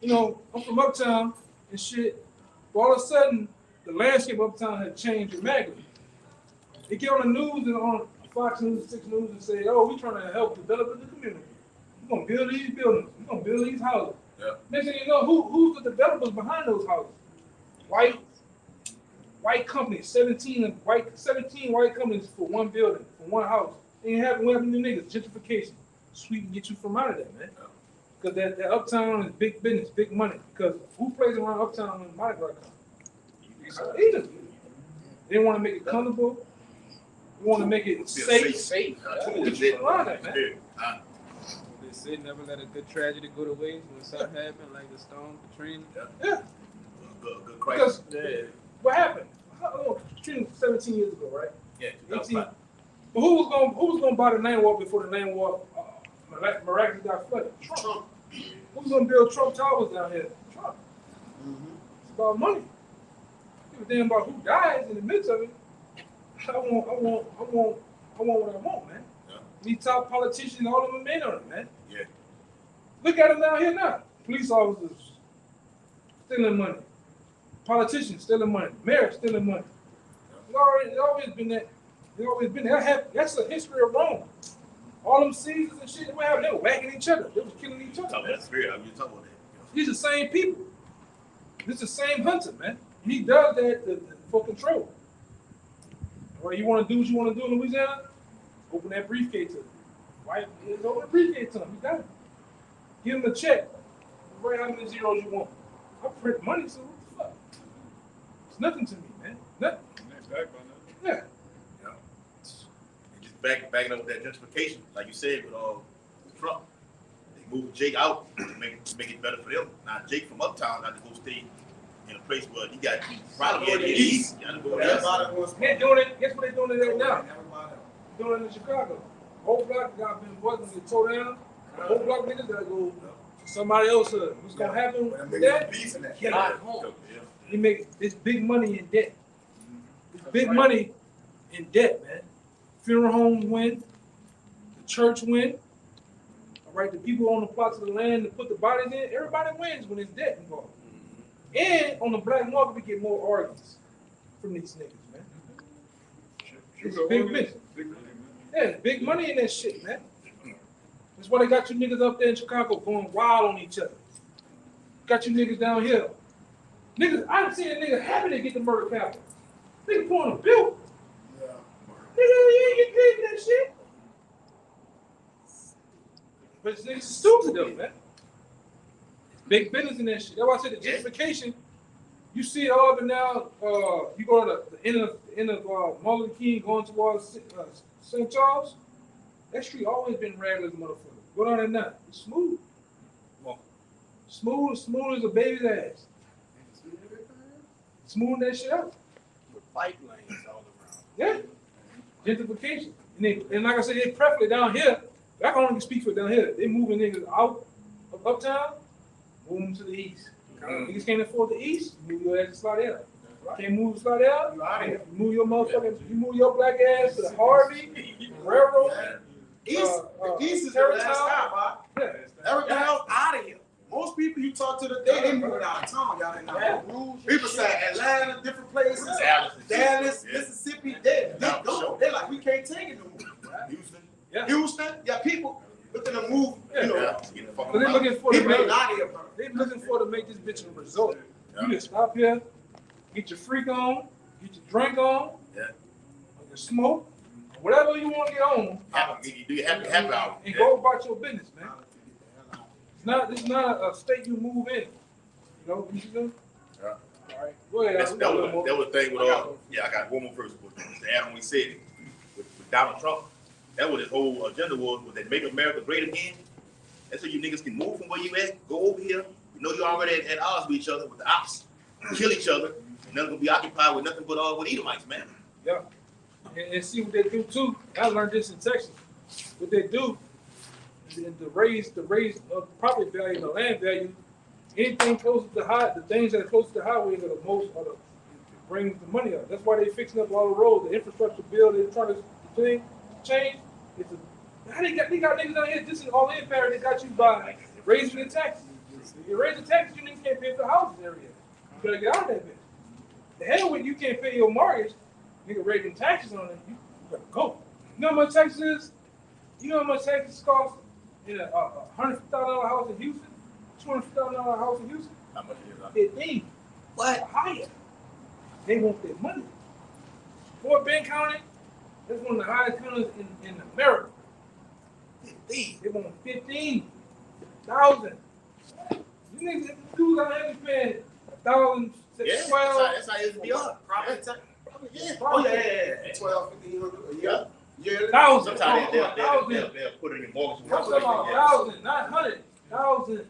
you know, I'm from Uptown and shit. But all of a sudden, the landscape of Uptown had changed dramatically. They get on the news and on Fox News, 6 News, and say, "Oh, we're trying to help develop the community. We're gonna build these buildings. We're gonna build these houses." Yeah. Next thing you know, who's the developers behind those houses? White companies, 17 white companies for one building, for one house. Ain't happening with them niggas. Gentrification. Sweet and get you from out of that, man. Because that Uptown is big business, big money. Because who plays around Uptown when Mardi Gras comes? Either. They want to make it comfortable. They want to make it safe. Get you from around that, man. They say never let a good tragedy go to waste when something happened, like the storm, Katrina. Yeah. Good crisis. Because what happened? Katrina 17 years ago, right? Yeah. 18. But who was gonna buy the 9th Ward before the 9th Ward miraculously got flooded? Trump. Who was gonna build Trump Towers down here? Trump. It's about money. Give a damn about who dies in the midst of it. I want what I want, man. Yeah. These top politicians, all of them in on it, man. Yeah. Look at them down here now. Police officers stealing money. Politicians stealing money. Mayors stealing money. It's always been that. It's always been that. That's a history of Rome. All them Caesars and shit, they were whacking each other. They was killing each other. That's weird. I mean, you're talking about that. These are the same people. This is the same hunter, man. He does that for control. Well, you want to do what you want to do in Louisiana? Open that briefcase to him. Right? Open the briefcase to him. You got it. Give him a check. Write how many zeros you want. I print money, so what the fuck? It's nothing to me, man. Nothing. Yeah. Just backing up with that gentrification, like you said with Trump, they moved Jake out to make it better for them. Now Jake from Uptown got to go stay in a place where he got probably at the east. They're doing it. Guess what they're doing it right now? They're doing it in Chicago. Whole block got been working to tore down. Whole block niggas gotta go to somebody else. What's gonna happen with that? Get out home. He make this big money in debt. This big money in debt, man. Funeral homes win. The church win. All right, the people on the plots of the land to put the bodies in, everybody wins when there's debt involved. And on the black market, we get more organs from these niggas, man. It's big business. Yeah, big money in that shit, man. That's why they got you niggas up there in Chicago going wild on each other. Got you niggas down here. Niggas, I've seen a nigga happy to get the murder capital. Nigga pulling a bill. Nigga, you ain't get paid for that shit. But this niggas stupid though, man. Big business in that shit. That's why I said the gentrification. You see it all, but now you go to the end of Martin Luther King going towards St. Charles. That street always been ragged as a motherfucker. Go down there now. It's smooth. Smooth as a baby's ass. Smooth that shit out. With bike lanes all around. Yeah. Gentrification. And like I said, they preferably down here. I can only speak for down here. They moving niggas out of Uptown, move them to the east. Niggas can't afford the east, move your ass to Slidell. Can't move to Slidell, you move your motherfucking, you move your black ass to Harvey, Railroad. East is the last stop, everything else out of here. Most people you talk to today, they moving out of town, y'all ain't know. People say Atlanta, different places, Dallas, Mississippi, they go. They like, we can't take it no more. Houston, people looking to move, you know. They're looking for to make this bitch a resort. You just stop here, get your freak on, get your drink on, your smoke, whatever you want to get on. Do you have to have it out? And go about your business, man. It's not a state you move in. You know what you do? Yeah. All right. Go ahead. That was the thing with I got one more person to add on what he said with Donald Trump. That was his whole agenda was that make America great again. That's so you niggas can move from where you at, go over here. You know you already at odds with each other, with the ops, kill each other. Nothing gonna be occupied with nothing but with Edomites, man. Yeah. And see what they do too. I learned this in Texas. What they do is to raise property value and the land value. Anything close to the things that are close to the highway are the most brings the money up. That's why they fixing up all the roads, the infrastructure bill. They're trying to change. How they got niggas out here? This is all in power. They got you by raising the taxes. If you raise the taxes, you niggas can't pay for the houses area. You gotta get out of that bitch. The hell with you can't pay your mortgage. Nigga raising taxes on it. You gotta go. You know how much taxes is? You know how much taxes cost in a $150,000 house in Houston? $250,000 house in Houston? How much is it? 15. What? Higher. They want their money. Fort Bend County, that's one of the highest counties in America. 15. They want 15,000. You niggas, dudes out here paying 1,000, Yeah, 12. that's how it be on. Property tax. Yeah. Oh yeah. 12, 1,500 a year. Yeah. Thousand. Sometimes they'll put it in mortgage. I'm talking about 1,000, not 100,000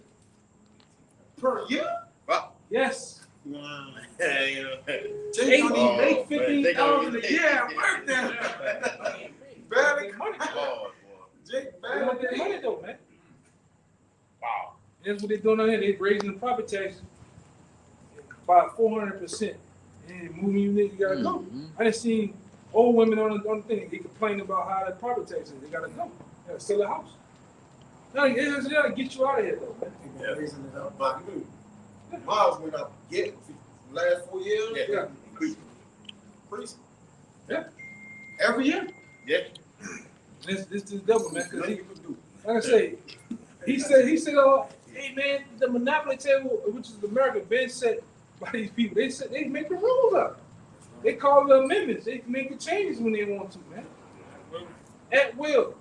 Per year? Wow. Yes. Yeah, you know. They make 15,000 a year. Work that. Barely Money. Lord, Jake, They want their money though, man. wow. That's what they're doing out here. They're raising the property taxes by 400%. And moving you niggas gotta go. I done seen old women on the thing. They complain about how the property taxes. They gotta go. They gotta sell a house. Now, they gotta get you out of here though, man. Yeah. Raising it up. But miles went up. Last 4 years. Yeah. Increase. Yeah. Every year. Yeah. This is double, man. 'Cause like I say, he said, hey man, the monopoly table, which is America, been set by these people. They said they make the rules up. They call the amendments. They can make the changes when they want to, man. At will.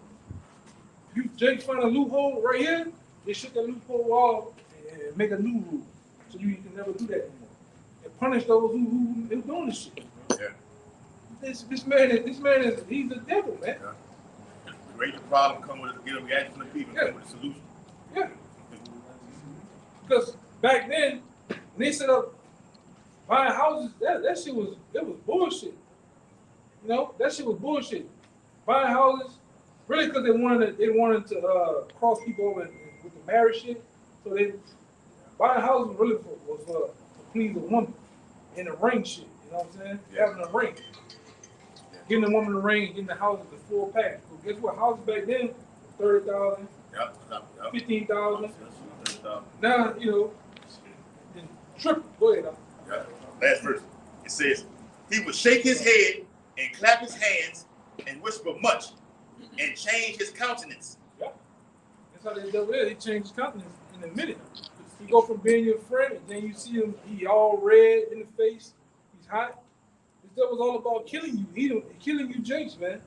You just find a loophole right here, they shut that loophole off and make a new rule. So you can never do that anymore. And punish those who doing this shit. Yeah. This man is he's the devil, man. Yeah. Create the problem, come with get a reaction from the people, come with a solution. Yeah. Because back then, when they set up buying houses, that shit was bullshit. You know, that shit was bullshit. Buying houses, really because they wanted to cross people over with the marriage shit. So they buying houses really was to please a woman in a ring shit. You know what I'm saying? Yeah. Having a ring. Getting a woman a ring and getting the house is the full package. So guess what? Houses back then, 30,000, 15,000. Now, you know, triple. Go ahead. Yeah. Last verse. It says, he would shake his head and clap his hands and whisper much and change his countenance. Yeah. That's how they do it. He changed his countenance in a minute. You go from being your friend and then you see him, he all red in the face. He's hot. That was all about killing you. He killing you, James, man.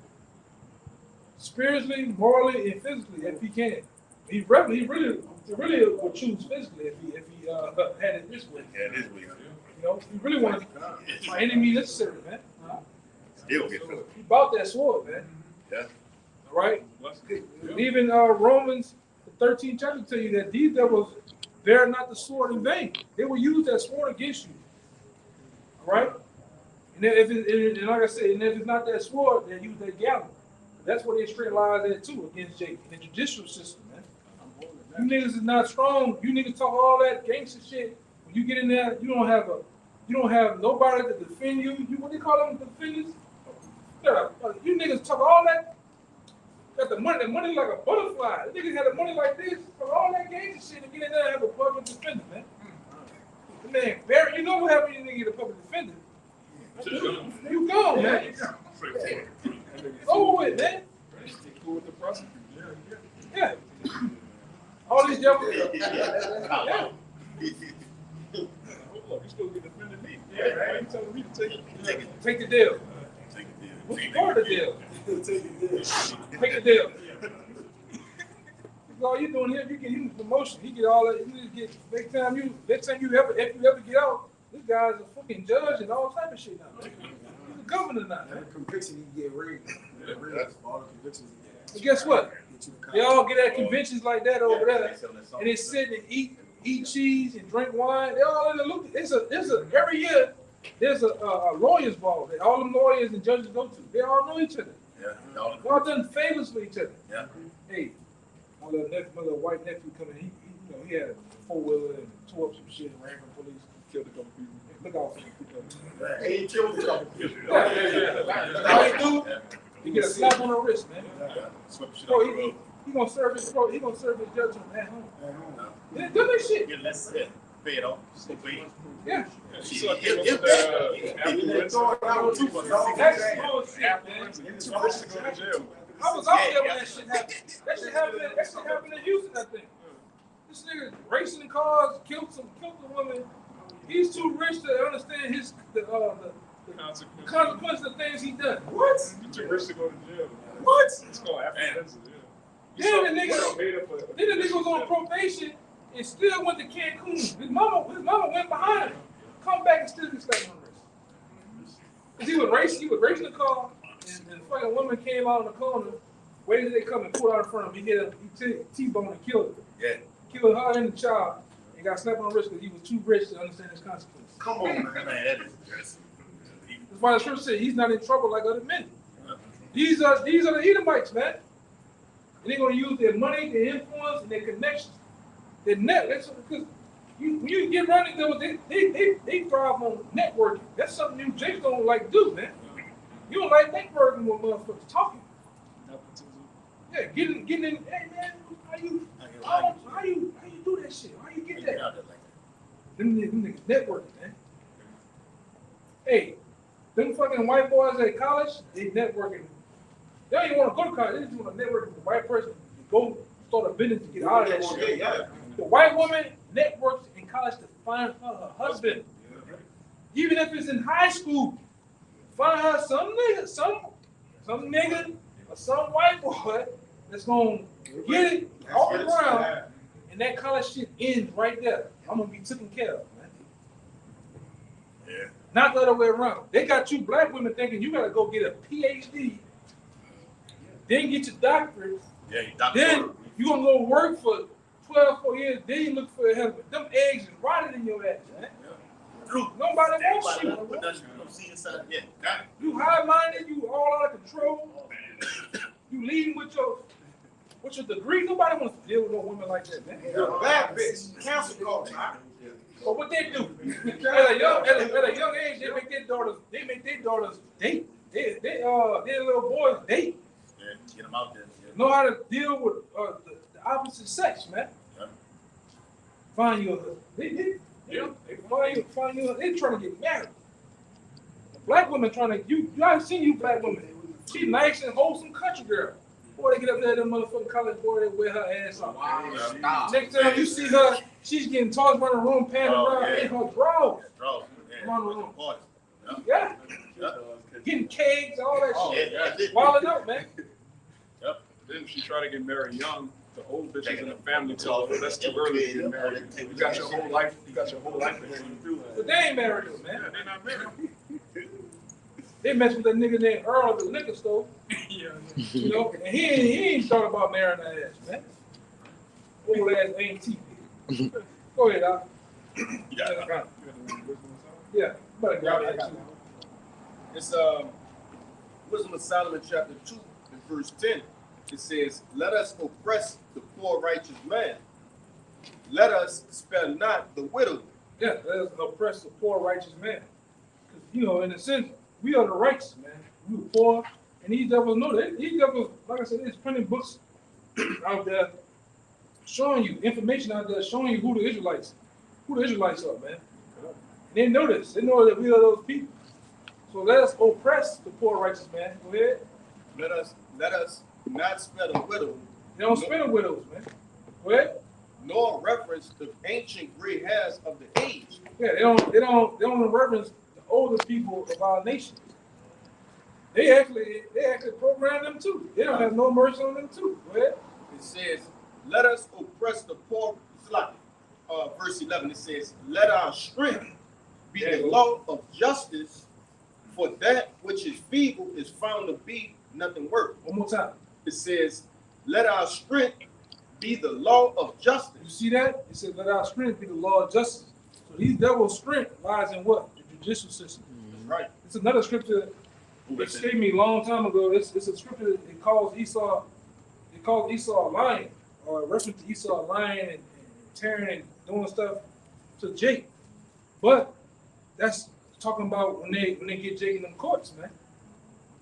Spiritually, morally, and physically, if he can. He really would choose physically if he had it this way. Yeah, this way. You know, he really wanted my enemy necessary, man. Still get physically. He bought that sword, man. Yeah. All right. Even Romans, the 13th chapter, tell you that these devils bear not the sword in vain. They will use that sword against you. All right. And and like I said, and if it's not that sword, then use that gallon. That's what they straight lies at too against Jake in the judicial system, man. You niggas is not strong. You niggas talk all that gangster shit. When you get in there, you don't have nobody to defend you. What they call them, defenders? You niggas talk all that. Got the money like a butterfly. The niggas had the money like this, talk all that gangster shit to get in there and have a public defender, man. Man, Barry, you know what happened when you get a public defender? You go, man. It's over with, man. Cool with the prosecutor. Yeah. All these devils. Yeah. You still get defended me. Yeah, right. You telling me to Take the deal. What's part of the deal? Take the deal. All you doing here, you get him promotion. He get all that. You get next time you ever get out. This guy's a fucking judge and all type of shit now. He's a governor now. Every conviction he get raised. All the convictions he But guess what? They all get at conventions like that over there, and they sit and eat cheese and drink wine. They all in the loop. Every year there's a lawyer's ball that all them lawyers and judges go to. They all know each other. Yeah. They all done favors for each other. Yeah. Hey, my little white nephew coming. He had a 4-wheeler and tore up some shit and ran from police. Killed a couple people. Look out for him. He killed a couple people. All he do, he get a slap on the wrist, man. Bro, he gonna serve his judgment at home. Yeah, do that shit. Yeah, that's it. Pay it off. Yeah. She saw him with the affluence. That's bullshit, man. Too rich to go to jail. I was out there when that shit happened. That shit happened in Houston, I think. This nigga racing cars, killed the woman. He's too rich to understand the consequences of things he done. What? You're too rich to go to jail. What? It's called affluence. Then the nigga was on probation and still went to Cancun. His mama went behind him. Come back and still get slapped on the wrist. Cause he was racing the car, and the fucking woman came out in the corner. Waited till they come and pulled out in front of him. He T-boned and killed her. Yeah. Killed her and the child, and got slapped on the wrist because he was too rich to understand his consequences. Come on, man. That is That's why the scripture said he's not in trouble like other men. These are the Edomites, man. And they're gonna use their money, their influence, and their connections. Their net. That's because when you get around them, they thrive on networking. That's something you Jakes don't like do, man. You don't like networking with motherfuckers talking. Yeah, getting in. Hey man, how you do that shit? How you get that? Them niggas networking, man. Hey, them fucking white boys at college, they networking. They don't even want to go to college. They just want to network with the white person to go start a business to get out of that shit. Yeah. The white woman networks in college to find her husband. Even if it's in high school, find her some nigga or some white boy that's gonna get it off the ground, and that college shit ends right there. I'm gonna be taken care of, man. Yeah. Not the other way around. They got you black women thinking you gotta go get a PhD, then get your doctorate, then you gonna go work for 12 years, then you look for a husband. Them eggs is rotted in your ass, man. Nobody wants you. You high-minded, you all out of control. You leading with your degree. Nobody wants to deal with no woman like that, man. You're a bad bitch. Cancel culture. But what they do at a young age, they make their daughters date. Their little boys date. Yeah, get them out there. Yeah. Know how to deal with the opposite sex, man. Yeah. Find your husband. They find your. They trying to get married. The black women trying to. You haven't seen you black women. She nice and wholesome country girl. Boy, they get up there, them motherfucking college boy, they wear her ass off. Wow. Next time you see her, she's getting tossed around the room, panting around in her drawers. Come on the room. Yeah. Getting cakes, all that shit. Wilding out, man. Yep. Then she tried to get married young. The old bitches in the family tell her that's too early to get married. You got your whole life. You got your whole life ahead of you. But they ain't married though, man. Yeah, they're not married. They mess with that nigga named Earl at the liquor store. Yeah. You know, and he ain't thought about marrying that ass, man. Old ass ain't Go ahead, Doc. Yeah, but it's Wisdom of Solomon chapter 2 and verse 10. It says, "Let us oppress the poor righteous man. Let us spare not the widow." Yeah, let us oppress the poor righteous man. Because, you know, in a sense, we are the righteous, man. We were poor, and these devils know that. These devils, like I said, there's printing books out there showing you, information out there showing you who the Israelites are, man. And they know this. They know that we are those people. So let us oppress the poor righteous man. Go ahead. Let us not spare the widow. They don't spare the widows, man. Go ahead. Nor reference the ancient gray hairs of the age. Yeah, they don't reverence the older people of our nation. They actually program them too. They don't have no mercy on them too. Go ahead. It says, "Let us oppress the poor." Verse 11. It says, "Let our strength be the law of justice, for that which is feeble is found to be nothing worth." One more time. It says, let our strength be the law of justice. You see that? It said, let our strength be the law of justice. So these devils' strength lies in what? The judicial system. That's right. It's another scripture that escaped me a long time ago. It's a scripture that it calls Esau a lion, or a reference to Esau lying and tearing and doing stuff to Jake. But that's talking about when they get Jake in them courts, man.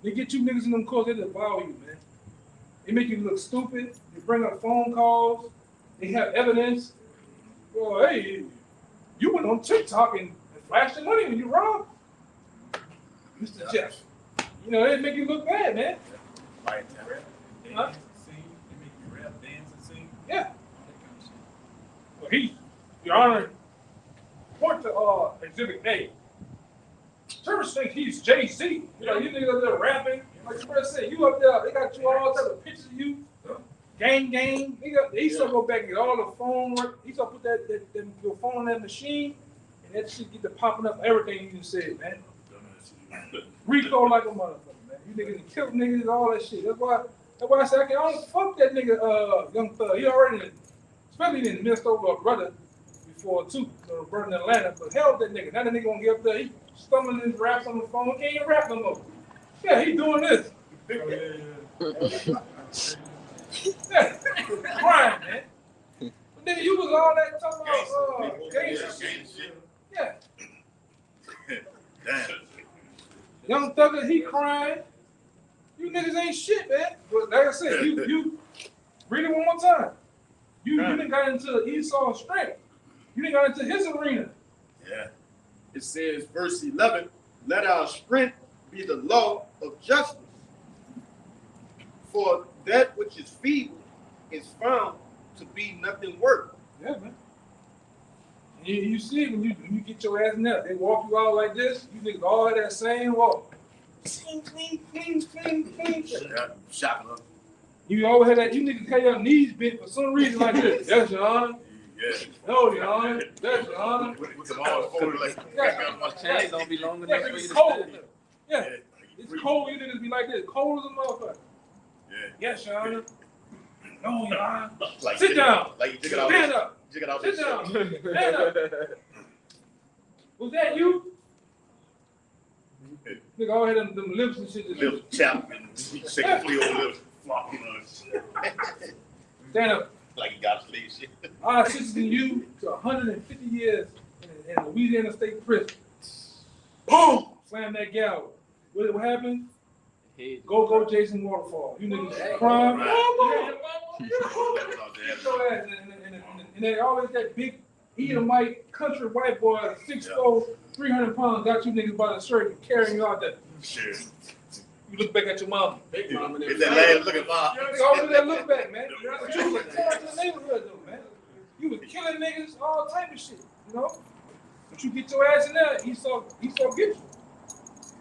They get you niggas in them courts, they devour you, man. They make you look stupid. They bring up phone calls. They have evidence. Well, hey, you went on TikTok and flashed your money when you robbed Mr. Jeff. You know, they make you look bad, man. Right. Huh? Yeah. Well, Your Honor, point to Exhibit A. Terrorists think he's Jay-Z. You know, you niggas up there rapping. Like the first said, you up there, they got you all type of pictures of you. Gang. He still go back and get all the phone work. He still put your phone on that machine, and that shit get to popping up everything you just said, man. Rico like a motherfucker, man. You niggas killed niggas, all that shit. That's why I said I don't fuck that nigga, Young Thug. He already, especially he messed over a brother before too, brother in Atlanta. But hell with that nigga. Now that nigga gonna get up there, he stumbling his raps on the phone. He can't even rap no more. Yeah, he doing this. Yeah, crying, man. But nigga, you was all that talking about gangster shit. Yeah. Damn. Young Thugger, he crying. You niggas ain't shit, man. But like I said, you read it one more time. You done got into Esau's strength. You done got into his arena. Yeah. It says, verse 11, let our strength be the law of justice. For that which is feeble is found to be nothing worth. Yeah, man. You see it when you get your ass in there. They walk you out like this. You niggas all have that same walk. Clean. Yeah, shocking up. You always have that. You niggas have your knees bent for some reason like this. Yes, Your Honor. Yeah. No, Your Honor. Yes, Your Honor. With the arms folded like My chain don't be long enough for you It's to cold. stand. Yeah. It's cold. You niggas be like this. Cold as a motherfucker. Yeah. Yes, Your Honor. No, Your Honor. Like Sit down. Like you took it out. Stand up. Sit down. Sit down. Stand up. Was that you? Nigga, all had them lips and shit. Lip chap and shaking three old lips flopping on shit. Stand up. Like he got sleep shit. I sentenced you to 150 years in Louisiana State Prison. Boom! Slam that gal. What happened? Go Jason Waterfall. You niggas crying. And they always that big Edomite country white boy, 6'4", 300 pounds, got you niggas by the shirt and carrying you out there. Sure. You look back at your mama. It's that last look at mom. You always that look back, man. But you was tearing the neighborhood though, man. You was killing niggas, all type of shit, you know? But you get your ass in there, Esau get you.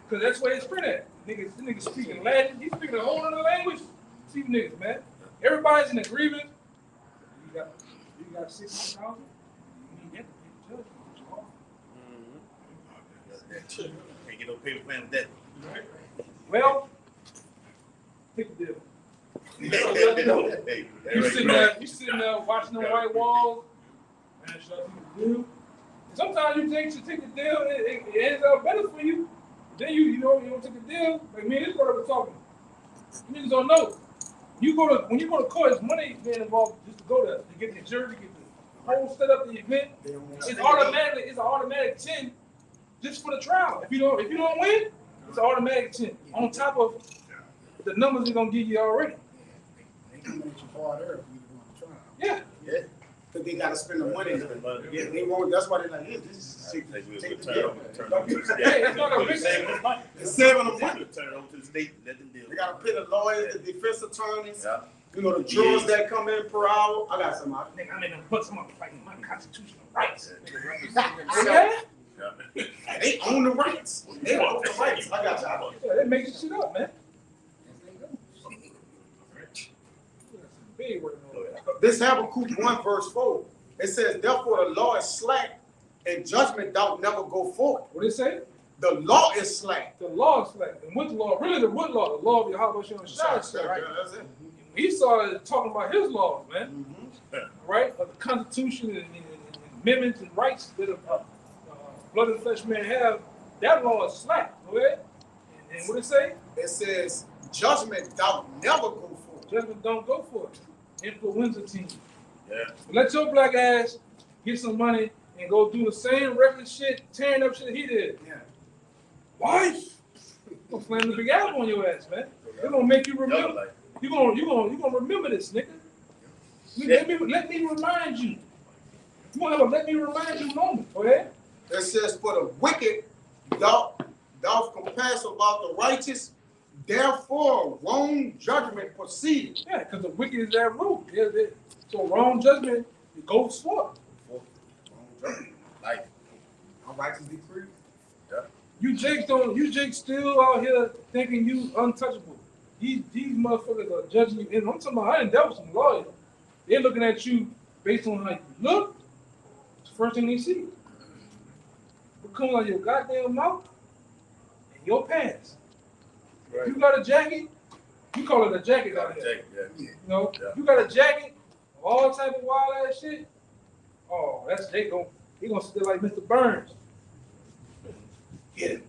Cause that's where it's print at. Niggas speaking Latin, he's speaking a whole other language. See you niggas, man. Everybody's in agreement. You got 600,000. You need that to get judged. Can't get no paper plan with that. Well, pick the deal. Hey, You sitting there watching the white walls. Man, should I take the deal? Sometimes you take the deal, it ends up better for you. Then you don't take the deal. Like me and this brother were talking. You niggas don't know. When you go to court, it's money being involved just to go there. To get the jury, to get the whole set up the event. It's an automatic 10 just for the trial. If you don't win, it's an automatic 10 on top of the numbers they're gonna give you already. They come at you hard there if you want to try. Yeah. Yeah. Because they got to spend the money. Yeah, they won't. That's why they're like, this is take the deal. Hey, it's not a big It's saving them money. Turn it over to the state, let them deal. They got to pay the lawyers, the defense attorneys, Yeah. you know, the jurors that come in per hour. I got some. I made them put some up like my constitutional rights. Yeah. They own the rights. They own the rights. I got y'all. Yeah, they making shit up, man. This Habakkuk 1 verse 4. It says, therefore the law is slack and judgment don't never go forth. What did it say? The law is slack. The law is slack. And which law? Really, the what law? The law of Yahweh Shem Shai. Right. That's it. Esau is talking about his laws, man. Right? Of the Constitution and amendments and rights that a blood and flesh man have. That law is slack. Go ahead. And what it say? It says judgment don't never go for it. Judgment don't go for it. Influenza team. Yeah. Let your black ass get some money and go do the same reckless shit, tearing up shit he did. Yeah. Why? Gonna slam the big apple on your ass, man. They're gonna make you remember. You gonna remember this, nigga. Let me remind you. You wanna have a let me remind you moment. Go ahead. It says for the wicked, thou compass about the righteous, therefore wrong judgment proceeded. Yeah, because the wicked is that root. So wrong judgment, it goes forth. Like, unrighteous decree. Yeah. You Jakes still out here thinking you untouchable. These motherfuckers are judging you. And I'm talking about, I done dealt with some lawyers. They're looking at you based on how you look. It's the first thing they see. What comes out of your goddamn mouth and your pants. Right. You got a jacket, you call it a jacket out here. Yeah. You know, you got a jacket, all type of wild ass shit. Oh, he gonna sit there like Mr. Burns. Get him.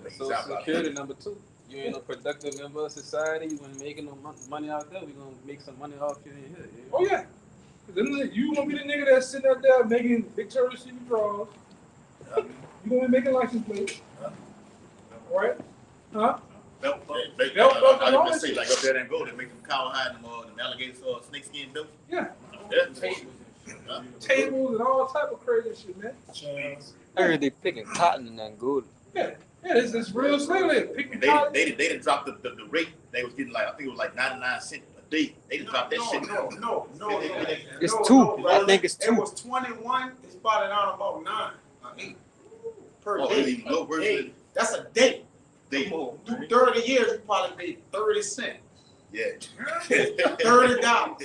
Social Security number 2. You ain't a productive member of society. You ain't making no money out there. We gonna make some money off you in here. Oh yeah. You gonna be the nigga that's sitting out there making Victoria's Secret draws. You gonna be making license plates. All right? Huh? Belt, and all that say shit. like up there and go, they make them cowhide them alligators or snakeskin belts. Yeah. Yeah. Tables and all type of crazy shit, man. I heard they picking cotton in Angola. Yeah, it's real slavery. Picking cotton. They didn't drop the rate. They was getting like, I think it was like 99 cents a day. They didn't drop that shit. No. It's 2. I think it's 2. It was 21. It started out about 9 or 8 per Oh, day. low version. That's a day. Day. Do 30 years, you probably made 30 cents. Yeah. $30. $30,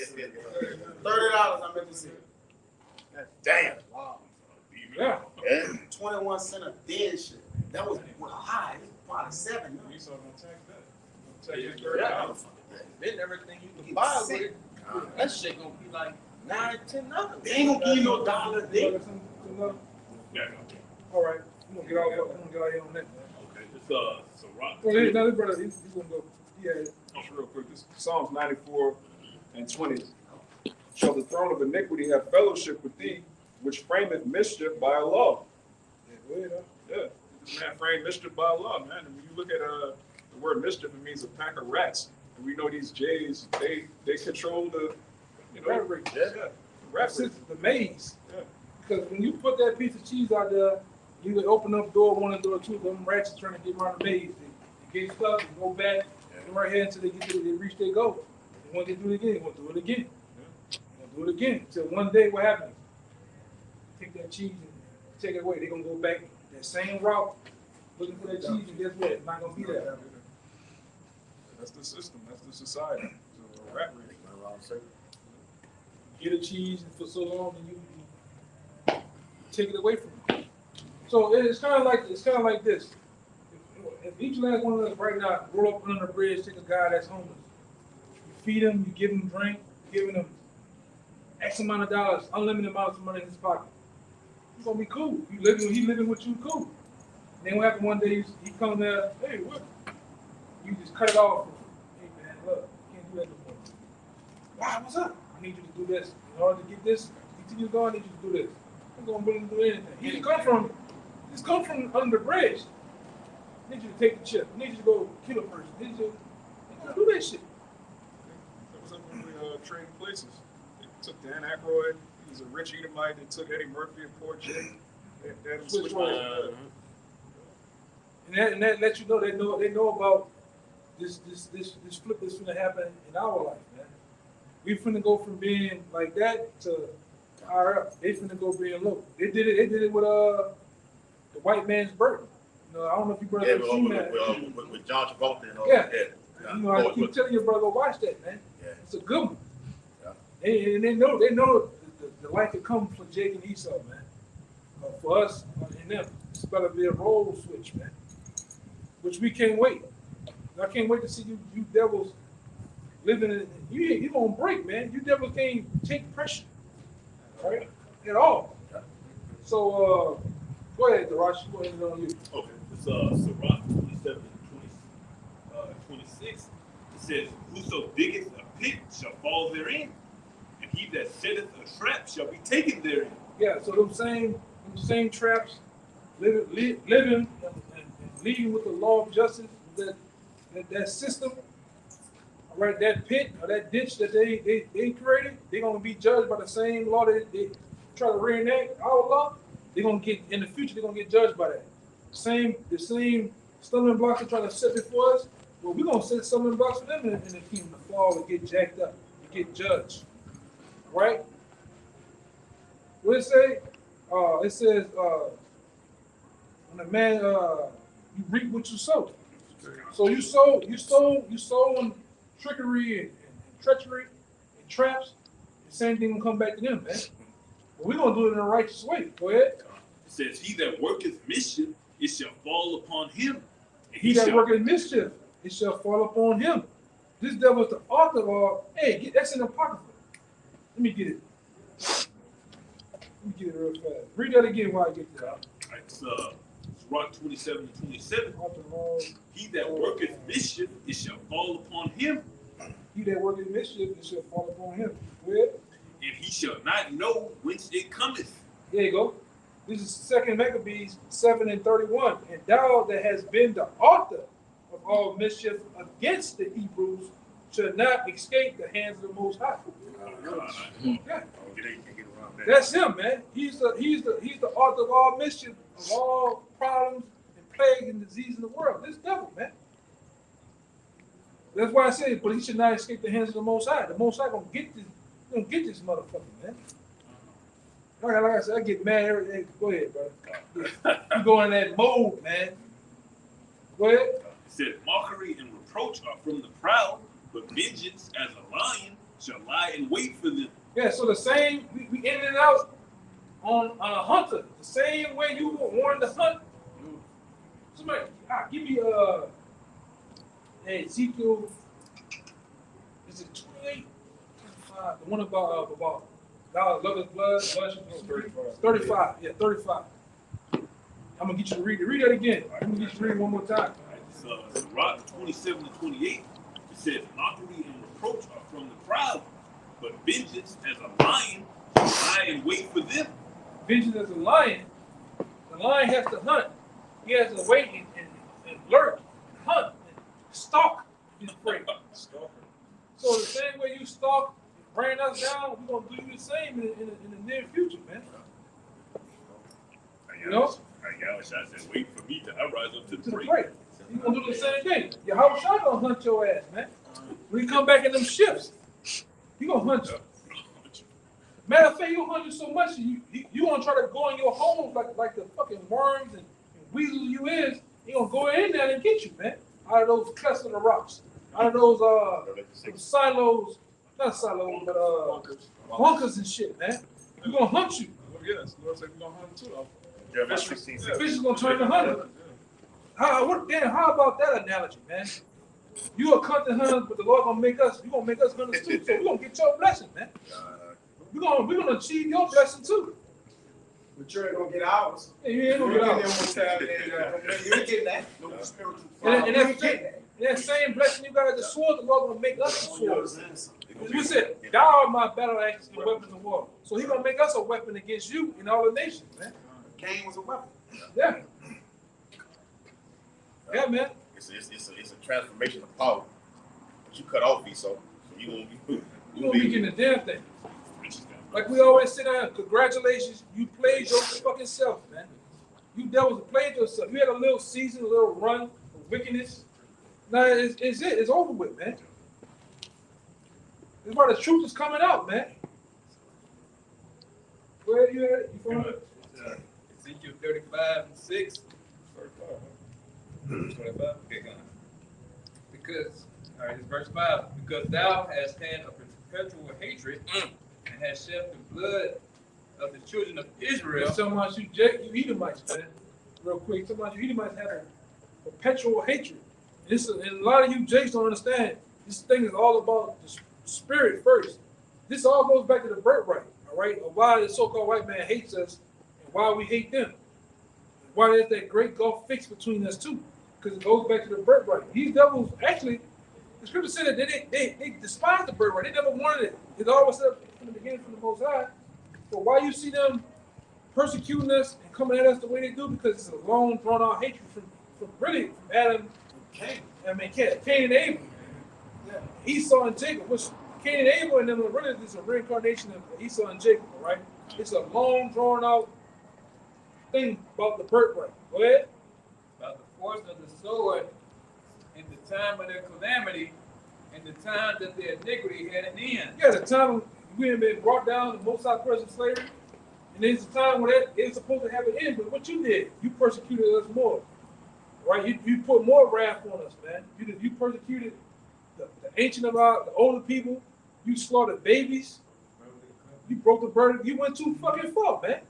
I meant to say. Damn. Wow. Yeah. 21 cents a day and shit. That was with a high. It was probably 7. You saw gonna tax that. Take your $30. Then everything you can buy with it, that shit gonna be like $9-10. They ain't gonna give you no dollar a day. All right. I'm gonna get out here on that, man. Okay, it's Rock. Well, hey, now this brother, he's gonna go. Yeah. Just real quick, this Psalms 94:20. Shall the throne of iniquity have fellowship with thee, which frameth mischief by a law? Yeah, this man framed mischief by a law, man. And when you look at the word mischief, it means a pack of rats. And we know these Jays, they control the, Rat race. rat race. The maze. Yeah. Because when you put that piece of cheese out there, you would open up door 1 and door 2. Them rats are trying to get around the maze. They get stuck and go back, and right here until they reach their goal. And once they do it again, they want to do it again. Do it again. Until one day, what happens? Take that cheese and take it away. They're gonna go back that same route, looking for that cheese, and guess what? It's not gonna be there. That's the system. That's the society. So a rat race. Get a cheese for so long, and you take it away from them. So it's kind of like this. If each last one of us right now roll up under the bridge, take a guy that's homeless, you feed him, you give him drink, giving him X amount of dollars, unlimited amounts of money in his pocket. He's gonna be cool. He living with you cool. And then what happened one day, he come there, hey, what? You just cut it off. Hey man, look, you can't do that no more. Why, what's up? I need you to do this. In order to get this, continue going, I need you to do this. I'm gonna willing to do anything. He just come from under the bridge. I need you to take the chip. I need you to go kill a person. I need you to do that shit. That was up when we trading places. They took Dan Aykroyd. He was a rich Edomite. They took Eddie Murphy and poor Jay. They had him switch roles. And that lets you know they know about this flip that's gonna happen in our life, man. We finna go from being like that to higher up. They finna go being low. They did it with the white man's burden. You know, I don't know if you brothers have seen that. With John Travolta and all yeah. that. You know, I keep telling your brother, watch that, man. Yeah. It's a good one. Yeah. And they know the life that comes for Jake and Esau, man. For us and them, it's gotta be a role switch, man. Which we can't wait. I can't wait to see you devils living in, you gonna break, man. You never can't take pressure, right? At all. So, go ahead, Darash. Go ahead and on you. Okay, it's Sirach 27 26. It says, "Whoso diggeth a pit shall fall therein, and he that setteth a trap shall be taken therein." Yeah. So them same traps, living and leading with the law of justice. That system, all right, that pit or that ditch that they created, they're gonna be judged by the same law that they try to reenact our law. They're gonna get in the future. They're gonna get judged by that. The same stumbling blocks they're trying to set before us. Well, we're gonna set stumbling blocks for them in the kingdom to fall and get jacked up, and get judged. Right? What it say? It says, when a man you reap what you sow. So you sow trickery and treachery and traps. The same thing will come back to them, man. But we're gonna do it in a righteous way. Go ahead. It says, "He that worketh mischief, it shall fall upon him." And He that worketh mischief, it shall fall upon him. This devil is the author of all. Hey, that's in the Apocrypha. Let me get it. Let me get it real fast. Read that again while I get there. It's Sirach 27 and 27. "He that worketh mischief, it shall fall upon him. He that worketh mischief, it shall fall upon him." Go ahead. And he shall not know whence it cometh." There you go. This is 2 Maccabees 7 and 31. "And thou that hast been the author of all mischief against the Hebrews shall not escape the hands of the Most High." Yeah. That's him, man. He's the author of all mischief, of all problems and plague and disease in the world. This devil, man. That's why I say, but he should not escape the hands of the Most High. The Most High gonna get this motherfucker, man. Like I said, I get mad every day. Go ahead, brother. You go in that mode, man. Go ahead. It said, "Mockery and reproach are from the proud, but vengeance as a lion shall lie in wait for them." Yeah, so the same, we in and out on a hunter. The same way you were warned to hunt. Somebody, give me Ezekiel, is it 28? 25? The one about God love his blood, 35. Yeah, 35. I'm gonna get you to read it. Read that again. I'm gonna get you to read it one more time. It's Sirach 27 and 28. It says, "Mockery and reproach are from the proud, but vengeance as a lion shall lie in wait for them." Vengeance as a lion. The lion has to hunt. He has to wait and lurk, and hunt, and stalk his prey. So the same way you stalk, bring us down, we're gonna do the same in the near future, man. You know? I said, "Wait for me to rise up to the prey." You're gonna do the same thing. Yahweh Shai gonna hunt your ass, man. When you come back in them ships, he gonna hunt you. Matter of fact, he'll hunt you so much, you gonna try to go in your homes like the fucking worms and weasels you is. He gonna go in there and get you, man. Out of those clefts of the rocks. Out of those silos, not silos, but bunkers and shit, man. He gonna hunt you. Yes, Lord said we're gonna hunt too. The fish is gonna turn to hunter. How about that analogy, man? You a hunter, but the Lord gonna make us. You gonna make us hunters too. So we gonna get your blessing, man. We're gonna achieve your blessing too. But you ain't gonna get ours. Yeah, you ain't gonna get ours. You ain't getting that. No spiritual. And that same blessing you got at the sword, the Lord gonna make us the sword. We said, "Thou art my battle axe and weapons of war." So He gonna make us a weapon against you in all the nations, man. Cain was a weapon. Yeah. Yeah, man. It's a transformation of power. But you cut off Esau, so you gonna be getting the damn thing. Like we always say, congratulations, you played your fucking self, man. You devils played yourself. You had a little season, a little run of wickedness. Now it's over with, man. That's why the truth is coming out, man. Where you at? You from it? Ezekiel 35 and 6. 25. Okay, go on. Because, all right, it's verse 5. "Because thou hast had a perpetual hatred and hast shed the blood of the children of Israel." Talking about you Edomites, man. Real quick, talking about you Edomites have a perpetual hatred. And a lot of you Jakes don't understand. This thing is all about the spirit first. This all goes back to the birthright, all right? Of why the so-called white man hates us and why we hate them. Why there's that great gulf fix between us too. Because it goes back to the birthright. These devils, actually, the scripture said that they despise the birthright. They never wanted it. It's always said from the beginning from the Most High. But why you see them persecuting us and coming at us the way they do? Because it's a long, drawn-out hatred from Adam, Cain and Abel. Yeah. Esau and Jacob, which Cain and Abel and them really is a reincarnation of Esau and Jacob, all right? It's a long, drawn-out thing about the birthright. Go ahead. About the force of the sword in the time of their calamity and the time that their iniquity had an end. Yeah, the time we had been brought down to Most High present slavery, and there's a time when it's supposed to have an end, but what you did, you persecuted us more. Right? You put more wrath on us, man. You persecuted the ancient of the older people. You slaughtered babies. You broke the burden. You went too fucking far, man.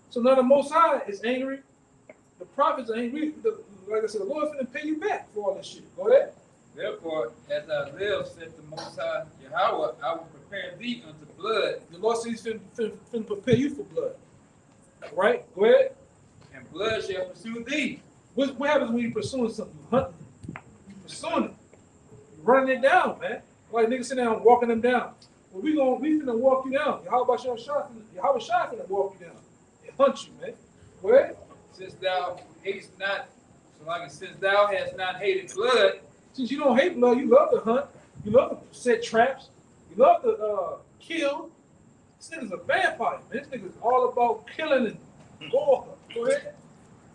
So now the Most High is angry. The prophets are angry. Like I said, the Lord's going to pay you back for all this shit. Go ahead. Therefore, as I live, said the Most High Yahweh, I will prepare thee unto blood. The Lord says he's finna prepare you for blood. All right? Go ahead. And blood shall pursue thee. What happens when you're pursuing something? You hunting. You're pursuing it. You're running it down, man. Like niggas sitting down walking them down. Well, we finna walk you down. How about your shot? How was shot finna walk you down? And hunt you, man. Go ahead. Since thou hatest not, since thou hast not hated blood. Since you don't hate blood, you love to hunt. You love to set traps. You love to kill. This nigga's a vampire, man. This nigga's all about killing and gore. Go ahead.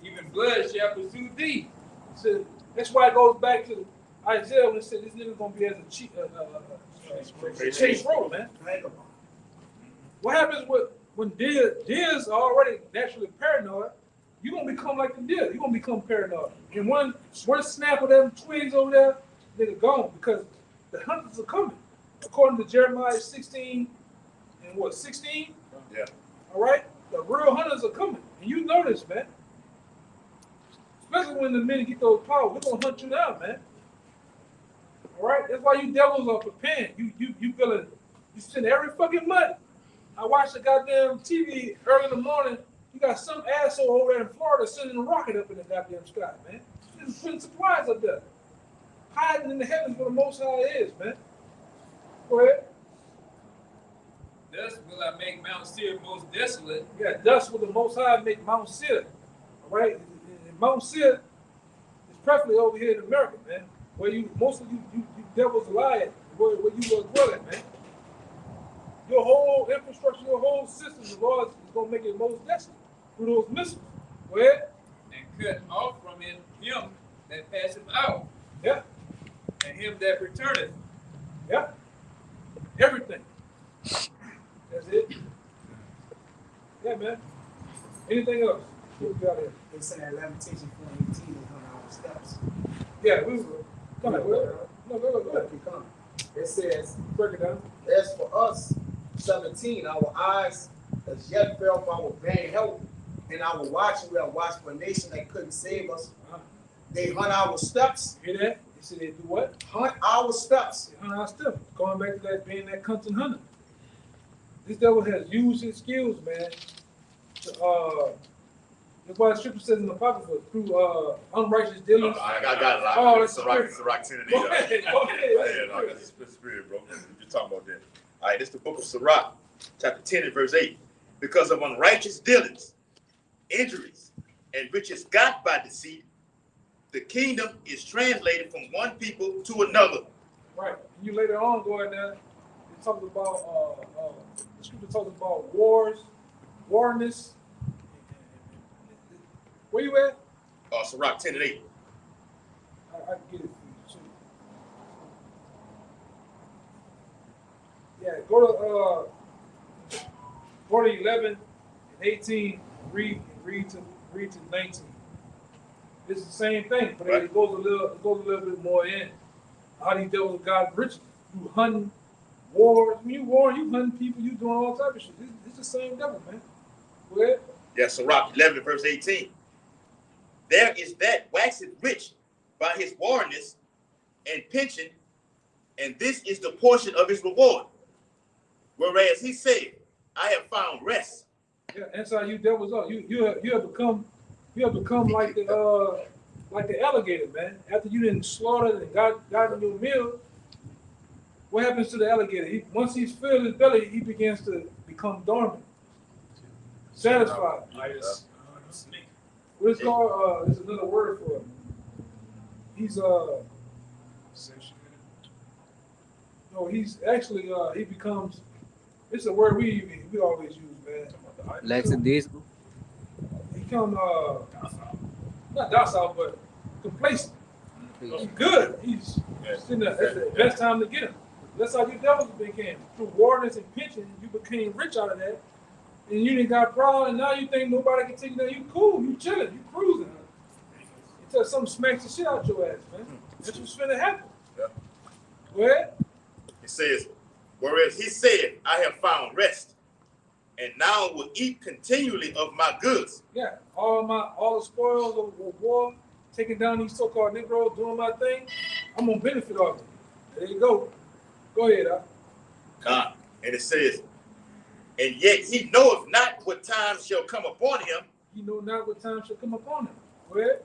Even blood shall pursue thee. So that's why it goes back to Isaiah when it said this nigga's gonna be as a chase road, man. What happens when deers are already naturally paranoid? You're gonna become like the deer. You're gonna become paranoid. And one snap of them twigs over there, nigga gone because the hunters are coming. According to Jeremiah 16 and what, 16? Yeah. All right? The real hunters are coming. And you know this, man. Especially when the men get those powers, we're gonna hunt you down, man. All right? That's why you devils are preparing. You feeling, you spend every fucking month. I watch the goddamn TV early in the morning. You got some asshole over there in Florida sending a rocket up in the goddamn sky, man. Just putting supplies up there. Hiding in the heavens where the Most High is, man. Go ahead. Thus will I make Mount Seir most desolate. Yeah, thus will the Most High make Mount Seir. All right? And Mount Seir is preferably over here in America, man. Where most of you devils lie at, where you will dwell at, man. Your whole infrastructure, your whole system, the Lord is going to make it most desolate through those missiles. Go ahead. And cut off from it him that passeth out. Yeah. And him that returneth. Yeah. Everything. That's it. Yeah, man. Anything else? What we got here? They say that Lamentation 4:18 is on our steps. Yeah, we will. Come on, go ahead. It says, break it down. As for us, 17, our eyes as yet fell from our vain help, and our watching, we have watched for a nation that couldn't save us. They hunt our steps. Hear that? They said they do what? Hunt our steps. They hunt our steps. Going back to that being that constant hunter. This devil has used his skills, man. That's why the scripture says in the Apocrypha, through unrighteous dealings. I got it. Oh, that's Sirach 10 and 8. Go ahead. I got the spirit, bro. You're talking about that. All right, this is the book of Sirach, chapter 10 and verse 8. Because of unrighteous dealings, injuries, and riches got by deceit, the kingdom is translated from one people to another. Right. And you later on go in there, it talks about, the scripture talks about warness. Where you at? Sirach 10 and 8. I can get it for you too. Yeah, go to 11 and 18, read to 19. It's the same thing, but it goes a little bit more in. How these devils of God riches. You hunting wars. When you war, you hunting people, you doing all type of shit. It's the same devil, man. Go ahead. Yeah, Sirach 11 verse 18. There is that waxeth rich by his warness and pension and this is the portion of his reward. Whereas he said, I have found rest. Yeah, that's how you devils are. You have become like the alligator, man. After you didn't slaughter and got in your meal, what happens to the alligator? Once he's filled his belly, he begins to become dormant, satisfied. What it's called? There's another word for it. He's he's actually he becomes. It's a word we always use, man. Lackadaisical. He come not docile, but complacent. He's good. He's sitting there. That's the best time to get him. That's how you devils became. Through wardness and pinching, you became rich out of that. And you didn't got problem, and now you think nobody can take you down. You cool, you chilling, you cruising. Until something smacks the shit out your ass, man. That's what's finna happen. Yeah. Go ahead. It says, whereas he said, I have found rest, and now will eat continually of my goods. Yeah, all the spoils of war, taking down these so-called Negroes, doing my thing, I'm gonna benefit off it. There you go. Go ahead, And it says, and yet he knoweth not what time shall come upon him. He know not what time shall come upon him. Go ahead.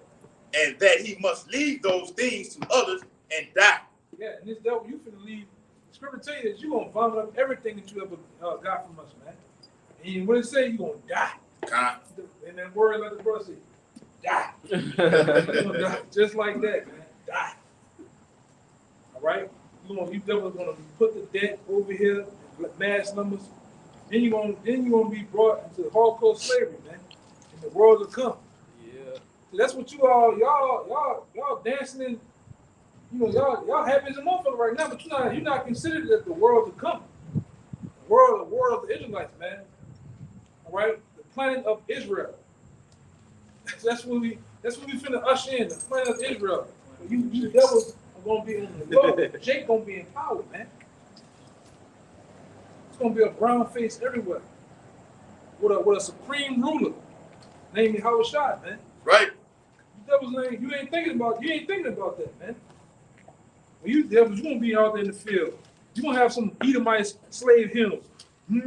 And that he must leave those things to others and die. Yeah, and this devil, you finna leave. Scripture tell you that you're gonna vomit up everything that you ever got from us, man. And what it say, you're gonna die. And that word, like the brother said, die. You're gonna die just like that, man. Die. All right? You definitely gonna put the debt over here, mass numbers. Then you're gonna be brought into hardcore slavery, man. And the world will come. Yeah. So that's what y'all dancing in. Y'all happy as a motherfucker right now, but you're not considered as the world to come. The world of the Israelites, man. All right, the planet of Israel. That's what we finna usher in, the planet of Israel. You devils are gonna be on the road. Jake gonna be in power, man. It's gonna be a brown face everywhere. With a supreme ruler named Yahushua, man. Right. You devils you ain't thinking about that, man. When you devils, you gonna be out there in the field. You gonna have some Edomite slave hymns. Gonna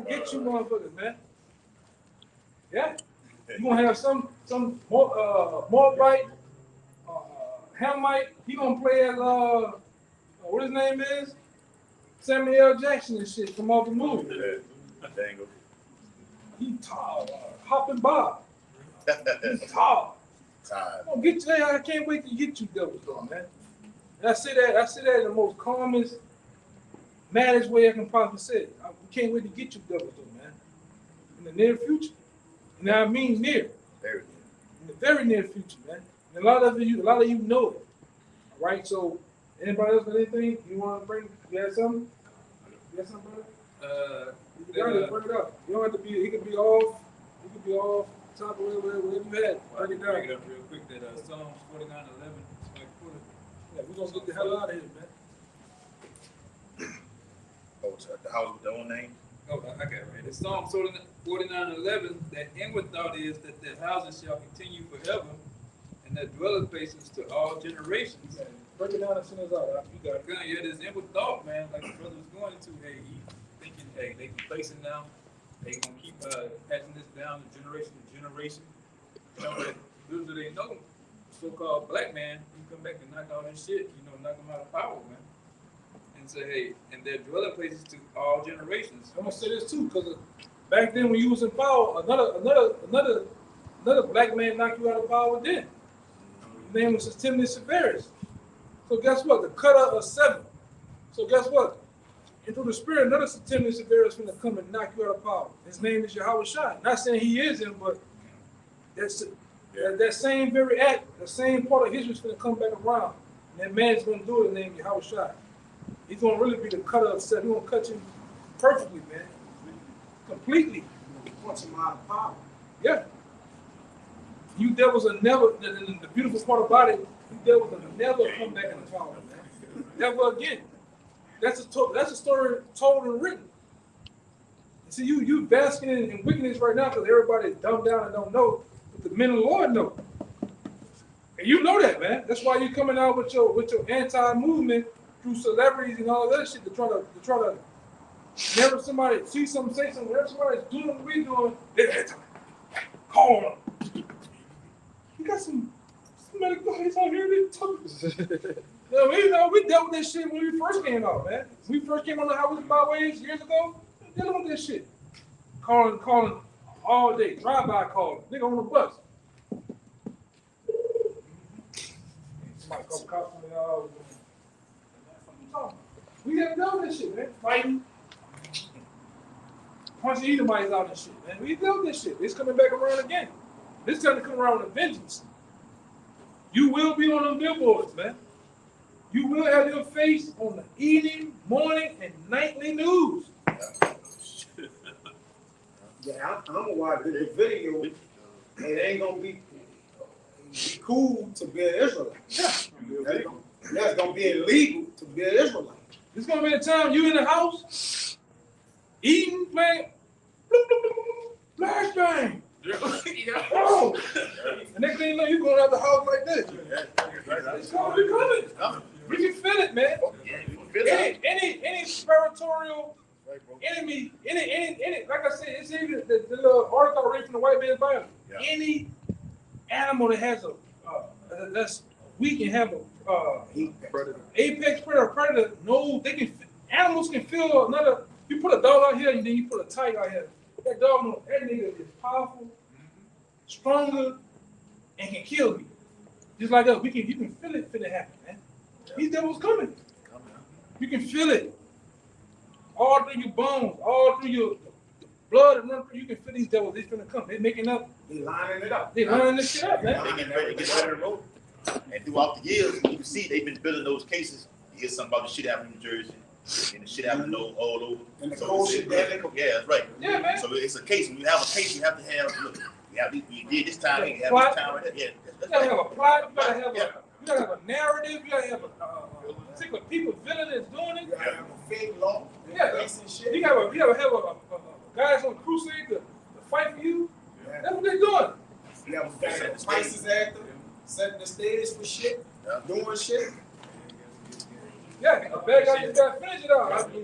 get you motherfuckers, man. Yeah. You gonna have some Moabite, Hamite. He gonna play as what his name is? Samuel L. Jackson and shit from off the movie. He tall, hopping Bob. He's tall. I'm gonna get you there. I can't wait to get you devils though, man. And I say that in the most calmest, maddest way I can possibly say it. I can't wait to get you devils though, man. In the near future. And I mean near. In the very near future, man. And a lot of you know it. All right, so anybody else got anything you want to bring? You have something? You got something, brother? You got it, bring it up. You don't have to be, he could be off top of whatever you had. Well, I can bring it up real quick that Psalms 49:11. Yeah, we're going to get the hell out of here, man. The house with their own name? Oh, I got it right. It's Psalm 49:11, that inward thought is that their houses shall continue forever, and their dwelling places to all generations. Yeah. Break it down and send us out. You got it. Yeah, this inward thought, man, like the brother was going into, hey, he thinking, hey, they complacent now. They gonna keep passing this down to generation to generation. You know, little do they know, so-called black man, you come back and knock all this shit, knock them out of power, man. And say, hey, and their dwelling places to all generations. I'm gonna say this too, because back then when you was in power, another black man knocked you out of power then. His name was Timothy Severus. So guess what? The cutter of 7. So guess what? And through the spirit, another Timothy Severus is going to come and knock you out of power. His name is Yahushua. Not saying he is him, but that same very act, the same part of history is going to come back around. And that man is going to do it named Yahushua. He's going to really be the cutter of 7. He's going to cut you perfectly, man. Completely. Wants him out of power. Yeah. You devils are never, the beautiful part about it, you devils will never come back in the power, man. Never again. That's a story told and written. See, you basking in wickedness right now because everybody's dumbed down and don't know, but the men of the Lord know. And you know that, man. That's why you're coming out with your anti-movement through celebrities and all that shit to try to whenever somebody see something, say something, whenever somebody's doing what we're doing, they call them. You got some medical guys out here that talk. We dealt with this shit when we first came out, man. When we first came on the highways byways years ago, we dealing with this shit. Calling all day, drive-by calling, nigga on the bus. Somebody called cops on y'all. We haven't done this shit, man. Fighting. Punching Edomites out and shit, man. We dealt with this shit. It's coming back around again. This time to come around with a vengeance. You will be on them billboards, man. You will have your face on the evening, morning, and nightly news. Yeah, I'm gonna watch the video. It ain't gonna be cool to be an Israelite. Yeah. That's gonna be illegal to be an Israelite. There's gonna be a time you in the house, eating, playing, flashbang. Oh, the next thing you know, you're going out the house like this. It's gonna be coming. We can feel it, man. Any territorial enemy, any, like I said, it's even the little article I read from the White Man's Bible. Yeah. Any animal that has that's weak and have a apex predator, no, animals can feel another. You put a dog out here and then you put a tiger out here. That dog, that nigga is powerful, stronger, and can kill me. Just like us, you can feel it happen, man. These devils coming. You can feel it. All through your bones, all through your blood and run through. You can feel these devils. They're gonna come. They're making up. They lining it up. They lining this shit up, man. They getting ready to get on the road. And throughout the years, you can see they've been building those cases. You hear something about the shit happening in New Jersey, and the shit happening all over. And the cold shit there. Yeah, that's right. Yeah, man. So it's a case. When you have a case, you have to have. Look, we did this time. We have this time right there. Yeah, you gotta have a plot. You gotta have a narrative. You gotta have a particular people, villain that's doing it. You gotta have a fake law. Yeah, you gotta have a guys on crusade to fight for you. Yeah. That's what they're doing. You have a guy spices actor, setting the stage for shit, doing shit. Yeah, a bad guy just gotta finish it out. We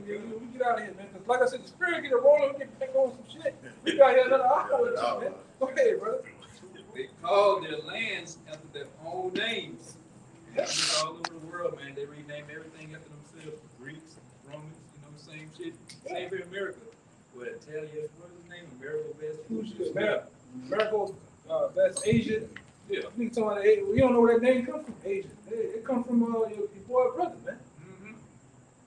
get out of here, man. Cause like I said, the spirit get a rolling, we get back on some shit. We got here another hour with you, man. Go ahead, brother. They call their lands after their own names. All over the world, man. They rename everything after themselves. Greeks, Romans, same shit. Same for America. What Italian, what is his name? America Best. America Best Asian. Yeah. You don't know where that name comes from, Asian. It comes from your boy brother, man. Mm-hmm.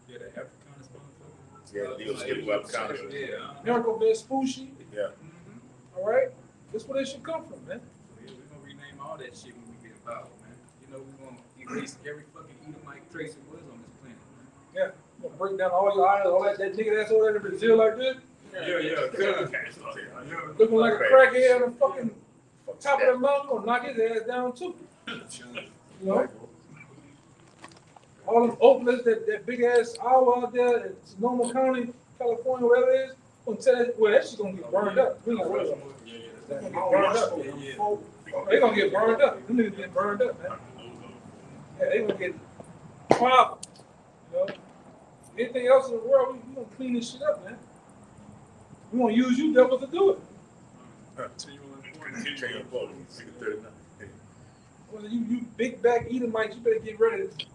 Yeah, the Africanus motherfucker. Yeah, Leo Skip Africanus. Yeah. America Vespucci. Yeah. Mm-hmm. All right. That's where they should come from, man. So, yeah, we're gonna rename all that shit when we get involved, man. We're gonna erase every fucking Edomite trace it was on this planet, man. Yeah. We're gonna break down all your eyes, all that nigga that's over there in Brazil like this. Looking like a crackhead on the fucking top of the mountain, gonna knock his ass down too. You know? All them Oaklands, that big ass owl out there in Sonoma County, California, wherever it is, gonna tell that, well, that shit's gonna get burned up. We're not worried about it. They're gonna get burned up. They're gonna get burned up. Them niggas get burned up, man. Yeah, they gonna get problems. You know? Anything else in the world, we gonna clean this shit up, man. We gonna use you devils to do it. Well, you big back Edomites, you better get ready. It's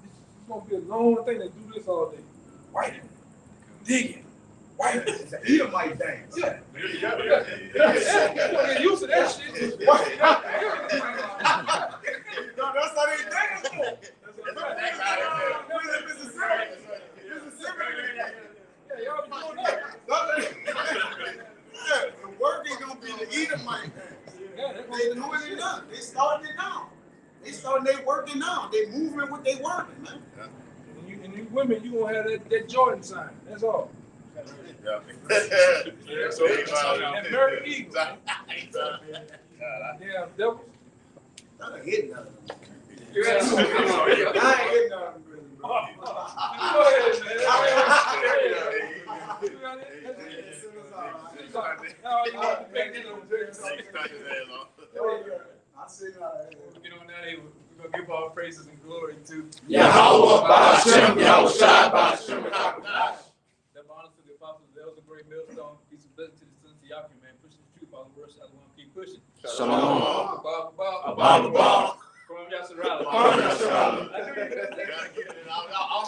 gonna be a long thing to do this all day. White, digging, white. It's an Edomite dance. Yeah. You gonna get used to that shit. No, that's how they dance for. Yeah, y'all be doing that. The work ain't gonna be the Edomite dance. They doing it now. They starting it now. They starting their working now. They moving what they working, man. And you women, you gonna have that Jordan sign. That's all. Yeah. And American Eagle. Yeah, devils. Not a hit none of them. I ain't hitting none of them. Go ahead, man. Get on that, we're gonna give all praises and glory to Yahweh Ba'ashem, Yahushua Ba'ashem. the honor to the apostles, the elder great millstone, peace and blessing to the sons of Yaakov, man. Pushing the truth, follow the words, I want to keep pushing. Shalom. Abba. From Yasserala. Gotta get it out. I'll